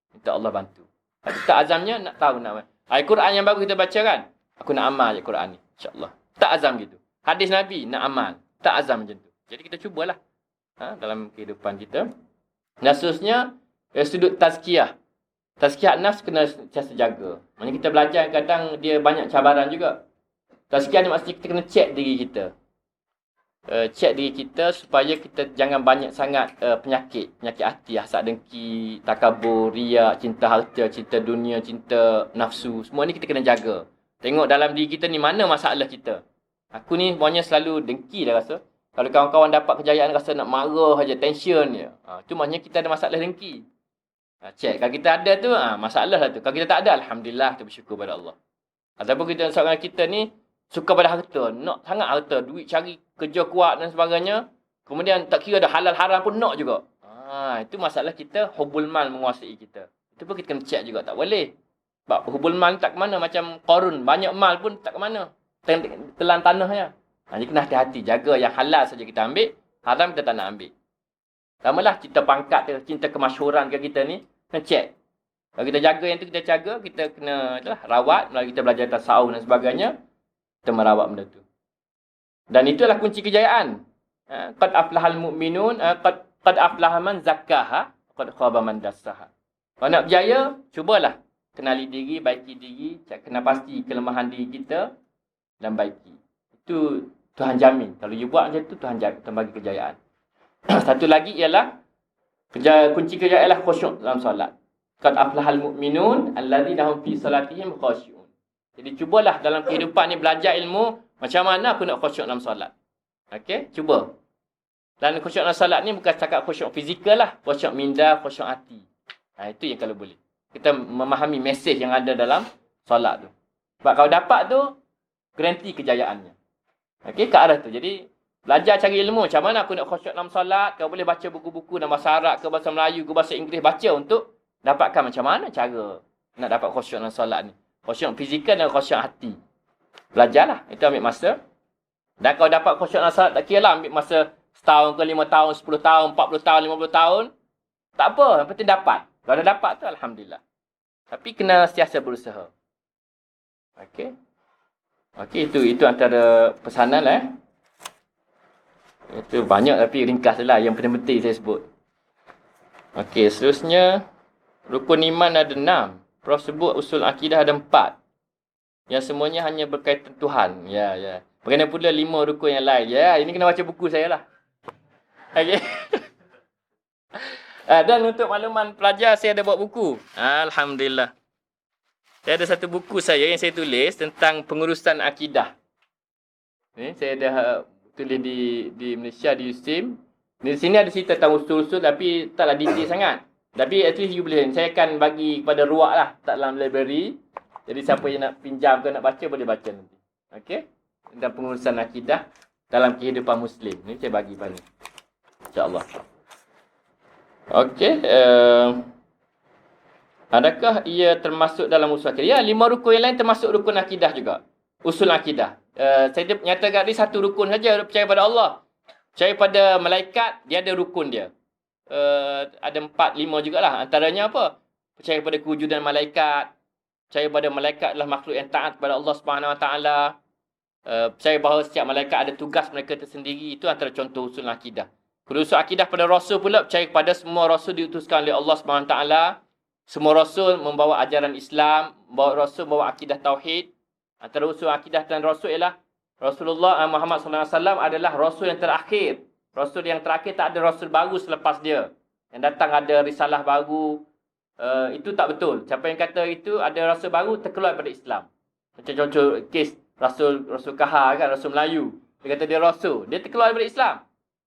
Speaker 1: Minta Allah bantu. Tapi tak azamnya nak tahu nak. Al-Quran yang baru kita baca kan? Aku nak amal je Quran ni, insya-Allah. Tak azam gitu. Hadis Nabi nak amal, tak azam macam tu. Jadi kita cubalah dalam kehidupan kita. Dan seterusnya sudut tazkiyah. Tazkiyah nafs kena sentiasa jaga. Maksudnya kita belajar kadang dia banyak cabaran juga. Tazkiyah ni maksudnya kita kena check diri kita. Check diri kita supaya kita jangan banyak sangat penyakit hati, hasad dengki, takabur, riak, cinta harta, cinta dunia, cinta nafsu. Semua ni kita kena jaga. Tengok dalam diri kita ni mana masalah kita. Aku ni semuanya selalu dengki dah rasa. Kalau kawan-kawan dapat kejayaan rasa nak marah aja, tension je. Tu maknanya kita ada masalah dengki. Check. Kalau kita ada tu, masalah lah tu. Kalau kita tak ada, alhamdulillah, kita bersyukur pada Allah. Ataupun seorang kita ni suka pada harta, nak sangat harta, duit cari, kerja kuat dan sebagainya. Kemudian tak kira ada halal haram pun nak juga. Itu masalah kita, hubul mal menguasai kita. Itu pun kita kena check juga, tak boleh. Sebab hubul mal tak ke mana, macam Qarun, banyak mal pun tak ke mana. Telan tanah ya. Jadi kena hati-hati, jaga yang halal saja kita ambil, haram kita tak nak ambil. Samalah cinta pangkat ke, cinta kemasyhuran ke kita ni, kena check. Kalau kita jaga yang tu, kita jaga, kita kena rawat, melalui kita belajar tasawuf dan sebagainya, kita merawat benda tu. Dan itulah kunci kejayaan. Qad aflahal mu'minun, qad aflaha man zakkaha, qad khaba man dassaha. Kalau nak berjaya, cubalah kenali diri, baiki diri, kena pasti kelemahan diri kita dan baiki. Itu Tuhan jamin. Kalau you buat macam tu, Tuhan bagi kejayaan. Satu lagi ialah kunci kejayaan ialah khusyuk dalam solat. Qad aflahal mu'minun alladzina hum fi salatihim khashi'un. Jadi cubalah dalam kehidupan ni belajar ilmu macam mana aku nak khusyuk dalam solat. Okey, cuba. Dan khusyuk dalam solat ni bukan cakap khusyuk fizikal lah, khusyuk minda, khusyuk hati. Itu yang kalau boleh. Kita memahami mesej yang ada dalam solat tu. Sebab kalau dapat tu, garanti kejayaannya. Okey, ke arah tu. Jadi belajar cari ilmu macam mana aku nak khusyuk dalam solat. Kau boleh baca buku-buku dalam bahasa Arab ke bahasa Melayu ke bahasa Inggeris, baca untuk dapatkan macam mana cara nak dapat khusyuk dalam solat ni. Khusyuk fizikal dan khusyuk hati. Belajarlah. Itu ambil masa. Dan kalau dapat khusyuk dalam solat, tak kira lah ambil masa setahun ke 5 tahun, 10 tahun, 40 tahun, 50 tahun. Tak apa. Yang penting dapat. Kalau dah dapat tu, alhamdulillah. Tapi kena sentiasa berusaha. Okey. Okey, itu antara pesanan lah. Itu banyak tapi ringkas lah. Yang penting-penting saya sebut. Okey, seterusnya. Rukun iman ada 6. Prof sebut usul akidah ada 4. Yang semuanya hanya berkaitan Tuhan. Ya. Bagaimana pula 5 rukun yang lain. Ya, ini kena baca buku saya lah. Okey. Dan untuk makluman pelajar, saya ada buat buku. Alhamdulillah. Saya ada satu buku saya yang saya tulis tentang pengurusan akidah. Ni saya dah tulis di Malaysia, di USIM. Di sini ada cerita tentang usul-usul tapi taklah detail sangat. Tapi at least you boleh. Saya akan bagi kepada ruak lah. Tak dalam library. Jadi siapa yang nak pinjam ke nak baca, boleh baca nanti. Okey? Tentang pengurusan akidah. dalam kehidupan Muslim. Ini saya bagi pada insya-Allah. Okey. Adakah ia termasuk dalam usul akidah? Ya, 5 rukun yang lain termasuk rukun akidah juga. Usul akidah. Saya nyatakan tadi satu rukun saja, percaya pada Allah. Percaya pada malaikat, dia ada rukun dia. Ada 4, 5 jugalah. Antaranya apa? Percaya pada kewujudan malaikat. Percaya pada malaikat adalah makhluk yang taat kepada Allah Subhanahu Wa Taala. Percaya bahawa setiap malaikat ada tugas mereka tersendiri. Itu antara contoh usul akidah. Usul akidah pada Rasul pula, percaya kepada semua Rasul diutuskan oleh Allah Subhanahu Wa Taala. Semua Rasul membawa ajaran Islam, Rasul membawa akidah Tauhid. Antara usul akidah dan Rasul ialah Rasulullah Muhammad SAW adalah Rasul yang terakhir. Rasul yang terakhir, tak ada Rasul baru selepas dia. Yang datang ada risalah baru. Itu tak betul. Siapa yang kata itu ada Rasul baru, terkeluar daripada Islam. Macam contoh kes Rasul Kahar kan, Rasul Melayu. Dia kata dia Rasul. Dia terkeluar daripada Islam.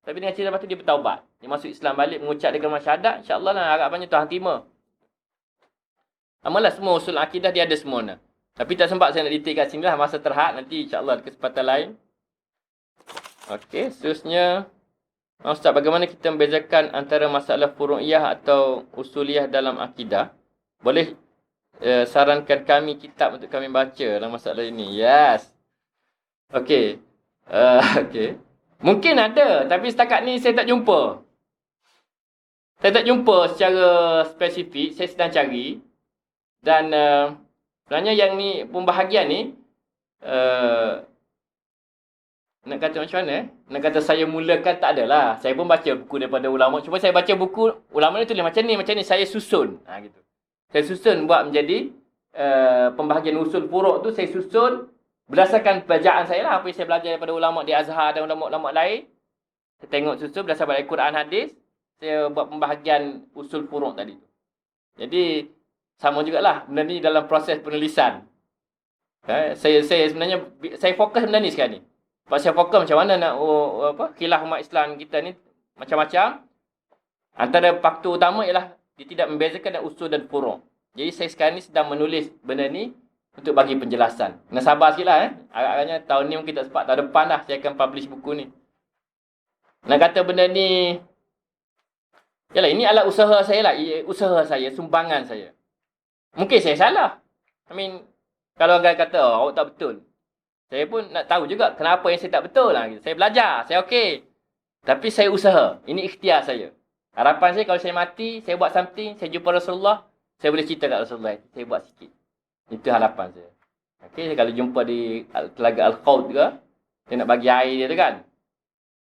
Speaker 1: Tapi dengan cerita lepas tu dia bertaubat. Dia masuk Islam balik, mengucap dengan syahadat. InsyaAllah lah, harapannya Tuhan terima. Amalah semua usul akidah dia ada semua. Tapi tak sempat saya nak detail kat sini lah. Masa terhad nanti insyaAllah ada kesempatan lain. Okey, seterusnya. Ustaz, bagaimana kita membezakan antara masalah furu'iyah atau usuliyah dalam akidah? Boleh sarankan kami kitab untuk kami baca dalam masalah ini? Yes. Okey. Okey. Mungkin ada. Tapi setakat ni saya tak jumpa. Saya tak jumpa secara spesifik. Saya sedang cari. Dan sebenarnya yang ni pembahagian ni nak kata macam mana? Nak kata saya mulakan tak adalah. Saya pun baca buku daripada ulama. Cuma saya baca buku ulama ni tulis macam ni. Saya susun. Gitu. Saya susun buat menjadi pembahagian usul furuk tu saya susun berdasarkan bacaan saya lah. Apa yang saya belajar daripada ulama di Azhar dan ulama-ulama lain. Saya tengok susun berdasarkan Al-Quran hadis. Saya buat pembahagian usul furuk tadi. Jadi sama jugalah benda ni dalam proses penulisan. Saya sebenarnya saya fokus benda ni sekarang ni. Sebab saya fokus macam mana nak khilaf umat Islam kita ni macam-macam. Antara faktor utama ialah dia tidak membezakan dan usul dan furuk. Jadi saya sekarang ni sedang menulis benda ni untuk bagi penjelasan. Kena sabar sikit lah. Agaknya tahun ni mungkin tak sempat. Tahun depan lah saya akan publish buku ni. Nak kata benda ni, yalah ini adalah usaha saya lah. Usaha saya, sumbangan saya. Mungkin saya salah. Kalau orang kata, awak tak betul. Saya pun nak tahu juga kenapa yang saya tak betul lah. Saya belajar, saya okey. Tapi saya usaha. Ini ikhtiar saya. Harapan saya kalau saya mati, saya buat something, saya jumpa Rasulullah, saya boleh cerita kat Rasulullah. Saya buat sikit. Itu harapan saya. Okey, kalau jumpa di Telaga Al-Khawd ke, dia nak bagi air dia tu kan.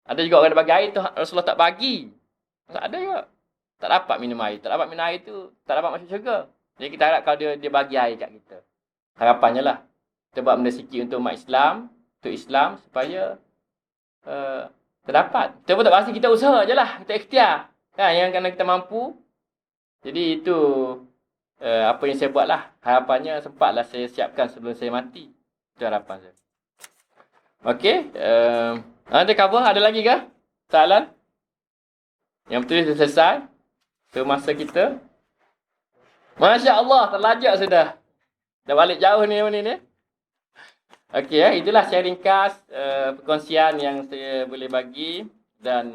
Speaker 1: Ada juga orang nak bagi air tu, Rasulullah tak bagi. Tak ada juga. Tak dapat minum air. Tak dapat minum air tu, tak dapat masuk syurga. Jadi kita harap kalau dia bagi air kat kita. Harapannya lah. Kita buat benda sikit untuk umat Islam. Untuk Islam supaya terdapat. Kita pun tak pasti, kita usaha je lah. Kita ikhtiar. Yang kerana kita mampu. Jadi itu apa yang saya buat lah. Harapannya sempatlah saya siapkan sebelum saya mati. Itu harapan saya. Okey. Ada cover? Ada lagi ke? Soalan? Yang betul dah selesai. Itu masa kita. Masya Allah, terlajak sudah. Dah balik jauh ni. Okey, itulah share ringkas perkongsian yang saya boleh bagi. Dan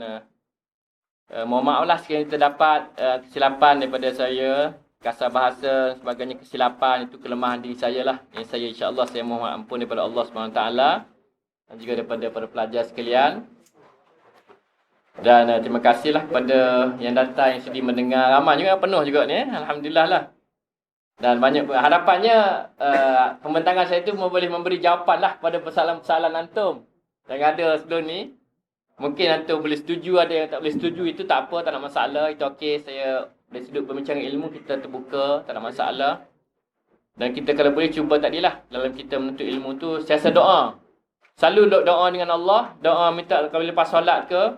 Speaker 1: mohon maaf lah sekiranya terdapat kesilapan daripada saya. Kasar bahasa dan sebagainya, kesilapan itu kelemahan diri saya lah. Yang saya insyaAllah saya mohon ampun daripada Allah SWT. Dan juga daripada para pelajar sekalian. Dan terima kasihlah kepada yang datang, yang sudi mendengar. Ramai juga, penuh juga ni. Alhamdulillah lah. Dan banyak harapannya pembentangan saya tu boleh memberi jawapan lah kepada persoalan-persoalan antum yang ada sebelum ni. Mungkin antum boleh setuju, ada yang tak boleh setuju. Itu tak apa, tak ada masalah. Itu okey, saya dari sudut perbincangan ilmu kita terbuka, tak ada masalah. Dan kita kalau boleh cuba tadilah dalam kita menuntut ilmu tu, siasa doa. Selalu doa dengan Allah. Doa minta kalau lepas solat ke,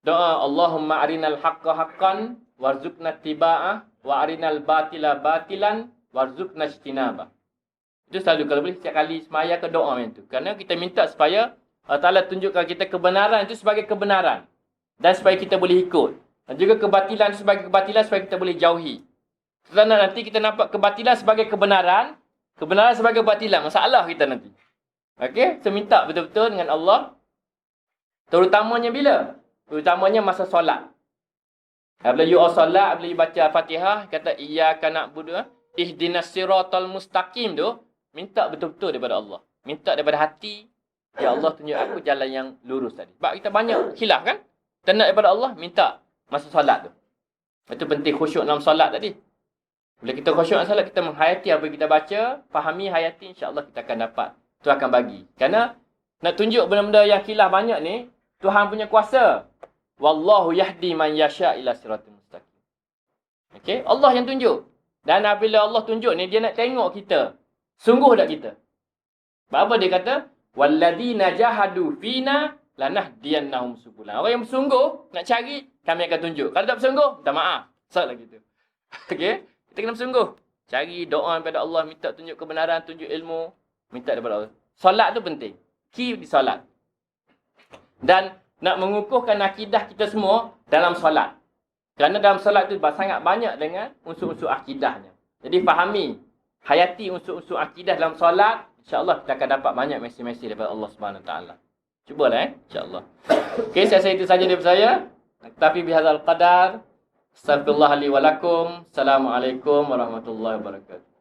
Speaker 1: doa Allahumma arinal haqqa haqqan warzuqna tiba'ah wa arinal batila batilan warzuqna ijtinabah. Itu selalu kalau boleh setiap kali semaya ke doa macam tu. Kerana kita minta supaya Allah Ta'ala tunjukkan kita kebenaran itu sebagai kebenaran. Dan supaya kita boleh ikut. Dan juga kebatilan itu sebagai kebatilan supaya kita boleh jauhi. Kerana nanti kita nampak kebatilan sebagai kebenaran. Kebenaran sebagai kebatilan. Masalah kita nanti. Okey? So minta betul-betul dengan Allah. Terutamanya bila? Terutamanya masa solat. Apabila you solat, apabila you baca Al-Fatihah, kata iyyaka na'budu, ihdinas siratal mustaqim tu, minta betul-betul daripada Allah. Minta daripada hati, ya Allah tunjuk aku jalan yang lurus tadi. Sebab kita banyak khilaf kan? Kita nak daripada Allah, minta masa solat tu. Itu penting khusyuk dalam solat tadi. Bila kita khusyuk dalam solat, kita menghayati apa yang kita baca, fahami, hayati, insya-Allah kita akan dapat. Tuhan akan bagi. Kerana nak tunjuk benda-benda yang khilaf banyak ni, Tuhan punya kuasa. Wallahu yahdi man yasha ila siratal mustaqim. Okey, Allah yang tunjuk. Dan apabila Allah tunjuk ni, dia nak tengok kita. Sungguh tak kita? Apa dia kata? Walladzina jahadu fina lanahdiyannahum subulana. Orang yang bersungguh nak cari, kami akan tunjuk. Kalau tak bersungguh, minta maaf. Salah gitu. Okey? Kita kena bersungguh. Cari doa kepada Allah, minta tunjuk kebenaran, tunjuk ilmu, minta daripada Allah. Solat tu penting. Key di solat. Dan nak mengukuhkan akidah kita semua dalam solat. Kerana dalam solat tu sangat banyak dengan unsur-unsur akidahnya. Jadi fahami, hayati unsur-unsur akidah dalam solat, insya-Allah kita akan dapat banyak mesej-mesej daripada Allah Subhanahu Wa Taala. Cubalah insya-Allah. Okey, saya rasa itu saja daripada saya. Naktafi bihadzal qadar. Astagfirullah li wa lakum. Assalamualaikum warahmatullahi wabarakatuh.